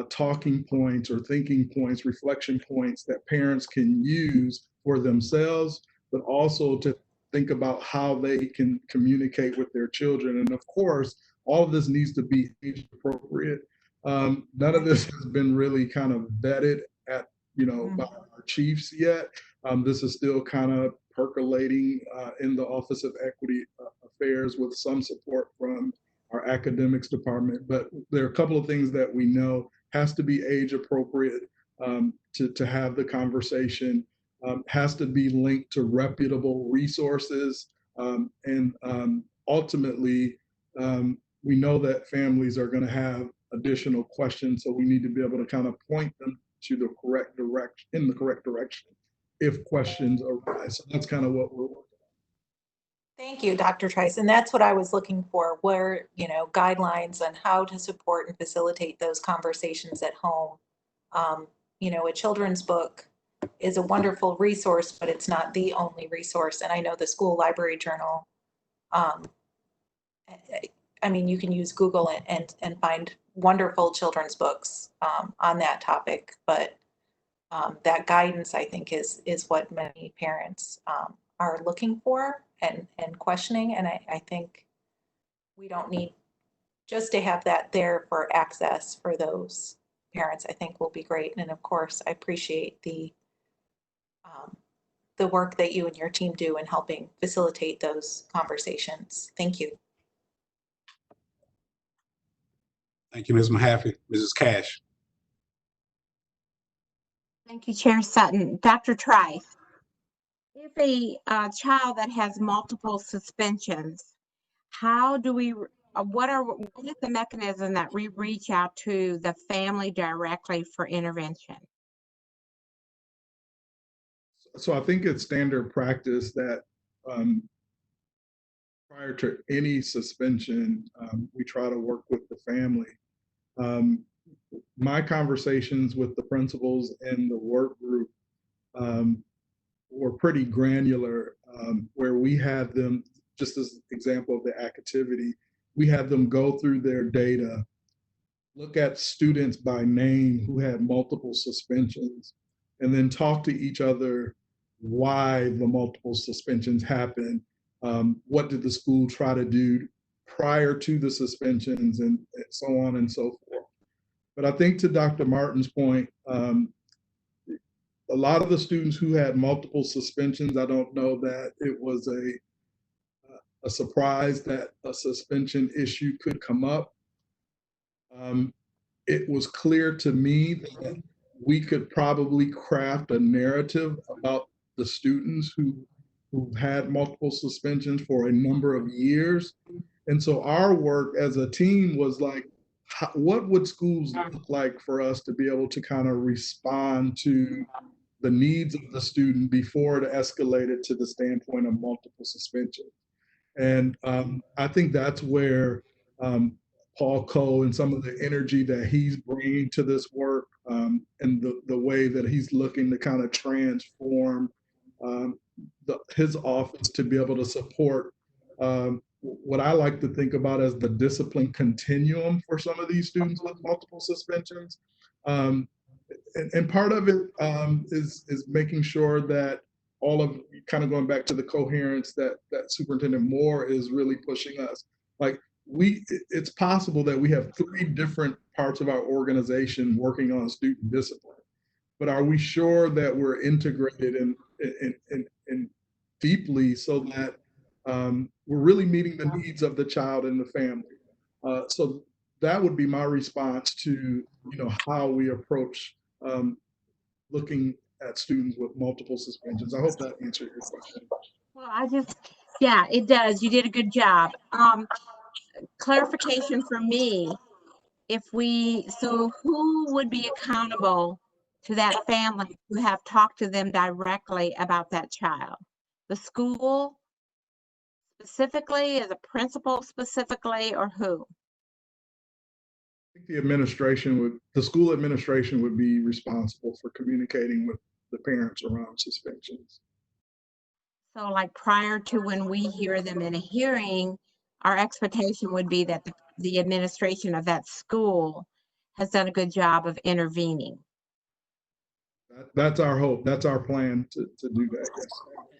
talking points or thinking points, reflection points that parents can use for themselves, but also to think about how they can communicate with their children. And of course, all of this needs to be age appropriate. None of this has been really kind of vetted at, by our chiefs yet. This is still kind of percolating in the Office of Equity Affairs with some support from our academics department. But there are a couple of things that we know has to be age appropriate to have the conversation, has to be linked to reputable resources. And ultimately, we know that families are going to have additional questions, so we need to be able to kind of point them to the correct direction, in the correct direction, if questions arise. So that's kind of what we're working on.
Thank you, Dr. Trice. And that's what I was looking for, where, guidelines on how to support and facilitate those conversations at home. A children's book is a wonderful resource, but it's not the only resource. And I know the school library journal, you can use Google and find wonderful children's books on that topic, but that guidance, I think, is what many parents are looking for and questioning. And I think we don't need just to have that there for access for those parents. I think will be great. And of course, I appreciate the the work that you and your team do in helping facilitate those conversations. Thank you.
Thank you, Ms. Mahaffey. Mrs. Cash.
Thank you, Chair Sutton. Dr. Trice, if a child that has multiple suspensions, how do we, what is the mechanism that we reach out to the family directly for intervention?
So I think it's standard practice that prior to any suspension, we try to work with the family. My conversations with the principals and the work group were pretty granular, where we had them, just as an example of the activity, we had them go through their data, look at students by name who had multiple suspensions, and then talk to each other why the multiple suspensions happened. What did the school try to do prior to the suspensions, and so on and so forth. But I think to Dr. Martin's point, a lot of the students who had multiple suspensions, I don't know that it was a surprise that a suspension issue could come up. It was clear to me that we could probably craft a narrative about the students who had multiple suspensions for a number of years. And so our work as a team was like, what would schools look like for us to be able to kind of respond to the needs of the student before it escalated to the standpoint of multiple suspension. And I think that's where Paul Cole and some of the energy that he's bringing to this work, and the way that he's looking to kind of transform his office to be able to support what I like to think about as the discipline continuum for some of these students with multiple suspensions. And part of it is making sure that all of, kind of going back to the coherence that Superintendent Moore is really pushing us. Like it's possible that we have 3 different parts of our organization working on student discipline, but are we sure that we're integrated and deeply so that we're really meeting the needs of the child and the family? So that would be my response to how we approach looking at students with multiple suspensions. I hope that answered your question.
Well, yeah, it does. You did a good job. Clarification for me, so who would be accountable to that family who have talked to them directly about that child? The school specifically, as a principal specifically, or who?
I think the school administration would be responsible for communicating with the parents around suspensions.
So like prior to when we hear them in a hearing, our expectation would be that the administration of that school has done a good job of intervening.
That's our hope. That's our plan to do that, yes.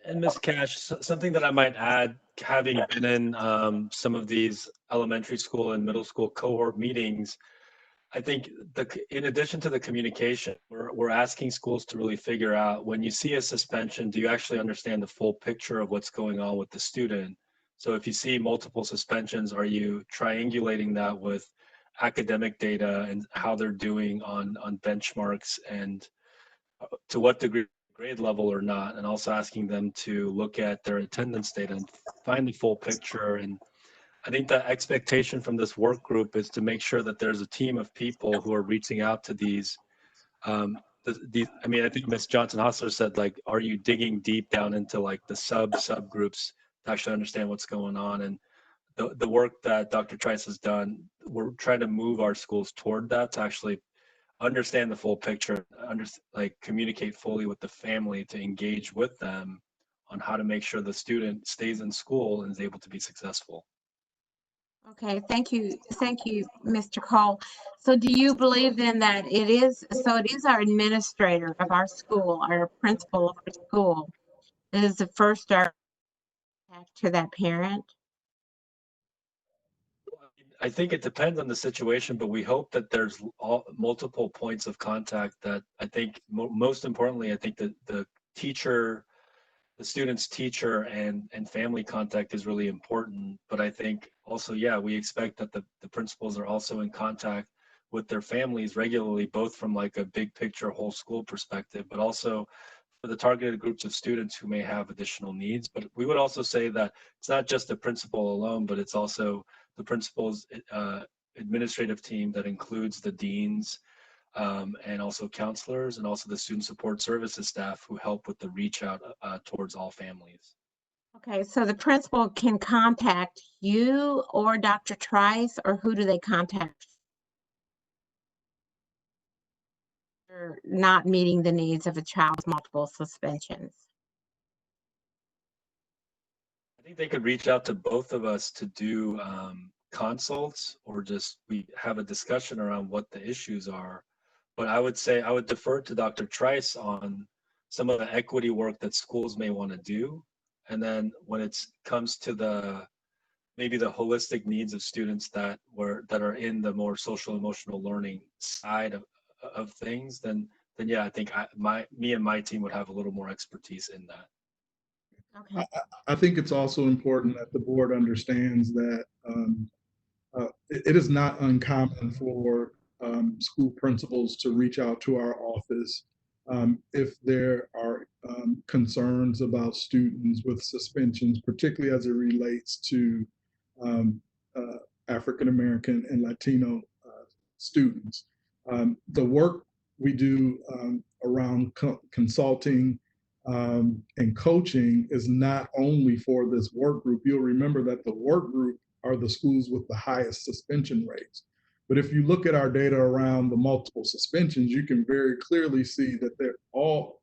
And Ms. Cash, something that I might add, having been in some of these elementary school and middle school cohort meetings, I think in addition to the communication, we're asking schools to really figure out, when you see a suspension, do you actually understand the full picture of what's going on with the student? So if you see multiple suspensions, are you triangulating that with academic data and how they're doing on benchmarks, and to what degree grade level or not, and also asking them to look at their attendance data and find the full picture. And I think the expectation from this work group is to make sure that there's a team of people who are reaching out to these. I mean, I think Ms. Johnson-Hostler said, like, are you digging deep down into like the subgroups to actually understand what's going on? And the work that Dr. Trice has done, we're trying to move our schools toward that, to actually understand the full picture, communicate fully with the family, to engage with them on how to make sure the student stays in school and is able to be successful.
Okay, thank you, Mr. Cole. So do you believe then that it is our administrator of our school, our principal of our school, that is the first start to that parent?
I think it depends on the situation, but we hope that there's multiple points of contact. That I think most importantly, I think that the teacher the student's teacher and family contact is really important. But I think also, yeah, we expect that the principals are also in contact with their families regularly, both from like a big picture whole school perspective, but also for the targeted groups of students who may have additional needs. But we would also say that it's not just the principal alone, but it's also the principal's administrative team that includes the deans, and also counselors, and also the student support services staff who help with the reach out towards all families.
Okay, so the principal can contact you or Dr. Trice, or who do they contact? For not meeting the needs of a child's multiple suspensions.
I think they could reach out to both of us to do consults, or just we have a discussion around what the issues are. But I would say I would defer to Dr. Trice on some of the equity work that schools may want to do. And then when it comes to maybe the holistic needs of students that are in the more social emotional learning side of things, then yeah, I think me and my team would have a little more expertise in that.
Okay.
I think it's also important that the board understands that it is not uncommon for school principals to reach out to our office if there are concerns about students with suspensions, particularly as it relates to African American and Latino students. The work we do around consulting and coaching is not only for this work group. You'll remember that the work group are the schools with the highest suspension rates. But if you look at our data around the multiple suspensions, you can very clearly see that they're all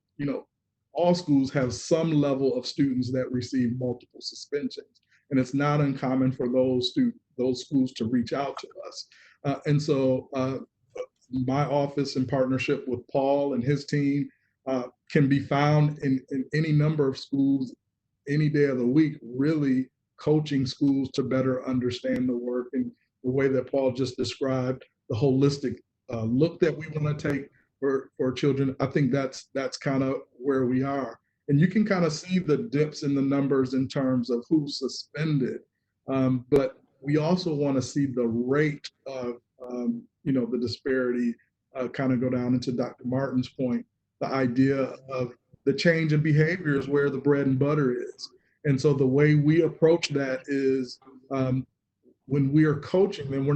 schools have some level of students that receive multiple suspensions. And it's not uncommon for those schools to reach out to us. And so my office, in partnership with Paul and his team, can be found in any number of schools any day of the week, really coaching schools to better understand the work and the way that Paul just described, the holistic look that we want to take for children. I think that's kind of where we are. And you can kind of see the dips in the numbers in terms of who's suspended. But we also want to see the rate of, the disparity kind of go down into Dr. Martin's point, the idea of the change in behavior is where the bread and butter is. And so the way we approach that is when we are coaching them, we're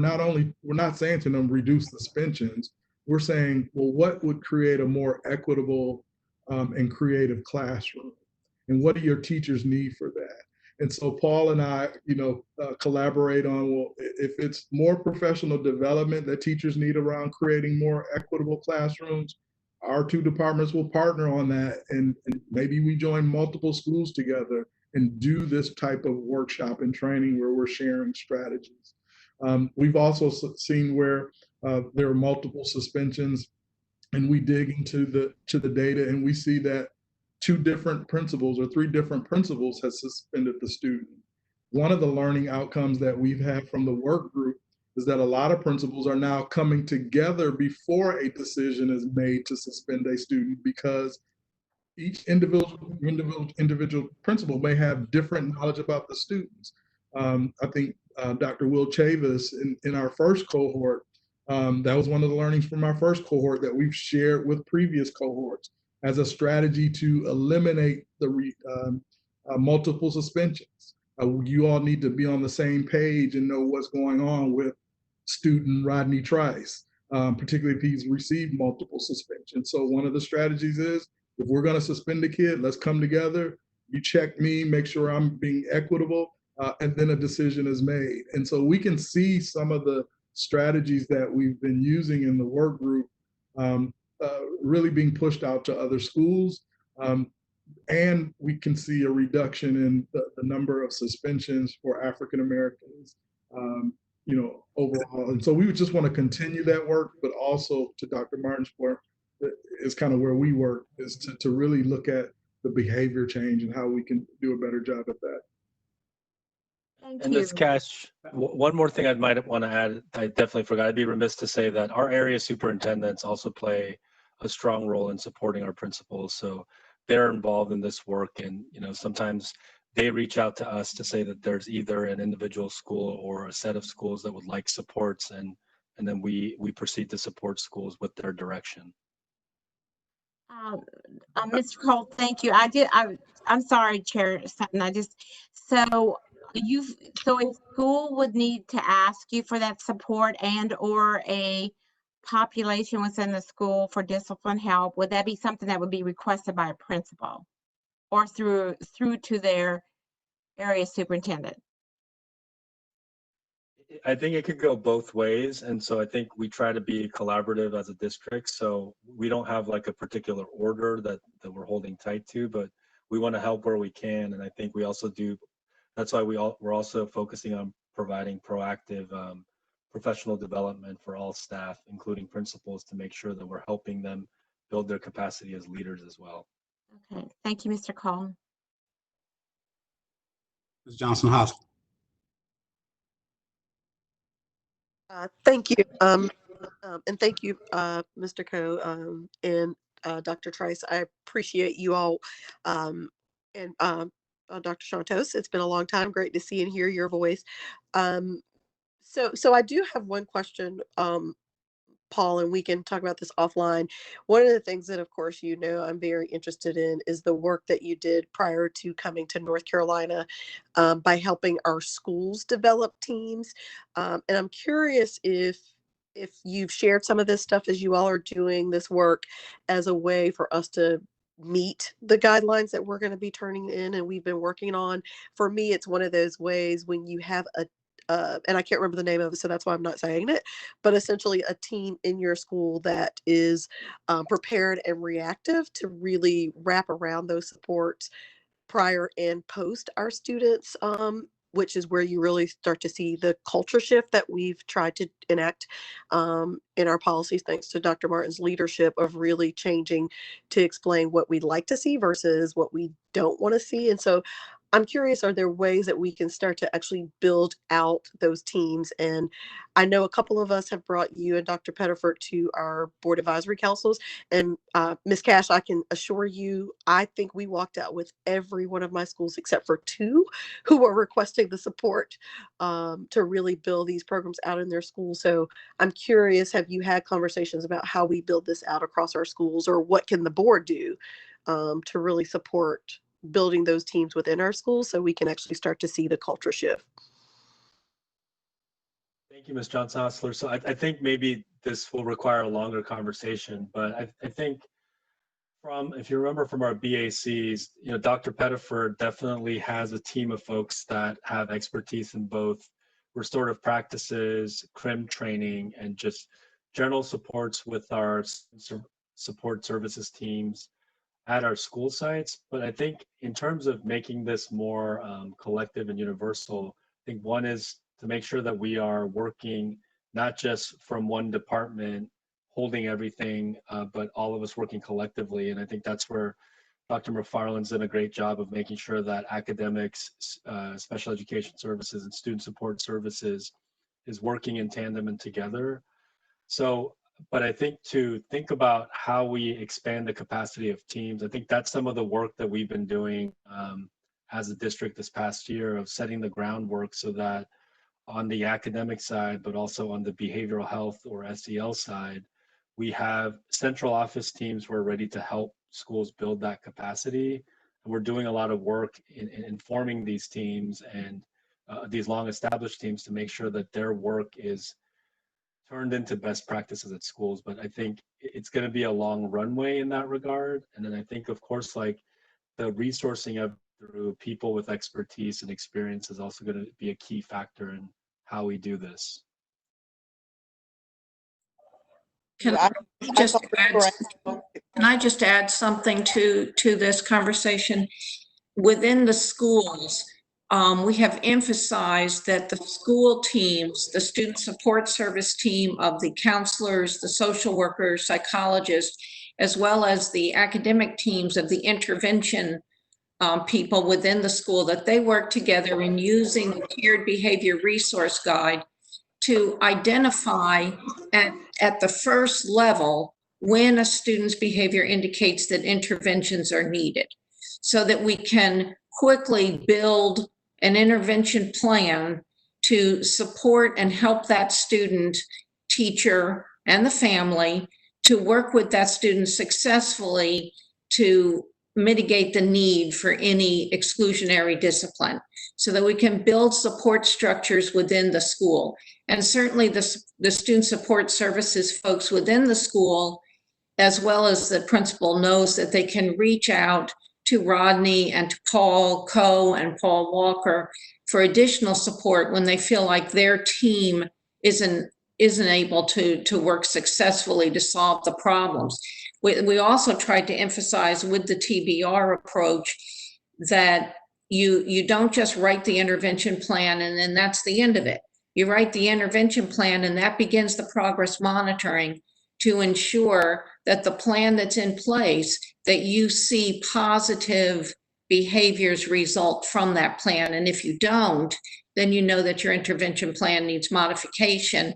not saying to them reduce suspensions. We're saying, well, what would create a more equitable and creative classroom? And what do your teachers need for that? And so Paul and I, collaborate on, well, if it's more professional development that teachers need around creating more equitable classrooms, our two departments will partner on that. And maybe we join multiple schools together and do this type of workshop and training where we're sharing strategies. We've also seen where there are multiple suspensions, and we dig into the data and we see that 2 different principals or 3 different principals has suspended the student. One of the learning outcomes that we've had from the work group is that a lot of principals are now coming together before a decision is made to suspend a student, because each individual principal may have different knowledge about the students. I think Dr. Will Chavis in our first cohort, that was one of the learnings from our first cohort that we've shared with previous cohorts as a strategy to eliminate the multiple suspensions. You all need to be on the same page and know what's going on with student Rodney Trice, particularly if he's received multiple suspensions. So one of the strategies is, if we're going to suspend a kid, let's come together. You check me, make sure I'm being equitable, and then a decision is made. And so we can see some of the strategies that we've been using in the work group really being pushed out to other schools. And we can see a reduction in the number of suspensions for African Americans, overall. And so we would just want to continue that work, but also, to Dr. Martin's point, is kind of where we work, is to really look at the behavior change and how we can do a better job at that.
And this Cash, one more thing I might want to add, I definitely forgot. I'd be remiss to say that our area superintendents also play a strong role in supporting our principals. So they're involved in this work, and sometimes they reach out to us to say that there's either an individual school or a set of schools that would like supports, and then we proceed to support schools with their direction.
Mr. Cole, thank you. I'm sorry, Chair Sutton. So a school would need to ask you for that support and or a population within the school for discipline help. Would that be something that would be requested by a principal or through to their area superintendent?
I think it could go both ways. And so I think we try to be collaborative as a district. So we don't have like a particular order that we're holding tight to, but we want to help where we can. And I think we also do. That's why we're also focusing on providing proactive professional development for all staff, including principals, to make sure that we're helping them build their capacity as leaders as well.
Okay, thank you, Mr. Cole.
Ms. Johnson-Hosler.
Thank you. And thank you, Mr. Coe and Dr. Trice. I appreciate you all. And Dr. Santos, it's been a long time. Great to see and hear your voice. So I do have one question, Paul, and we can talk about this offline. One of the things that, of course, I'm very interested in is the work that you did prior to coming to North Carolina by helping our schools develop teams. And I'm curious if you've shared some of this stuff as you all are doing this work as a way for us to meet the guidelines that we're going to be turning in and we've been working on. For me, it's one of those ways when you have and I can't remember the name of it, so that's why I'm not saying it, but essentially a team in your school that is prepared and reactive to really wrap around those supports prior and post our students, which is where you really start to see the culture shift that we've tried to enact in our policies, thanks to Dr. Martin's leadership of really changing to explain what we'd like to see versus what we don't want to see. And so I'm curious, are there ways that we can start to actually build out those teams? And I know a couple of us have brought you and Dr. Pettiford to our board advisory councils. And Ms. Cash, I can assure you, I think we walked out with every one of my schools except for 2 who were requesting the support to really build these programs out in their schools. So I'm curious, have you had conversations about how we build this out across our schools, or what can the board do to really support building those teams within our schools so we can actually start to see the culture shift?
Thank you, Ms. Johnson-Hosler. So I think maybe this will require a longer conversation, but I think if you remember from our BACs, Dr. Pettiford definitely has a team of folks that have expertise in both restorative practices, CRIM training, and just general supports with our support services teams at our school sites. But I think in terms of making this more collective and universal, I think one is to make sure that we are working not just from one department holding everything, but all of us working collectively. And I think that's where Dr. McFarland's done a great job of making sure that academics, special education services, and student support services is working in tandem and together. So, but I think to think about how we expand the capacity of teams, I think that's some of the work that we've been doing as a district this past year, of setting the groundwork so that on the academic side, but also on the behavioral health or SEL side, we have central office teams who are ready to help schools build that capacity. And we're doing a lot of work in informing these teams and these long established teams to make sure that their work is turned into best practices at schools. But I think it's going to be a long runway in that regard. And then I think, of course, like the resourcing of through people with expertise and experience is also going to be a key factor in how we do this.
Can I just add something to this conversation? Within the schools, we have emphasized that the school teams, the student support service team of the counselors, the social workers, psychologists, as well as the academic teams of the intervention people within the school, that they work together in using the tiered behavior resource guide to identify at the first level when a student's behavior indicates that interventions are needed, so that we can quickly build an intervention plan to support and help that student, teacher, and the family to work with that student successfully to mitigate the need for any exclusionary discipline, so that we can build support structures within the school. And certainly the student support services folks within the school, as well as the principal, knows that they can reach out to Rodney and to Paul Coe and Paul Walker for additional support when they feel like their team isn't able to work successfully to solve the problems. We also tried to emphasize with the TBR approach that you don't just write the intervention plan and then that's the end of it. You write the intervention plan and that begins the progress monitoring to ensure that the plan that's in place, that you see positive behaviors result from that plan. And if you don't, then you know that your intervention plan needs modification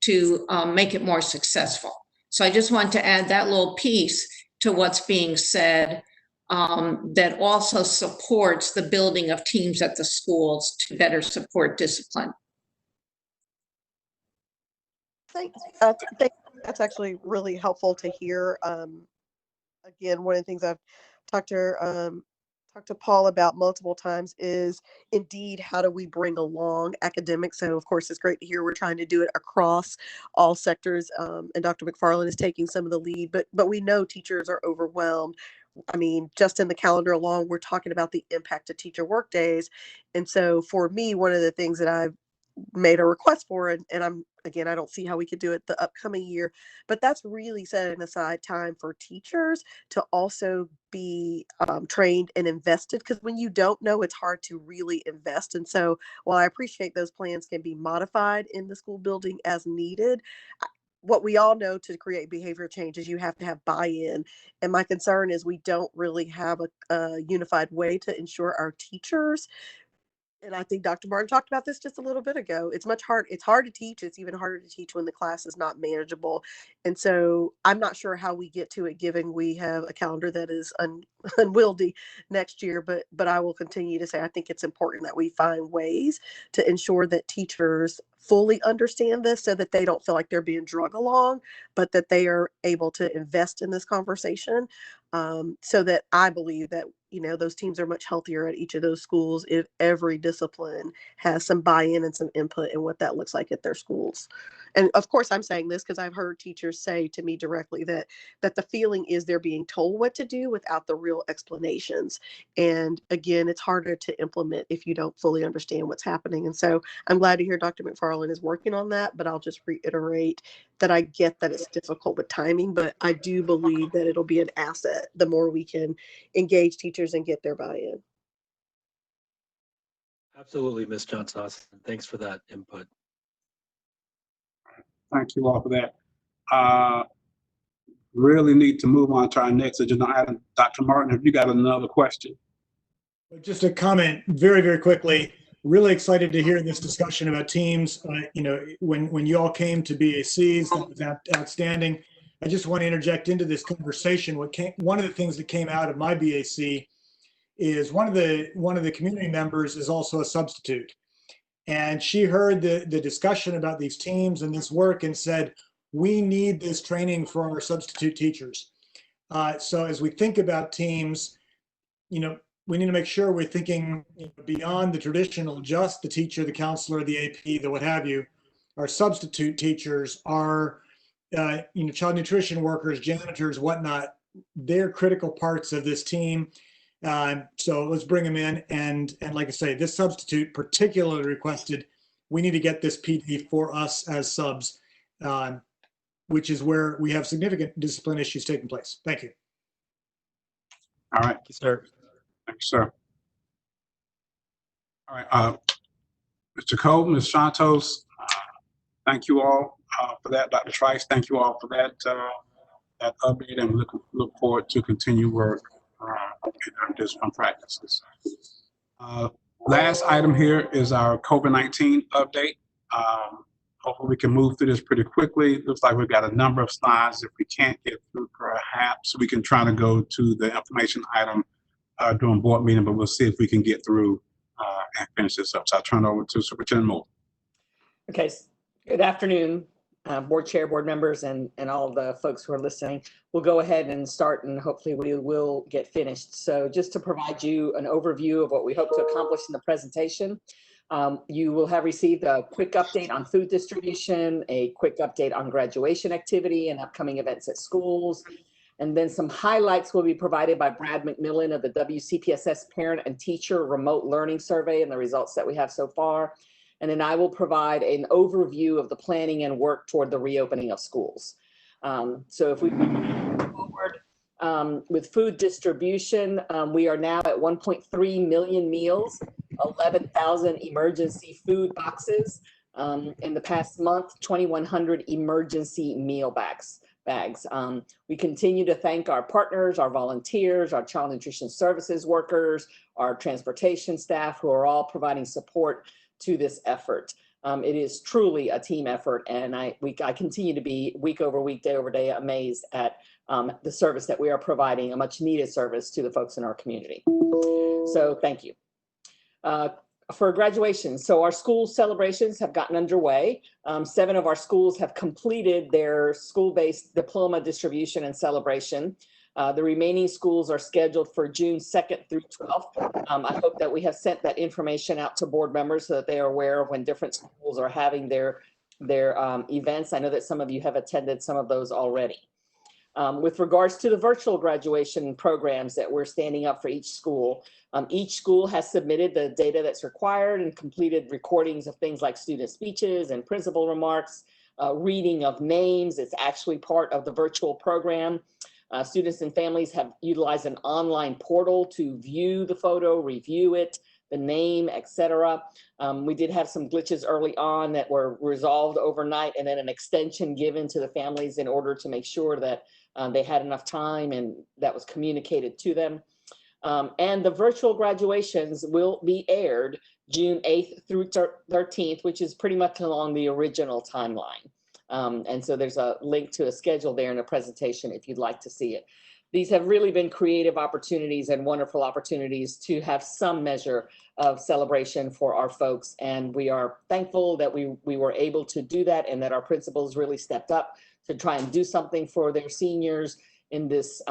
to make it more successful. So I just want to add that little piece to what's being said, that also supports the building of teams at the schools to better support discipline.
Thanks. That's actually really helpful to hear. Again, one of the things I've talked to Paul about multiple times is indeed how do we bring along academics. So of course it's great to hear we're trying to do it across all sectors, and Dr. McFarland is taking some of the lead, but we know teachers are overwhelmed. I mean, just in the calendar alone, we're talking about the impact of teacher work days. And so for me, one of the things that I've made a request for, and I don't see how we could do it the upcoming year, but that's really setting aside time for teachers to also be trained and invested, because when you don't know, it's hard to really invest. And so while I appreciate those plans can be modified in the school building as needed, what we all know to create behavior change is you have to have buy-in. And my concern is we don't really have a unified way to ensure our teachers, and I think Dr. Martin talked about this just a little bit ago. It's hard to teach. It's even harder to teach when the class is not manageable. And so I'm not sure how we get to it, given we have a calendar that is unwieldy next year, but I will continue to say, I think it's important that we find ways to ensure that teachers fully understand this so that they don't feel like they're being drug along, but that they are able to invest in this conversation. So that I believe that, those teams are much healthier at each of those schools if every discipline has some buy-in and some input in what that looks like at their schools. And of course, I'm saying this because I've heard teachers say to me directly that the feeling is they're being told what to do without the real explanations. And again, it's harder to implement if you don't fully understand what's happening. And so I'm glad to hear Dr. McFarland is working on that, but I'll just reiterate that I get that it's difficult with timing, but I do believe that it'll be an asset the more we can engage teachers and get their buy-in.
Absolutely, Ms. Johnson-Austin. Thanks for that input.
Thank you all for that. Really need to move on to our next agenda item. Dr. Martin, have you got another question?
Just a comment very, very quickly. Really excited to hear this discussion about teams. When you all came to BACs, that was outstanding. I just want to interject into this conversation. One of the things that came out of my BAC is one of the community members is also a substitute. And she heard the discussion about these teams and this work and said, we need this training for our substitute teachers. So as we think about teams, we need to make sure we're thinking beyond the traditional, just the teacher, the counselor, the AP, the what have you. Our substitute teachers are, child nutrition workers, janitors, whatnot. They're critical parts of this team. So let's bring them in. And like I say, this substitute particularly requested, we need to get this PD for us as subs, which is where we have significant discipline issues taking place. Thank you.
All right.
Thank you, sir.
Thank you, sir. All right. Mr. Cole, Ms. Santos, thank you all for that. Dr. Trice, thank you all for that update, and we look forward to continue work in our discipline practices. Last item here is our COVID-19 update. hopefully we can move through this pretty quickly. Looks like we've got a number of slides. If we can't get through, perhaps we can try to go to the information item during board meeting, but we'll see if we can get through and finish this up. So I'll turn it over to Superintendent Moore.
Okay, good afternoon, board chair, board members, and all the folks who are listening. We'll go ahead and start, and hopefully we will get finished. So just to provide you an overview of what we hope to accomplish in the presentation, you will have received a quick update on food distribution, a quick update on graduation activity and upcoming events at schools, and then some highlights will be provided by Brad McMillan of the WCPSS Parent and Teacher Remote Learning Survey and the results that we have so far. And then I will provide an overview of the planning and work toward the reopening of schools. So if we move forward with food distribution, we are now at 1.3 million meals, 11,000 emergency food boxes. In the past month, 2,100 emergency meal bags. We continue to thank our partners, our volunteers, our child nutrition services workers, our transportation staff, who are all providing support to this effort. It is truly a team effort, and I continue to be week over week, day over day amazed at the service that we are providing, a much needed service to the folks in our community. So thank you. For graduation, so our school celebrations have gotten underway. 7 of our schools have completed their school-based diploma distribution and celebration. The remaining schools are scheduled for June 2nd through 12th. I hope that we have sent that information out to board members so that they are aware of when different schools are having their events. I know that some of you have attended some of those already. With regards to the virtual graduation programs that we're standing up for each school has submitted the data that's required and completed recordings of things like student speeches and principal remarks, reading of names. It's actually part of the virtual program. Students and families have utilized an online portal to view the photo, review it, the name, etc. We did have some glitches early on that were resolved overnight, and then an extension given to the families in order to make sure that they had enough time and that was communicated to them. And the virtual graduations will be aired June 8th through 13th, which is pretty much along the original timeline. And so there's a link to a schedule there in a presentation if you'd like to see it. These have really been creative opportunities and wonderful opportunities to have some measure of celebration for our folks. And we are thankful that we were able to do that and that our principals really stepped up to try and do something for their seniors in this,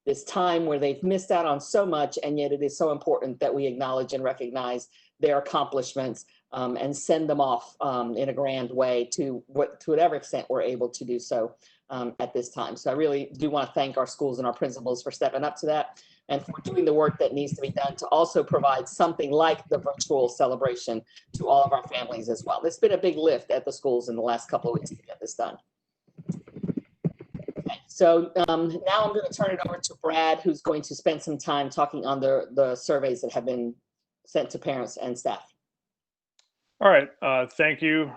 this time where they've missed out on so much. And yet it is so important that we acknowledge and recognize their accomplishments and send them off in a grand way to whatever extent we're able to do so at this time. So I really do want to thank our schools and our principals for stepping up to that and for doing the work that needs to be done to also provide something like the virtual celebration to all of our families as well. It's been a big lift at the schools in the last couple of weeks to get this done. Okay, so now I'm going to turn it over to Brad, who's going to spend some time talking on the surveys that have been sent to parents and staff.
All right, thank you,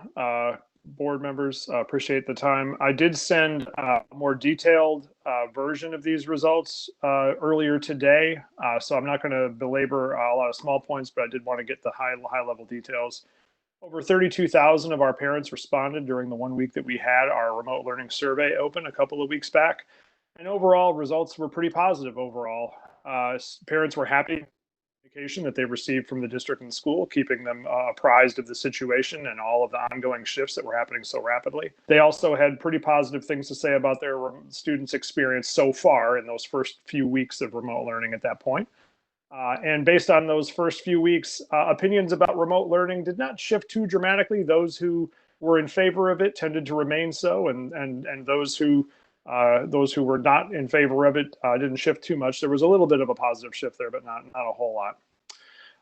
board members. Appreciate the time. I did send a more detailed version of these results earlier today, so I'm not going to belabor a lot of small points, but I did want to get the high level details. Over 32,000 of our parents responded during the 1 week that we had our remote learning survey open a couple of weeks back, and overall results were pretty positive overall. Parents were happy that they received from the district and school, keeping them apprised of the situation and all of the ongoing shifts that were happening so rapidly. They also had pretty positive things to say about their students' experience so far in those first few weeks of remote learning at that point. And based on those first few weeks, opinions about remote learning did not shift too dramatically. Those who were in favor of it tended to remain so, and those who were not in favor of it didn't shift too much. There was a little bit of a positive shift there, but not a whole lot.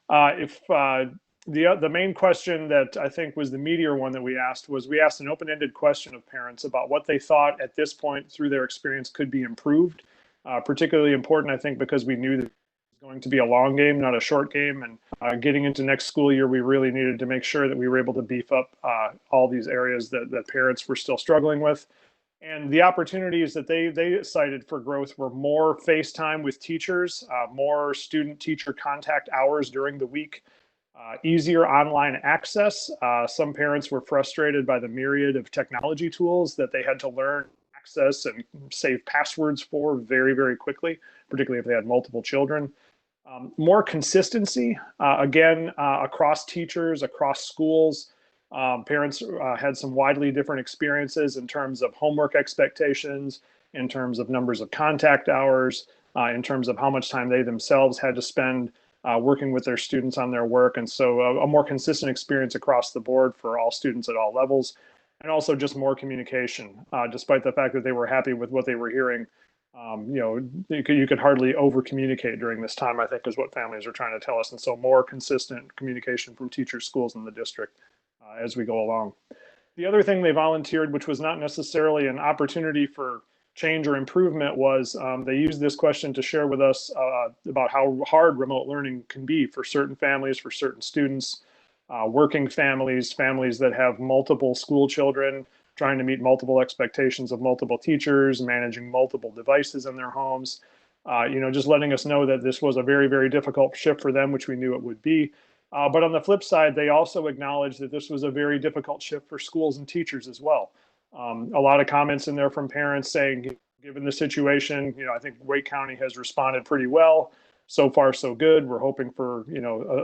The main question that I think was the meatier one that we asked an open-ended question of parents about what they thought at this point through their experience could be improved. Particularly important, I think, because we knew that it was going to be a long game, not a short game. And getting into next school year, we really needed to make sure that we were able to beef up all these areas that parents were still struggling with. And the opportunities that they cited for growth were more face time with teachers, more student-teacher contact hours during the week, Easier online access. Some parents were frustrated by the myriad of technology tools that they had to learn, access, and save passwords for very, very quickly, particularly if they had multiple children. More consistency, again, across teachers, across schools. Parents had some widely different experiences in terms of homework expectations, in terms of numbers of contact hours, in terms of how much time they themselves had to spend working with their students on their work. And so a more consistent experience across the board for all students at all levels. And also just more communication, despite the fact that they were happy with what they were hearing. You could hardly over communicate during this time, I think, is what families are trying to tell us. And so more consistent communication from teachers, schools, and the district as we go along. The other thing they volunteered, which was not necessarily an opportunity for change or improvement, was they used this question to share with us about how hard remote learning can be for certain families, for certain students, working families, families that have multiple school children, trying to meet multiple expectations of multiple teachers, managing multiple devices in their homes. Just letting us know that this was a very, very difficult shift for them, which we knew it would be. But on the flip side, they also acknowledged that this was a very difficult shift for schools and teachers as well. A lot of comments in there from parents saying, given the situation, I think Wake County has responded pretty well. So far, so good. We're hoping for,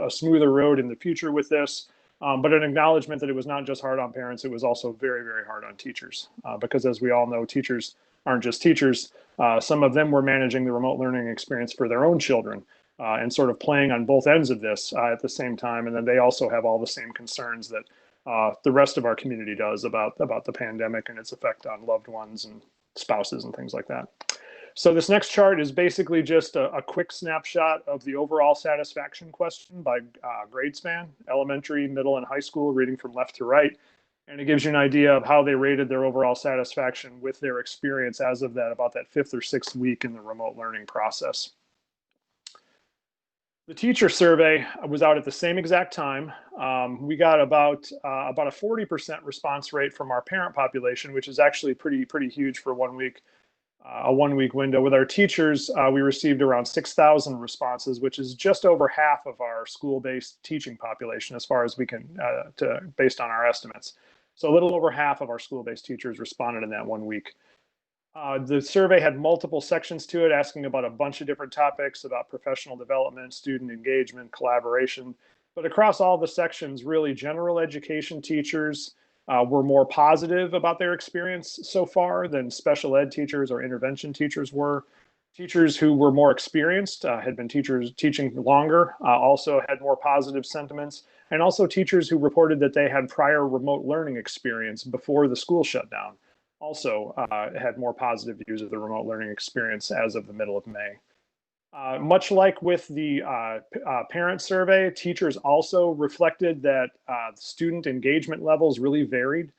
a smoother road in the future with this. But an acknowledgement that it was not just hard on parents, it was also very, very hard on teachers. Because as we all know, teachers aren't just teachers. Some of them were managing the remote learning experience for their own children. And sort of playing on both ends of this at the same time. And then they also have all the same concerns that the rest of our community does about the pandemic and its effect on loved ones and spouses and things like that. So this next chart is basically just a quick snapshot of the overall satisfaction question by grade span, elementary, middle, and high school, reading from left to right. And it gives you an idea of how they rated their overall satisfaction with their experience as of about that 5th or 6th week in the remote learning process. The teacher survey was out at the same exact time. We got about a 40% response rate from our parent population, which is actually pretty huge for 1 week, a 1 week window. With our teachers, we received around 6,000 responses, which is just over half of our school-based teaching population, as far as we can, based on our estimates. So a little over half of our school-based teachers responded in that 1 week. The survey had multiple sections to it, asking about a bunch of different topics about professional development, student engagement, collaboration. But across all the sections, really general education teachers were more positive about their experience so far than special ed teachers or intervention teachers were. Teachers who were more experienced, had been teachers teaching longer, also had more positive sentiments. And also teachers who reported that they had prior remote learning experience before the school shut down also had more positive views of the remote learning experience as of the middle of May. Much like with the parent survey, teachers also reflected that student engagement levels really varied.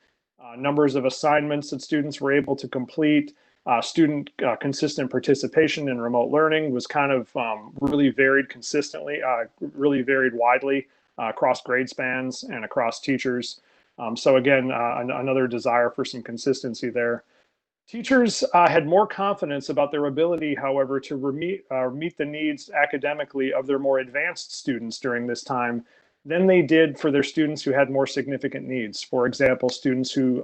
Numbers of assignments that students were able to complete, student consistent participation in remote learning was kind of really varied consistently, really varied widely across grade spans and across teachers. So again, another desire for some consistency there. Teachers had more confidence about their ability, however, to meet the needs academically of their more advanced students during this time than they did for their students who had more significant needs. For example, students who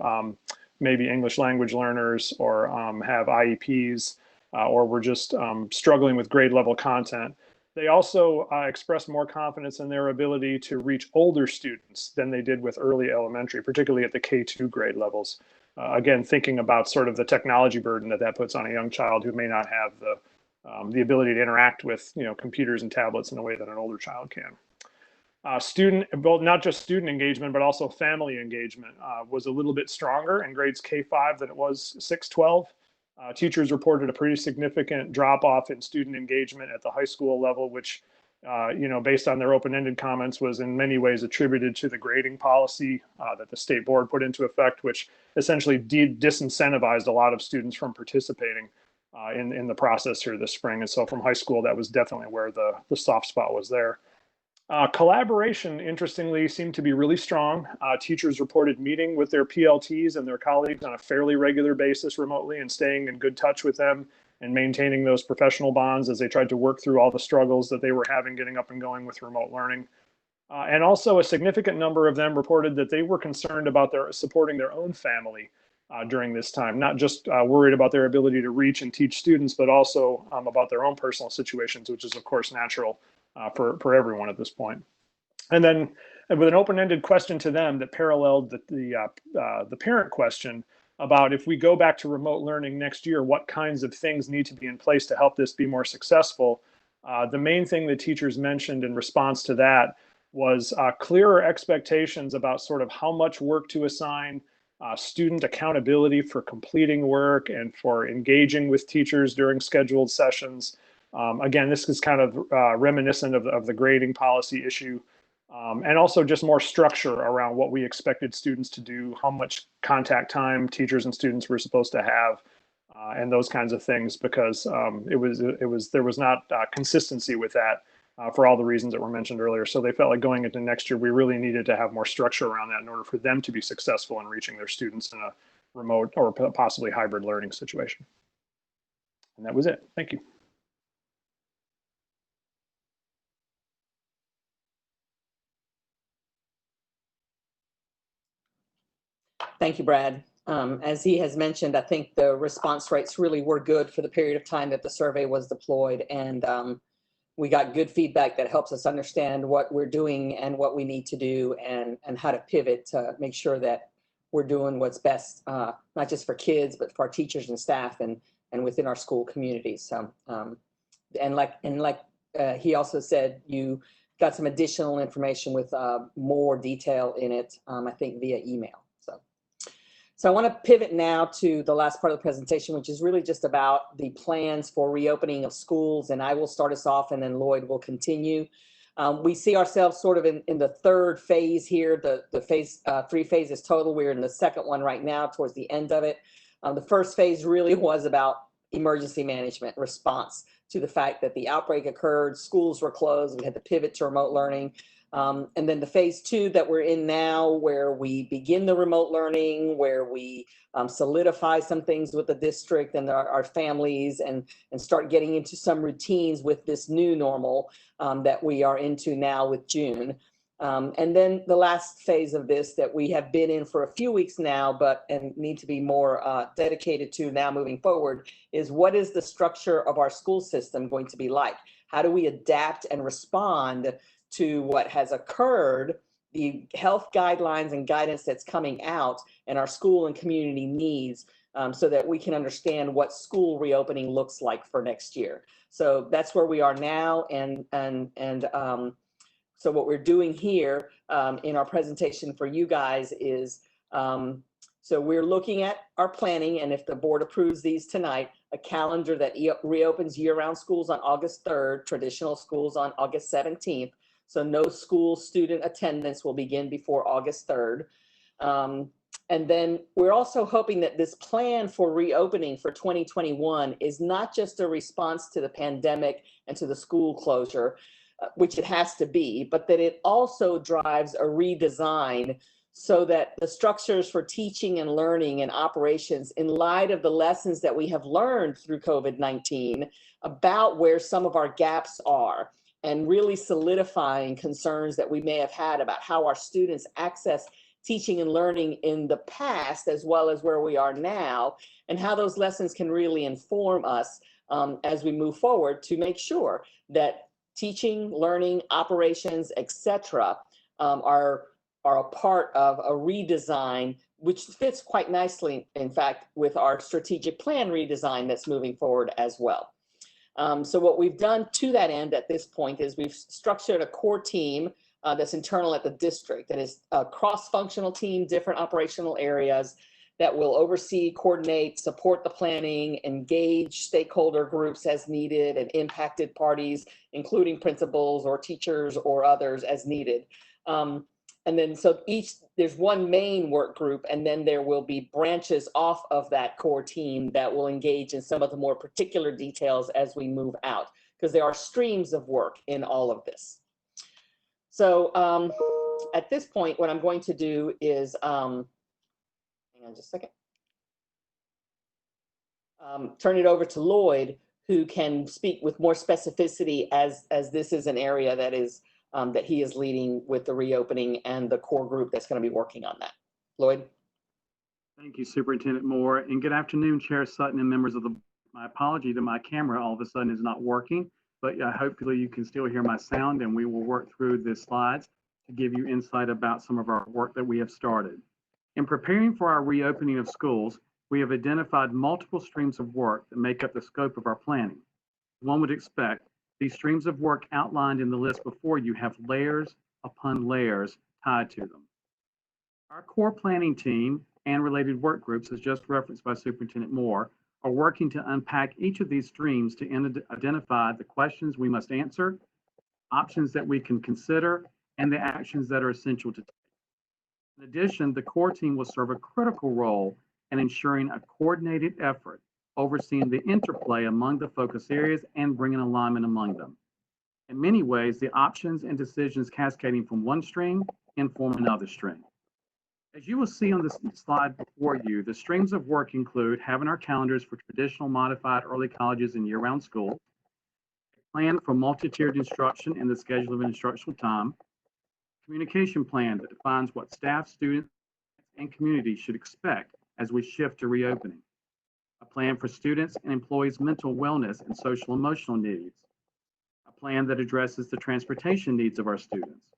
may be English language learners or have IEPs or were just struggling with grade level content. They also expressed more confidence in their ability to reach older students than they did with early elementary, particularly at the K2 grade levels. Again, thinking about sort of the technology burden that puts on a young child who may not have the ability to interact with computers and tablets in a way that an older child can. Not just student engagement, but also family engagement was a little bit stronger in grades K5 than it was 6-12. Teachers reported a pretty significant drop off in student engagement at the high school level, which, based on their open-ended comments, was in many ways attributed to the grading policy that the state board put into effect, which essentially disincentivized a lot of students from participating in the process here this spring. And so from high school, that was definitely where the soft spot was there. Collaboration, interestingly, seemed to be really strong. Teachers reported meeting with their PLTs and their colleagues on a fairly regular basis remotely and staying in good touch with them and maintaining those professional bonds as they tried to work through all the struggles that they were having getting up and going with remote learning. And also a significant number of them reported that they were concerned about supporting their own family during this time, not just worried about their ability to reach and teach students, but also about their own personal situations, which is of course natural for everyone at this point. And then with an open-ended question to them that paralleled the parent question about if we go back to remote learning next year, what kinds of things need to be in place to help this be more successful. The main thing the teachers mentioned in response to that was clearer expectations about sort of how much work to assign, student accountability for completing work and for engaging with teachers during scheduled sessions. Again, this is kind of reminiscent of the grading policy issue. And also just more structure around what we expected students to do, how much contact time teachers and students were supposed to have, and those kinds of things, because there was not consistency with that for all the reasons that were mentioned earlier. So they felt like going into next year, we really needed to have more structure around that in order for them to be successful in reaching their students in a remote or possibly hybrid learning situation. And that was it. Thank you.
Thank you, Brad. As he has mentioned, I think the response rates really were good for the period of time that the survey was deployed. And we got good feedback that helps us understand what we're doing and what we need to do and how to pivot to make sure that we're doing what's best, not just for kids, but for our teachers and staff and within our school communities. So, and like he also said, you got some additional information with more detail in it, I think via email. So I want to pivot now to the last part of the presentation, which is really just about the plans for reopening of schools. And I will start us off and then Lloyd will continue. We see ourselves sort of in the third phase here, the phase, 3 phases total. We're in the second one right now towards the end of it. The first phase really was about emergency management response to the fact that the outbreak occurred, schools were closed, we had to pivot to remote learning. And then the phase 2 that we're in now, where we begin the remote learning, where we solidify some things with the district and our families and start getting into some routines with this new normal that we are into now with June. And then the last phase of this that we have been in for a few weeks now, and need to be more dedicated to now moving forward, is what is the structure of our school system going to be like? How do we adapt and respond to what has occurred, the health guidelines and guidance that's coming out, and our school and community needs, so that we can understand what school reopening looks like for next year. So that's where we are now, so what we're doing here in our presentation for you guys is, so we're looking at our planning, and if the board approves these tonight, a calendar that reopens year-round schools on August 3rd, traditional schools on August 17th. So no school student attendance will begin before August 3rd. And then we're also hoping that this plan for reopening for 2021 is not just a response to the pandemic and to the school closure, which it has to be, but that it also drives a redesign so that the structures for teaching and learning and operations, in light of the lessons that we have learned through COVID-19 about where some of our gaps are, and really solidifying concerns that we may have had about how our students access teaching and learning in the past, as well as where we are now, and how those lessons can really inform us as we move forward to make sure that teaching, learning, operations, etc., are a part of a redesign, which fits quite nicely, in fact, with our strategic plan redesign that's moving forward as well. So what we've done to that end at this point is we've structured a core team that's internal at the district, that is a cross-functional team, different operational areas that will oversee, coordinate, support the planning, engage stakeholder groups as needed, and impacted parties, including principals or teachers or others as needed. And then so there's one main work group, and then there will be branches off of that core team that will engage in some of the more particular details as we move out, because there are streams of work in all of this. So at this point, what I'm going to do is, hang on just a second, turn it over to Lloyd, who can speak with more specificity as this is an area that is that he is leading with the reopening and the core group that's going to be working on that. Lloyd?
Thank you, Superintendent Moore, and good afternoon, Chair Sutton and members of the, my apology that my camera all of a sudden is not working, but hopefully you can still hear my sound, and we will work through the slides to give you insight about some of our work that we have started. In preparing for our reopening of schools, we have identified multiple streams of work that make up the scope of our planning. One would expect these streams of work outlined in the list before you have layers upon layers tied to them. Our core planning team and related work groups, as just referenced by Superintendent Moore, are working to unpack each of these streams to identify the questions we must answer, options that we can consider, and the actions that are essential to take. In addition, the core team will serve a critical role in ensuring a coordinated effort, overseeing the interplay among the focus areas and bringing alignment among them. In many ways, the options and decisions cascading from one stream inform another stream. As you will see on this slide before you, the streams of work include having our calendars for traditional modified early colleges and year-round schools, a plan for multi-tiered instruction and the schedule of instructional time, communication plan that defines what staff, students, and community should expect as we shift to reopening, a plan for students and employees' mental wellness and social emotional needs, a plan that addresses the transportation needs of our students,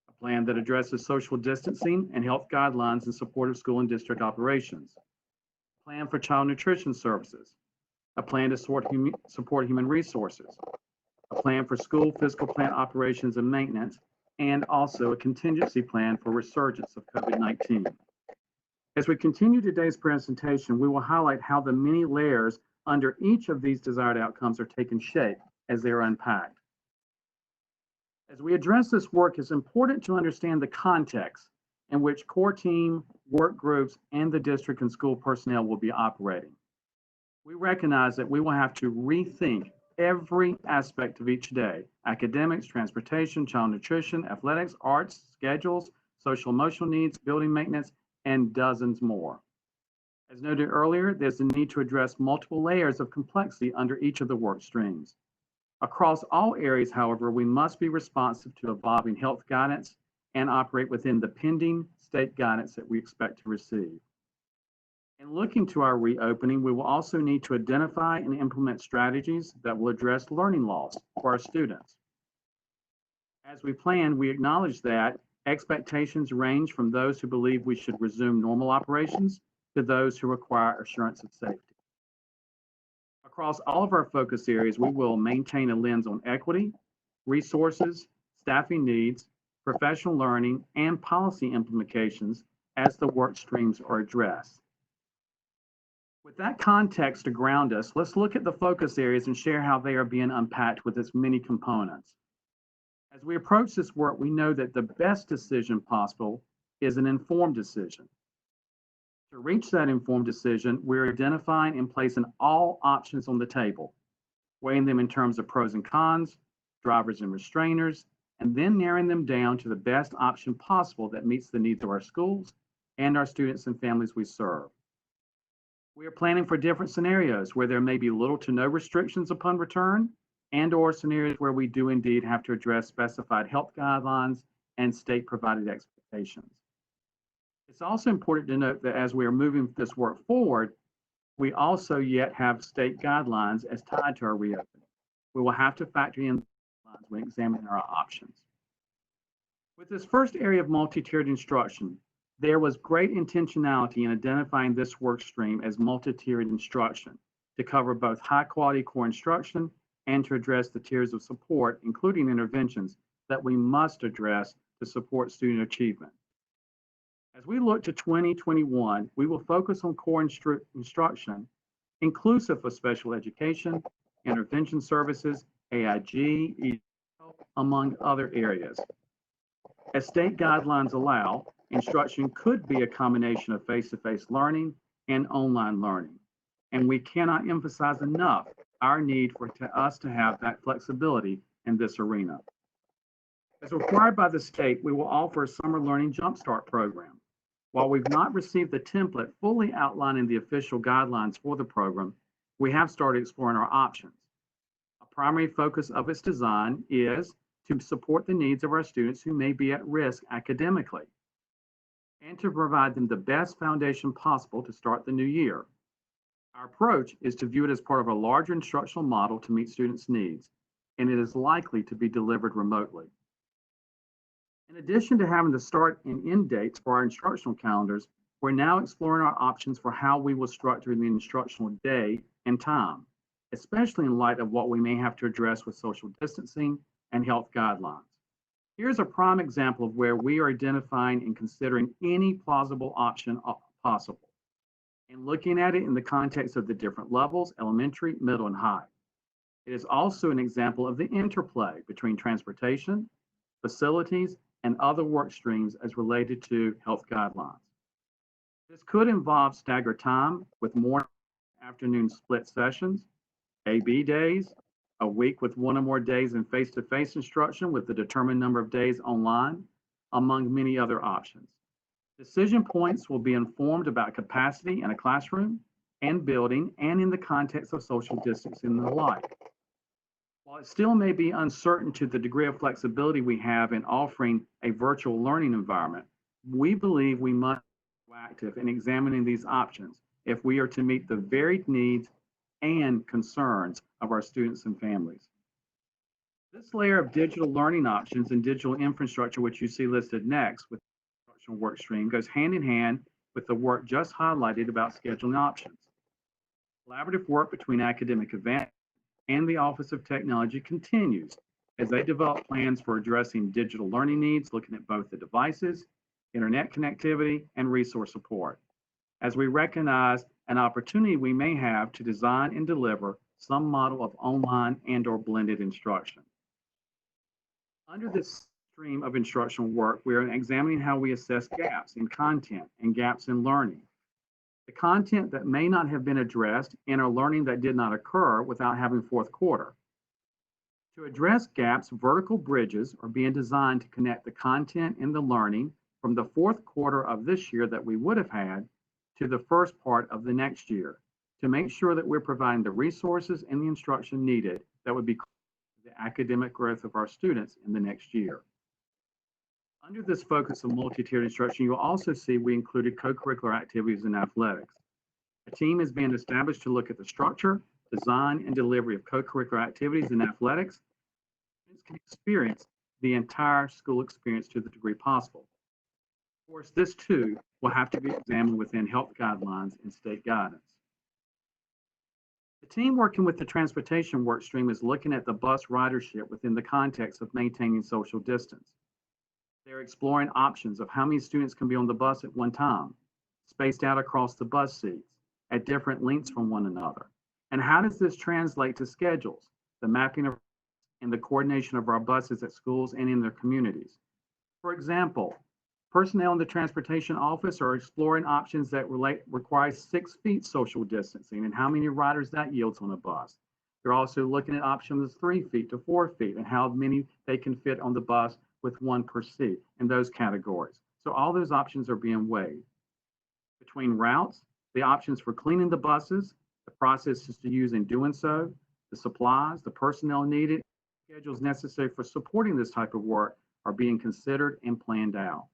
a plan that addresses social distancing and health guidelines in support of school and district operations, a plan for child nutrition services, a plan to support human resources, a plan for school physical plant operations and maintenance, and also a contingency plan for resurgence of COVID-19. As we continue today's presentation, we will highlight how the many layers under each of these desired outcomes are taking shape as they are unpacked. As we address this work, it's important to understand the context in which core team, work groups, and the district and school personnel will be operating. We recognize that we will have to rethink every aspect of each day: academics, transportation, child nutrition, athletics, arts, schedules, social emotional needs, building maintenance, and dozens more. As noted earlier, there's a need to address multiple layers of complexity under each of the work streams. Across all areas, however, we must be responsive to evolving health guidance and operate within the pending state guidance that we expect to receive. In looking to our reopening, we will also need to identify and implement strategies that will address learning loss for our students. As we plan, we acknowledge that expectations range from those who believe we should resume normal operations to those who require assurance of safety. Across all of our focus areas, we will maintain a lens on equity, resources, staffing needs, professional learning, and policy implications as the work streams are addressed. With that context to ground us, let's look at the focus areas and share how they are being unpacked with its many components. As we approach this work, we know that the best decision possible is an informed decision. To reach that informed decision, we're identifying and placing all options on the table, weighing them in terms of pros and cons, drivers and restrainers, and then narrowing them down to the best option possible that meets the needs of our schools and our students and families we serve. We are planning for different scenarios where there may be little to no restrictions upon return, and/or scenarios where we do indeed have to address specified health guidelines and state-provided expectations. It's also important to note that as we are moving this work forward, we also yet have state guidelines as tied to our reopening. We will have to factor in guidelines when examining our options. With this first area of multi-tiered instruction, there was great intentionality in identifying this work stream as multi-tiered instruction to cover both high-quality core instruction and to address the tiers of support, including interventions that we must address to support student achievement. As we look to 2021, we will focus on core instruction, inclusive of special education, intervention services, AIG, among other areas. As state guidelines allow, instruction could be a combination of face-to-face learning and online learning, and we cannot emphasize enough our need for us to have that flexibility in this arena. As required by the state, we will offer a summer learning jumpstart program. While we've not received the template fully outlining the official guidelines for the program, we have started exploring our options. A primary focus of its design is to support the needs of our students who may be at risk academically, and to provide them the best foundation possible to start the new year. Our approach is to view it as part of a larger instructional model to meet students' needs, and it is likely to be delivered remotely. In addition to having the start and end dates for our instructional calendars, we're now exploring our options for how we will structure the instructional day and time, especially in light of what we may have to address with social distancing and health guidelines. Here's a prime example of where we are identifying and considering any plausible option possible, and looking at it in the context of the different levels, elementary, middle, and high. It is also an example of the interplay between transportation, facilities, and other work streams as related to health guidelines. This could involve staggered time with morning and afternoon split sessions, AB days, a week with one or more days in face-to-face instruction with the determined number of days online, among many other options. Decision points will be informed about capacity in a classroom and building and in the context of social distancing and the like. While it still may be uncertain to the degree of flexibility we have in offering a virtual learning environment, we believe we must be proactive in examining these options if we are to meet the varied needs and concerns of our students and families. This layer of digital learning options and digital infrastructure, which you see listed next with the instructional work stream, goes hand in hand with the work just highlighted about scheduling options. Collaborative work between Academic Advantage and the Office of Technology continues as they develop plans for addressing digital learning needs, looking at both the devices, internet connectivity, and resource support, as we recognize an opportunity we may have to design and deliver some model of online and/or blended instruction. Under this stream of instructional work, we are examining how we assess gaps in content and gaps in learning. The content that may not have been addressed and our learning that did not occur without having fourth quarter. To address gaps, vertical bridges are being designed to connect the content and the learning from the fourth quarter of this year that we would have had to the first part of the next year, to make sure that we're providing the resources and the instruction needed that would be the academic growth of our students in the next year. Under this focus of multi-tiered instruction, you'll also see we included co-curricular activities in athletics. A team is being established to look at the structure, design, and delivery of co-curricular activities in athletics. Students can experience the entire school experience to the degree possible. Of course, this too will have to be examined within health guidelines and state guidance. The team working with the transportation work stream is looking at the bus ridership within the context of maintaining social distance. They're exploring options of how many students can be on the bus at one time, spaced out across the bus seats, at different lengths from one another. And how does this translate to schedules, the mapping of and the coordination of our buses at schools and in their communities? For example, personnel in the transportation office are exploring options that require 6 feet social distancing and how many riders that yields on a bus. They're also looking at options 3 feet to 4 feet and how many they can fit on the bus with 1 per seat in those categories. So all those options are being weighed. Between routes, the options for cleaning the buses, the processes to use in doing so, the supplies, the personnel needed, schedules necessary for supporting this type of work are being considered and planned out.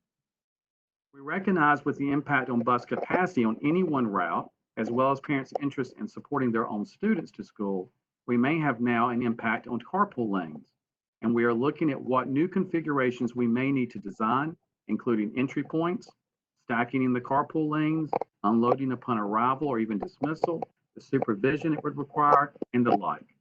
We recognize with the impact on bus capacity on any one route, as well as parents' interest in supporting their own students to school, we may have now an impact on carpool lanes. And we are looking at what new configurations we may need to design, including entry points, stacking in the carpool lanes, unloading upon arrival or even dismissal, the supervision it would require, and the like.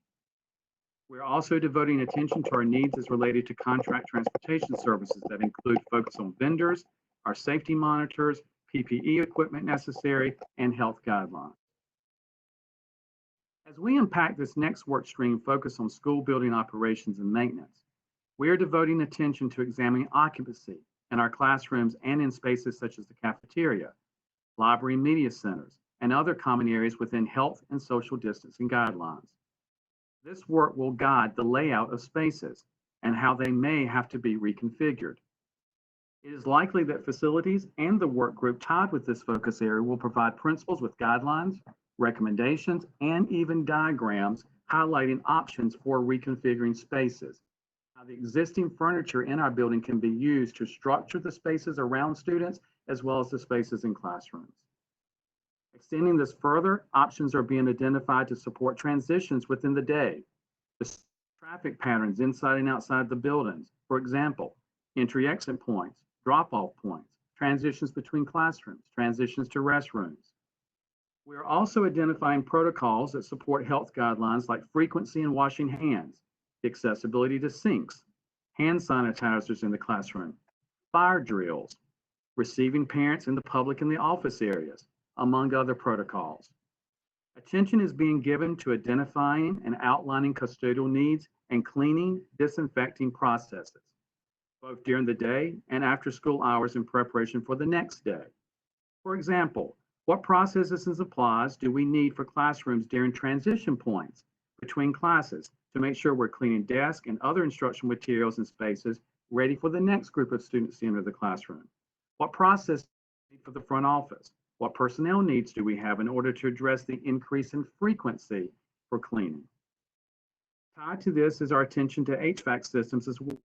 We're also devoting attention to our needs as related to contract transportation services that include focus on vendors, our safety monitors, PPE equipment necessary, and health guidelines. As we unpack this next work stream focused on school building operations and maintenance, we are devoting attention to examining occupancy in our classrooms and in spaces such as the cafeteria, library and media centers, and other common areas within health and social distancing guidelines. This work will guide the layout of spaces and how they may have to be reconfigured. It is likely that facilities and the work group tied with this focus area will provide principals with guidelines, recommendations, and even diagrams highlighting options for reconfiguring spaces, how how the existing furniture in our building can be used to structure the spaces around students as well as the spaces in classrooms. Extending this further, options are being identified to support transitions within the day, the traffic patterns inside and outside the buildings. For example, entry-exit points, drop-off points, transitions between classrooms, transitions to restrooms. We are also identifying protocols that support health guidelines like frequency in washing hands, accessibility to sinks, hand sanitizers in the classroom, fire drills, receiving parents and the public in the office areas, among other protocols. Attention is being given to identifying and outlining custodial needs and cleaning, disinfecting processes, both during the day and after school hours in preparation for the next day. For example, what processes and supplies do we need for classrooms during transition points between classes to make sure we're cleaning desks and other instructional materials and spaces ready for the next group of students to enter the classroom? What process do we need for the front office? What personnel needs do we have in order to address the increase in frequency for cleaning? Tied to this is our attention to HVAC systems as well,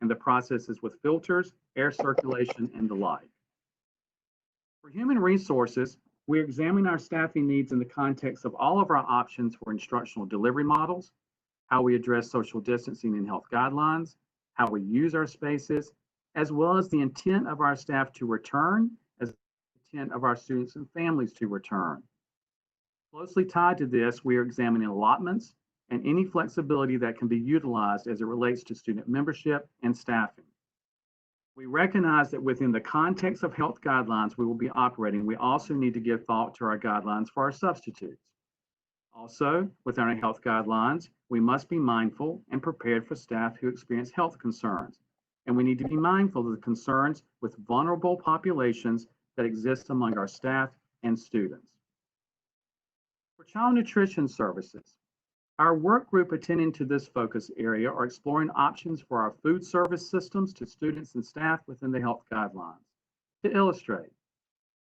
and the processes with filters, air circulation, and the like. For human resources, we examine our staffing needs in the context of all of our options for instructional delivery models, how we address social distancing and health guidelines, how we use our spaces, as well as the intent of our staff to return, as the intent of our students and families to return. Closely tied to this, we are examining allotments and any flexibility that can be utilized as it relates to student membership and staffing. We recognize that within the context of health guidelines we will be operating, we also need to give thought to our guidelines for our substitutes. Also, within our health guidelines, we must be mindful and prepared for staff who experience health concerns. And we need to be mindful of the concerns with vulnerable populations that exist among our staff and students. For child nutrition services, our work group attending to this focus area are exploring options for our food service systems to students and staff within the health guidelines. To illustrate,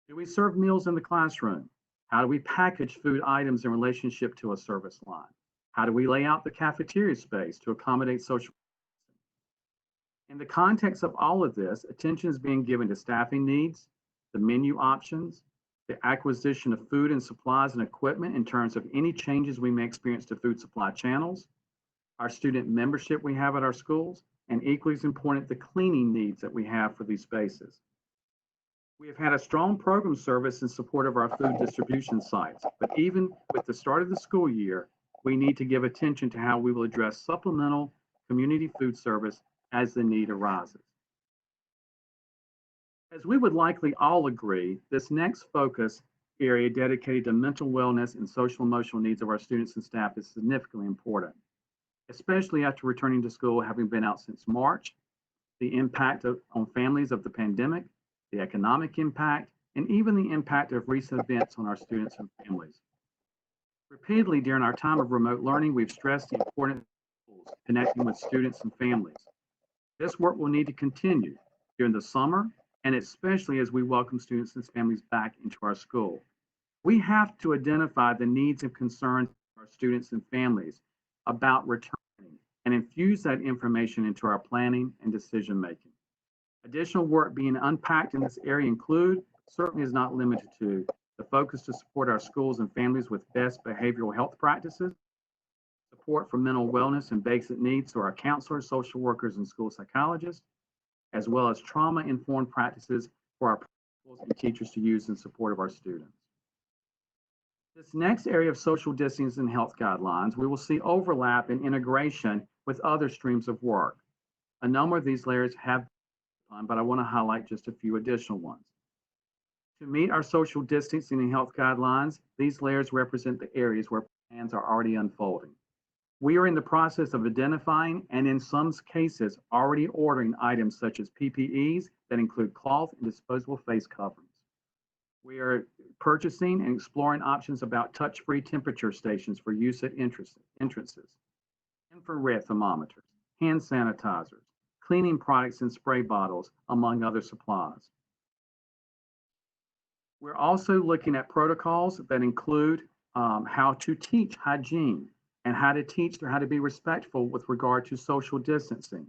do we serve meals in the classroom? How do we package food items in relationship to a service line? How do we lay out the cafeteria space to accommodate social? In the context of all of this, attention is being given to staffing needs, the menu options, the acquisition of food and supplies and equipment in terms of any changes we may experience to food supply channels, our student membership we have at our schools, and equally as important, the cleaning needs that we have for these spaces. We have had a strong program service in support of our food distribution sites, but even with the start of the school year, we need to give attention to how we will address supplemental community food service as the need arises. As we would likely all agree, this next focus area dedicated to mental wellness and social emotional needs of our students and staff is significantly important, especially after returning to school having been out since March, the impact on families of the pandemic, the economic impact, and even the impact of recent events on our students and families. Repeatedly during our time of remote learning, we've stressed the importance of connecting with students and families. This work will need to continue during the summer, and especially as we welcome students and families back into our school. We have to identify the needs and concerns of our students and families about returning and infuse that information into our planning and decision making. Additional work being unpacked in this area include, certainly is not limited to, the focus to support our schools and families with best behavioral health practices, support for mental wellness and basic needs through our counselors, social workers, and school psychologists, as well as trauma-informed practices for our principals and teachers to use in support of our students. This next area of social distancing and health guidelines, we will see overlap and integration with other streams of work. A number of these layers have been, but I want to highlight just a few additional ones. To meet our social distancing and health guidelines, these layers represent the areas where plans are already unfolding. We are in the process of identifying and in some cases already ordering items such as PPEs that include cloth and disposable face coverings. We are purchasing and exploring options about touch-free temperature stations for use at entrances, infrared thermometers, hand sanitizers, cleaning products and spray bottles, among other supplies. We're also looking at protocols that include how to teach hygiene, and how to teach them how to be respectful with regard to social distancing,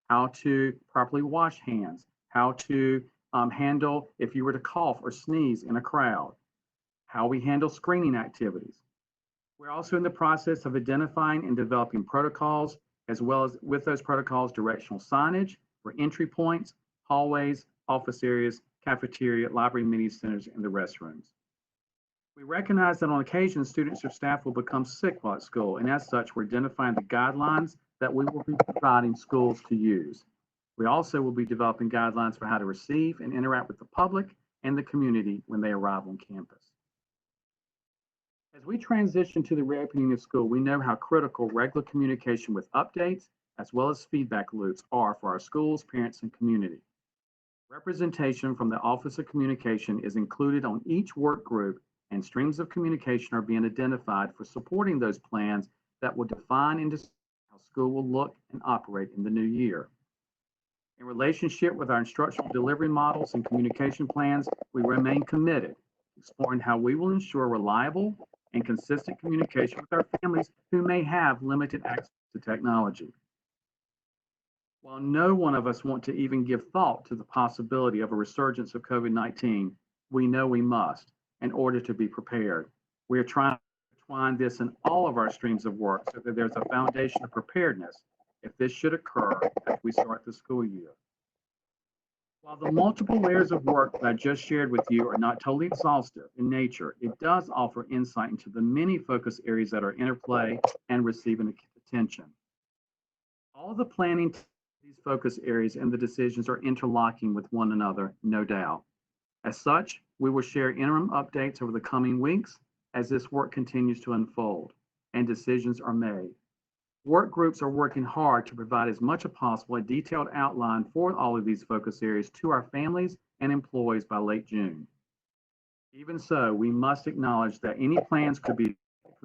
how to properly wash hands, how to handle if you were to cough or sneeze in a crowd, how we handle screening activities. We're also in the process of identifying and developing protocols, as well as with those protocols, directional signage for entry points, hallways, office areas, cafeteria, library, meeting centers, and the restrooms. We recognize that on occasion, students or staff will become sick while at school, and as such, we're identifying the guidelines that we will be providing schools to use. We also will be developing guidelines for how to receive and interact with the public and the community when they arrive on campus. As we transition to the reopening of school, we know how critical regular communication with updates as well as feedback loops are for our schools, parents, and community. Representation from the Office of Communication is included on each work group, and streams of communication are being identified for supporting those plans that will define and decide how school will look and operate in the new year. In relationship with our instructional delivery models and communication plans, we remain committed to exploring how we will ensure reliable and consistent communication with our families who may have limited access to technology. While no one of us want to even give thought to the possibility of a resurgence of COVID-19, we know we must in order to be prepared. We are trying to intertwine this in all of our streams of work so that there's a foundation of preparedness if this should occur as we start the school year. While the multiple layers of work that I just shared with you are not totally exhaustive in nature, it does offer insight into the many focus areas that are interplay and receiving attention. All the planning, these focus areas and the decisions are interlocking with one another, no doubt. As such, we will share interim updates over the coming weeks as this work continues to unfold and decisions are made. Work groups are working hard to provide as much as possible a detailed outline for all of these focus areas to our families and employees by late June. Even so, we must acknowledge that any plans could be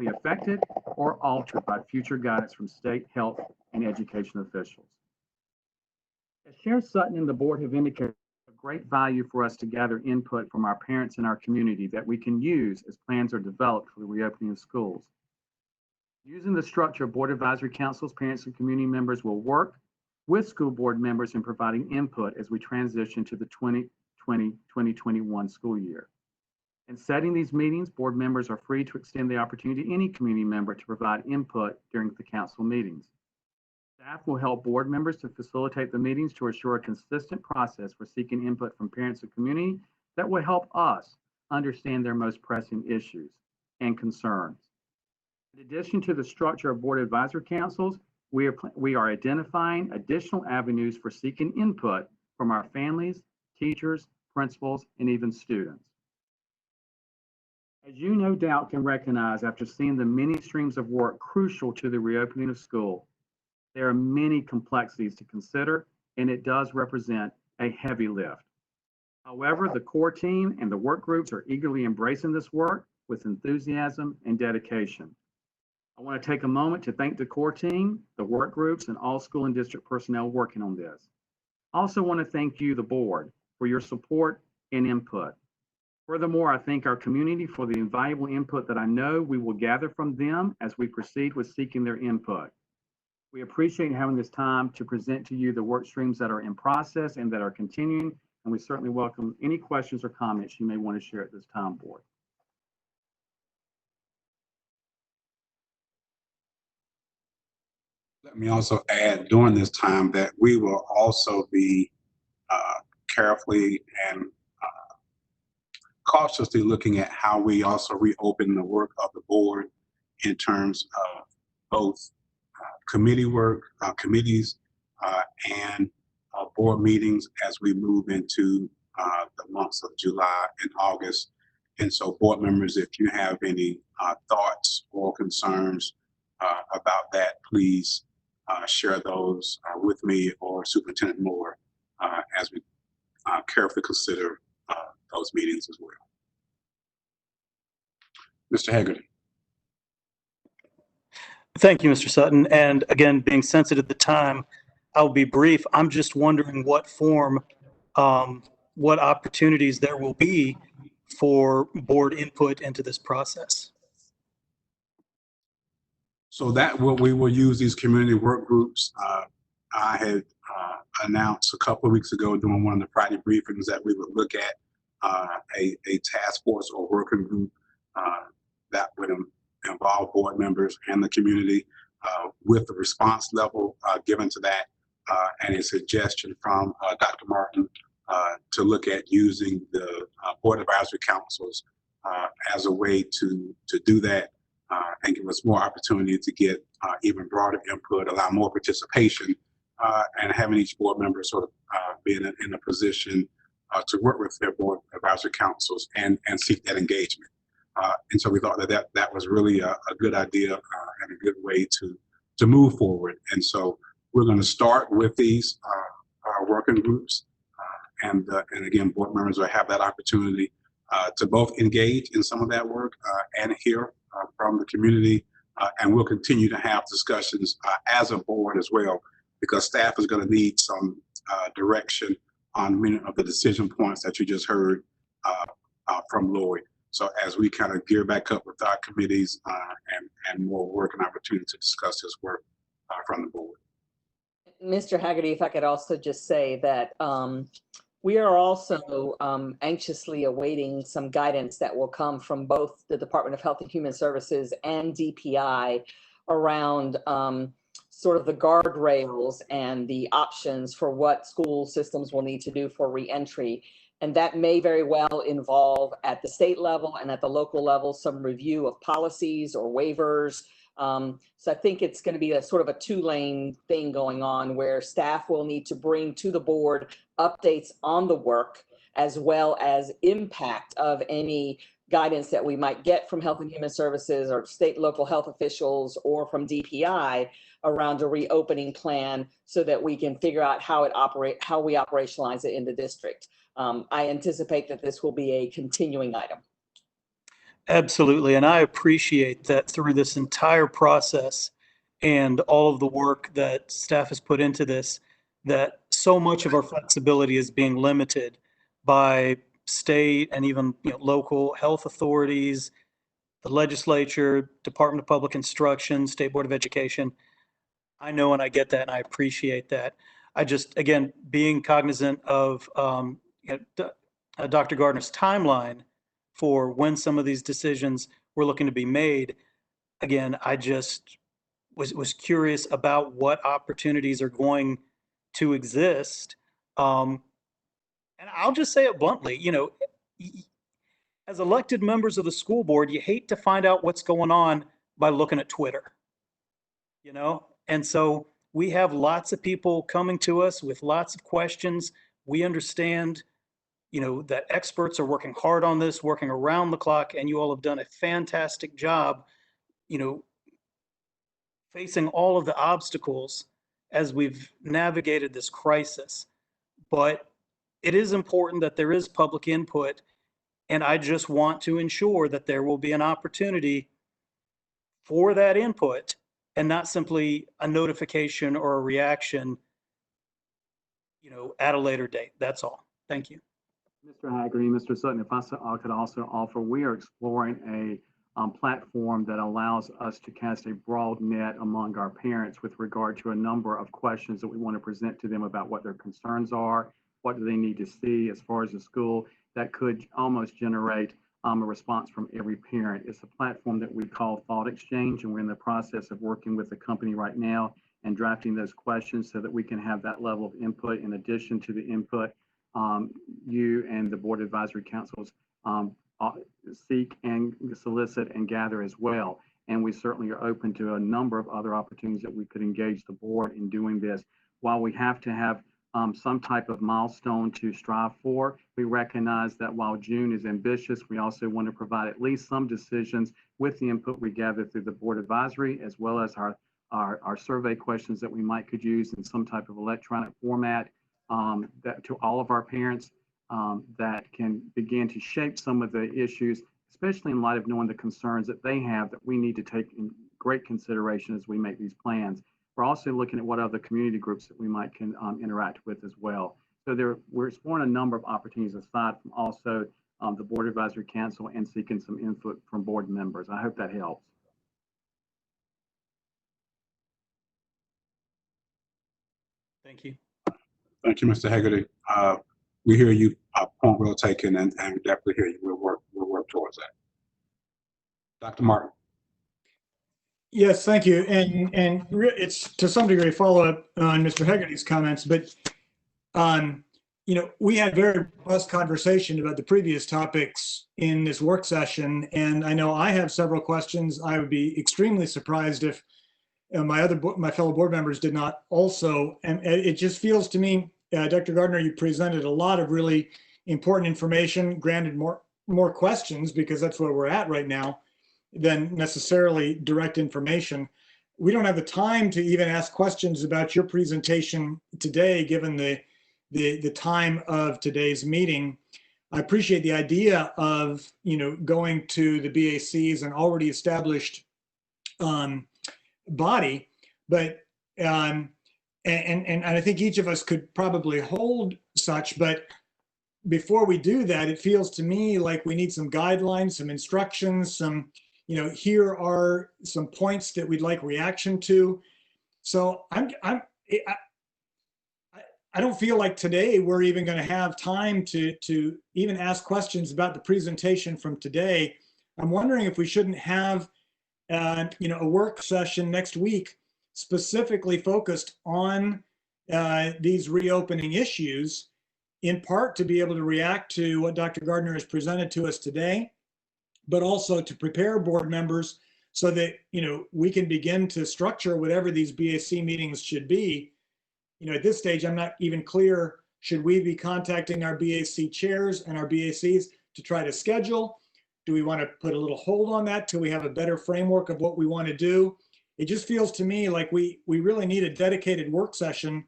affected or altered by future guidance from state health and education officials. As Chair Sutton and the board have indicated, it's a great value for us to gather input from our parents and our community that we can use as plans are developed for the reopening of schools. Using the structure of board advisory councils, parents and community members will work with school board members in providing input as we transition to the 2020-2021 school year. In setting these meetings, board members are free to extend the opportunity to any community member to provide input during the council meetings. Staff will help board members to facilitate the meetings to assure a consistent process for seeking input from parents and community that will help us understand their most pressing issues and concerns. In addition to the structure of board advisory councils, we are identifying additional avenues for seeking input from our families, teachers, principals, and even students. As you no doubt can recognize after seeing the many streams of work crucial to the reopening of school, there are many complexities to consider, and it does represent a heavy lift. However, the core team and the work groups are eagerly embracing this work with enthusiasm and dedication. I want to take a moment to thank the core team, the work groups, and all school and district personnel working on this. I also want to thank you, the board, for your support and input. Furthermore, I thank our community for the invaluable input that I know we will gather from them as we proceed with seeking their input. We appreciate having this time to present to you the work streams that are in process and that are continuing, and we certainly welcome any questions or comments you may want to share at this time, board.
Let me also add during this time that we will also be carefully and cautiously looking at how we also reopen the work of the board in terms of both committee work, committees, and board meetings as we move into the months of July and August. And so board members, if you have any thoughts or concerns about that, please share those with me or Superintendent Moore as we carefully consider those meetings as well. Mr. Haggerty.
Thank you, Mr. Sutton. And again, being sensitive to time, I'll be brief. I'm just wondering what form, what opportunities there will be for board input into this process.
So that what we will use these community work groups. I had announced a couple of weeks ago during one of the Friday briefings that we would look at a task force or working group that would involve board members and the community with the response level given to that and a suggestion from Dr. Martin to look at using the board advisory councils as a way to do that and give us more opportunity to get even broader input, allow more participation, and having each board member sort of be in a position to work with their board advisory councils and seek that engagement. And so we thought that was really a good idea and a good way to move forward. And so we're going to start with these working groups, and again, board members will have that opportunity to both engage in some of that work and hear from the community, and we'll continue to have discussions as a board as well, because staff is going to need some direction on many of the decision points that you just heard from Lloyd. So as we kind of gear back up with our committees and more work and opportunity to discuss this work from the board.
Mr. Haggerty, if I could also just say that we are also anxiously awaiting some guidance that will come from both the Department of Health and Human Services and DPI around sort of the guardrails and the options for what school systems will need to do for reentry. And that may very well involve at the state level and at the local level some review of policies or waivers. So I think it's going to be a sort of a two-lane thing going on where staff will need to bring to the board updates on the work as well as impact of any guidance that we might get from Health and Human Services or state and local health officials or from DPI around a reopening plan so that we can figure out how we operationalize it in the district. I anticipate that this will be a continuing item.
Absolutely. And I appreciate that through this entire process and all of the work that staff has put into this, that so much of our flexibility is being limited by state and even local health authorities, the legislature, Department of Public Instruction, State Board of Education. I know and I get that and I appreciate that. I just, again, being cognizant of Dr. Gardner's timeline for when some of these decisions were looking to be made. Again, I just was curious about what opportunities are going to exist. And I'll just say it bluntly, as elected members of the school board, you hate to find out what's going on by looking at Twitter, And so we have lots of people coming to us with lots of questions. We understand that experts are working hard on this, working around the clock, and you all have done a fantastic job, facing all of the obstacles as we've navigated this crisis. But it is important that there is public input, and I just want to ensure that there will be an opportunity for that input and not simply a notification or a reaction, at a later date. That's all. Thank you.
Mr. Haggerty, Mr. Sutton, if I could also offer, we are exploring a platform that allows us to cast a broad net among our parents with regard to a number of questions that we want to present to them about what their concerns are, what do they need to see as far as the school, that could almost generate a response from every parent. It's a platform that we call Thought Exchange, and we're in the process of working with the company right now and drafting those questions so that we can have that level of input in addition to the input you and the board advisory councils seek and solicit and gather as well. And we certainly are open to a number of other opportunities that we could engage the board in doing this. While we have to have some type of milestone to strive for, we recognize that while June is ambitious, we also want to provide at least some decisions with the input we gather through the board advisory, as well as our survey questions that we could use in some type of electronic format that to all of our parents that can begin to shape some of the issues, especially in light of knowing the concerns that they have that we need to take in great consideration as we make these plans. We're also looking at what other community groups that we can interact with as well. So we're exploring a number of opportunities aside from also the Board Advisory Council and seeking some input from board members. I hope that helps.
Thank you.
Thank you, Mr. Hegarty. We hear you, point well taken, and we definitely hear you. We'll work towards that. Dr. Martin.
Yes, thank you. And it's to some degree follow up on Mr. Hegarty's comments, but you know, we had very robust conversation about the previous topics in this work session, and I know I have several questions. I would be extremely surprised if my fellow board members did not also. And it just feels to me, Dr. Gardner, you presented a lot of really important information, granted more questions because that's where we're at right now than necessarily direct information. We don't have the time to even ask questions about your presentation today, given the time of today's meeting. I appreciate the idea of, you know, going to the BACs, an already established body, but and I think each of us could probably hold such, but before we do that, it feels to me like we need some guidelines, some instructions, some, you know, here are some points that we'd like reaction to. So I don't feel like today we're even going to have time to even ask questions about the presentation from today. I'm wondering if we shouldn't have you know, a work session next week specifically focused on these reopening issues, in part to be able to react to what Dr. Gardner has presented to us today, but also to prepare board members so that, you know, we can begin to structure whatever these BAC meetings should be. You know, at this stage, I'm not even clear, should we be contacting our BAC chairs and our BACs to try to schedule? Do we want to put a little hold on that till we have a better framework of what we want to do? It just feels to me like we really need a dedicated work session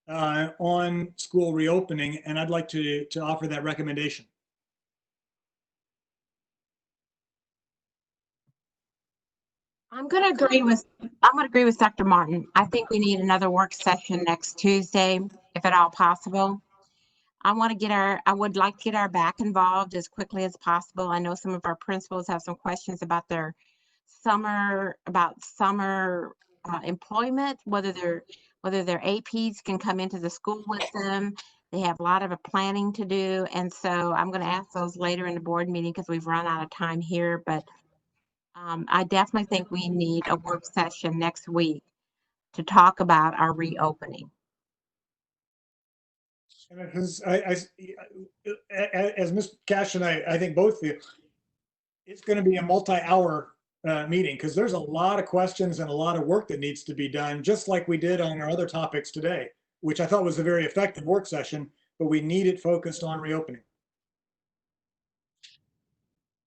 on school reopening, and I'd like to offer that recommendation.
I'm going to agree with Dr. Martin. I think we need another work session next Tuesday, if at all possible. I would like to get our back involved as quickly as possible. I know some of our principals have some questions about their summer employment, whether their APs can come into the school with them. They have a lot of planning to do. And so I'm going to ask those later in the board meeting because we've run out of time here. But I definitely think we need a work session next week to talk about our reopening.
Because as Ms. Cash and I think both of you, it's going to be a multi-hour meeting because there's a lot of questions and a lot of work that needs to be done, just like we did on our other topics today, which I thought was a very effective work session, but we need it focused on reopening.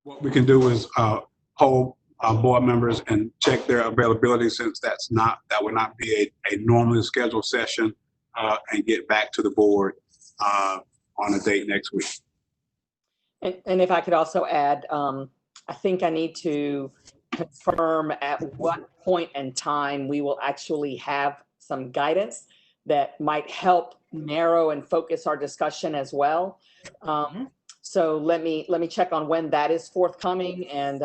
What we can do is poll board members and check their availability, since that would not be a normally scheduled session, and get back to the board on a date next week.
And if I could also add, I think I need to confirm at what point in time we will actually have some guidance that might help narrow and focus our discussion as well. So let me check on when that is forthcoming, and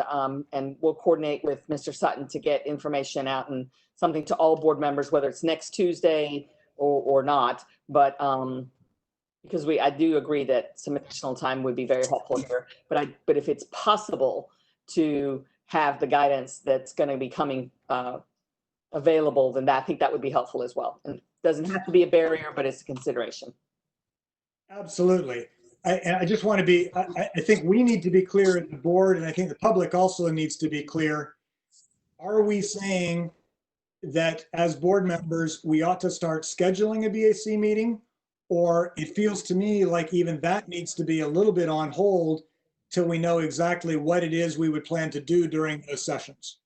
we'll coordinate with Mr. Sutton to get information out and something to all board members, whether it's next Tuesday or not. But because I do agree that some additional time would be very helpful here. But if it's possible to have the guidance that's going to be coming available, then I think that would be helpful as well. And it doesn't have to be a barrier, but it's a consideration.
Absolutely. I just want to be, I think we need to be clear at the board, and I think the public also needs to be clear. Are we saying that as board members, we ought to start scheduling a BAC meeting? Or it feels to me like even that needs to be a little bit on hold till we know exactly what it is we would plan to do during those sessions.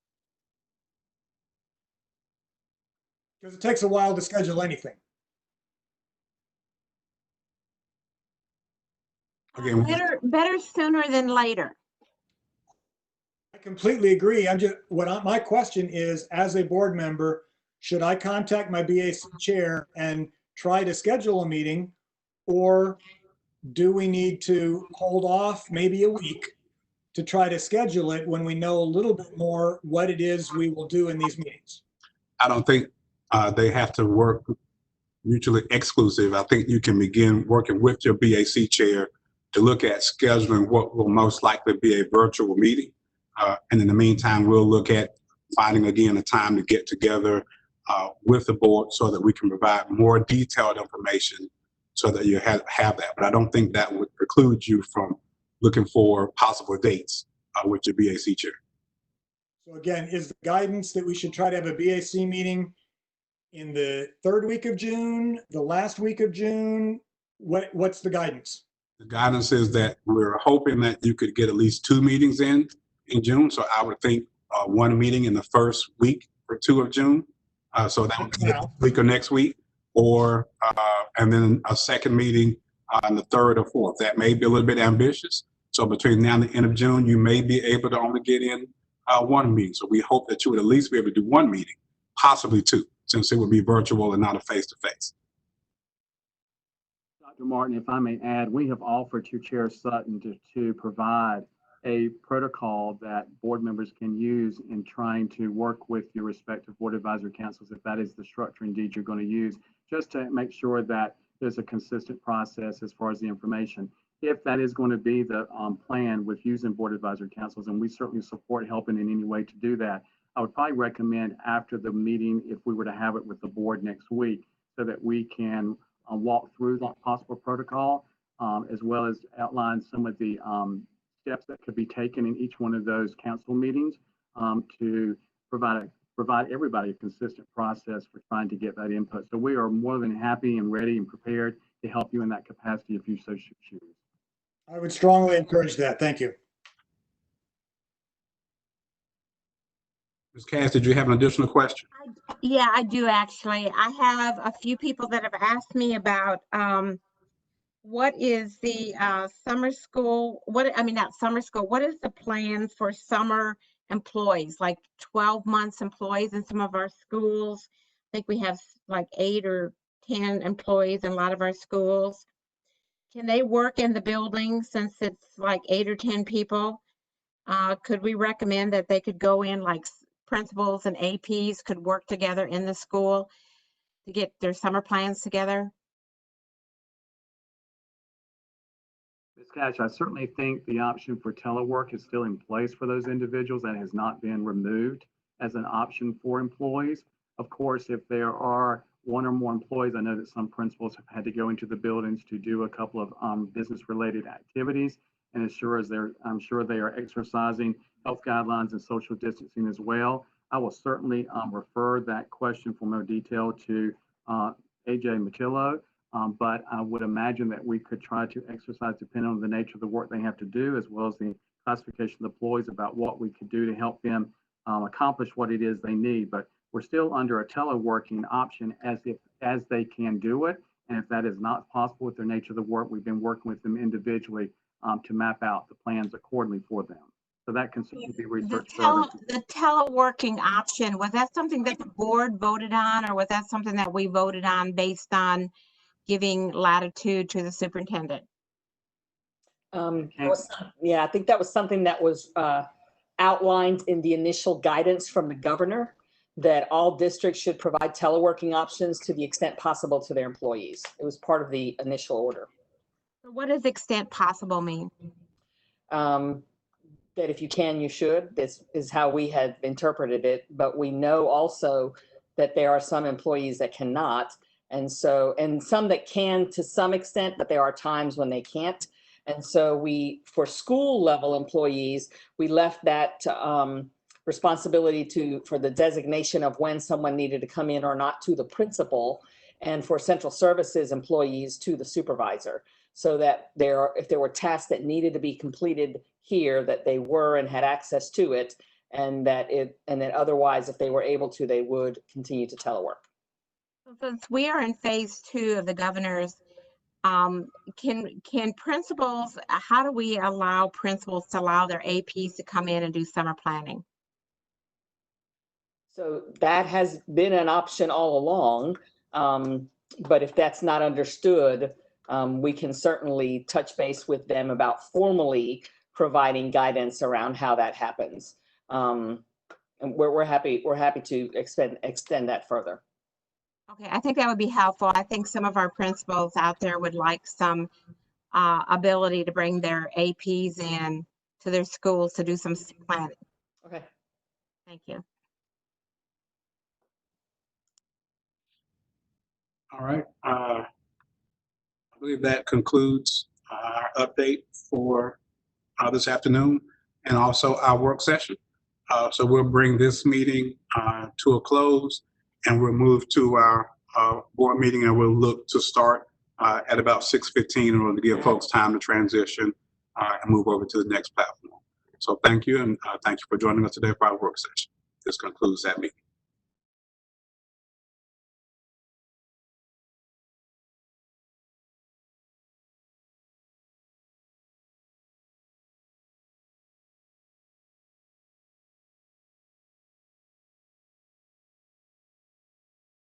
Because it takes a while to schedule anything.
Again,
Better sooner than later.
I completely agree. My question is, as a board member, should I contact my BAC chair and try to schedule a meeting, or do we need to hold off maybe a week to try to schedule it when we know a little bit more what it is we will do in these meetings?
I don't think they have to work mutually exclusive, I think you can begin working with your BAC chair to look at scheduling what will most likely be a virtual meeting. And in the meantime, we'll look at finding again a time to get together with the board so that we can provide more detailed information so that you have that. But I don't think that would preclude you from looking for possible dates with your BAC chair.
So again, is the guidance that we should try to have a BAC meeting in the third week of June, the last week of June? What's the guidance?
The guidance is that we're hoping that you could get at least 2 meetings in June. So I would think 1 meeting in the first week or 2 of June. So that would be this week or next week, or and then a second meeting on the 3rd or 4th. That may be a little bit ambitious. So between now and the end of June, you may be able to only get in 1 meeting. So we hope that you would at least be able to do 1 meeting, possibly 2, since it would be virtual and not a face-to-face.
Dr. Martin, if I may add, we have offered to Chair Sutton to provide a protocol that board members can use in trying to work with your respective board advisory councils, if that is the structure indeed you're going to use, just to make sure that there's a consistent process as far as the information. If that is going to be the plan with using board advisory councils, and we certainly support helping in any way to do that, I would probably recommend after the meeting, if we were to have it with the board next week, so that we can walk through that possible protocol, as well as outline some of the steps that could be taken in each one of those council meetings to provide everybody a consistent process for trying to get that input. So we are more than happy and ready and prepared to help you in that capacity if you so choose.
I would strongly encourage that. Thank you.
Ms. Cass, did you have an additional question?
Yeah, I do actually. I have a few people that have asked me about what is the summer school, not summer school, what is the plan for summer employees, like 12 months employees in some of our schools? I think we have like 8 or 10 employees in a lot of our schools. Can they work in the building since it's like 8 or 10 people? Could we recommend that they could go in, like principals and APs could work together in the school to get their summer plans together?
Ms. Cash, I certainly think the option for telework is still in place for those individuals. That has not been removed as an option for employees. Of course, if there are 1 or more employees, I know that some principals have had to go into the buildings to do a couple of business-related activities, and I'm sure they are exercising health guidelines and social distancing as well. I will certainly refer that question for more detail to AJ Matillo. But I would imagine that we could try to exercise, depending on the nature of the work they have to do, as well as the classification of employees, about what we could do to help them accomplish what it is they need. But we're still under a teleworking option as they can do it. And if that is not possible with their nature of the work, we've been working with them individually to map out the plans accordingly for them. So that can certainly be researched further.
The teleworking option, was that something that the board voted on, or was that something that we voted on based on giving latitude to the superintendent?
I think that was something that was outlined in the initial guidance from the governor, that all districts should provide teleworking options to the extent possible to their employees. It was part of the initial order.
What does extent possible mean?
That if you can, you should. This is how we had interpreted it, but we know also that there are some employees that cannot. And some that can to some extent, but there are times when they can't. And so for school level employees, we left that responsibility for the designation of when someone needed to come in or not to the principal, and for central services employees to the supervisor, so that if there were tasks that needed to be completed here, that they were and had access to it, and that otherwise, if they were able to, they would continue to telework.
Since we are in phase 2 of the governor's, can principals, how do we allow principals to allow their APs to come in and do summer planning?
So that has been an option all along, but if that's not understood, we can certainly touch base with them about formally providing guidance around how that happens. And we're happy to extend that further.
Okay, I think that would be helpful. I think some of our principals out there would like some ability to bring their APs in to their schools to do some planning.
Okay.
Thank you.
All right. I believe that concludes our update for this afternoon and also our work session. So we'll bring this meeting to a close and we'll move to our board meeting and we'll look to start at about 6:15 in order to give folks time to transition and move over to the next platform. So thank you and thank you for joining us today for our work session. This concludes that meeting.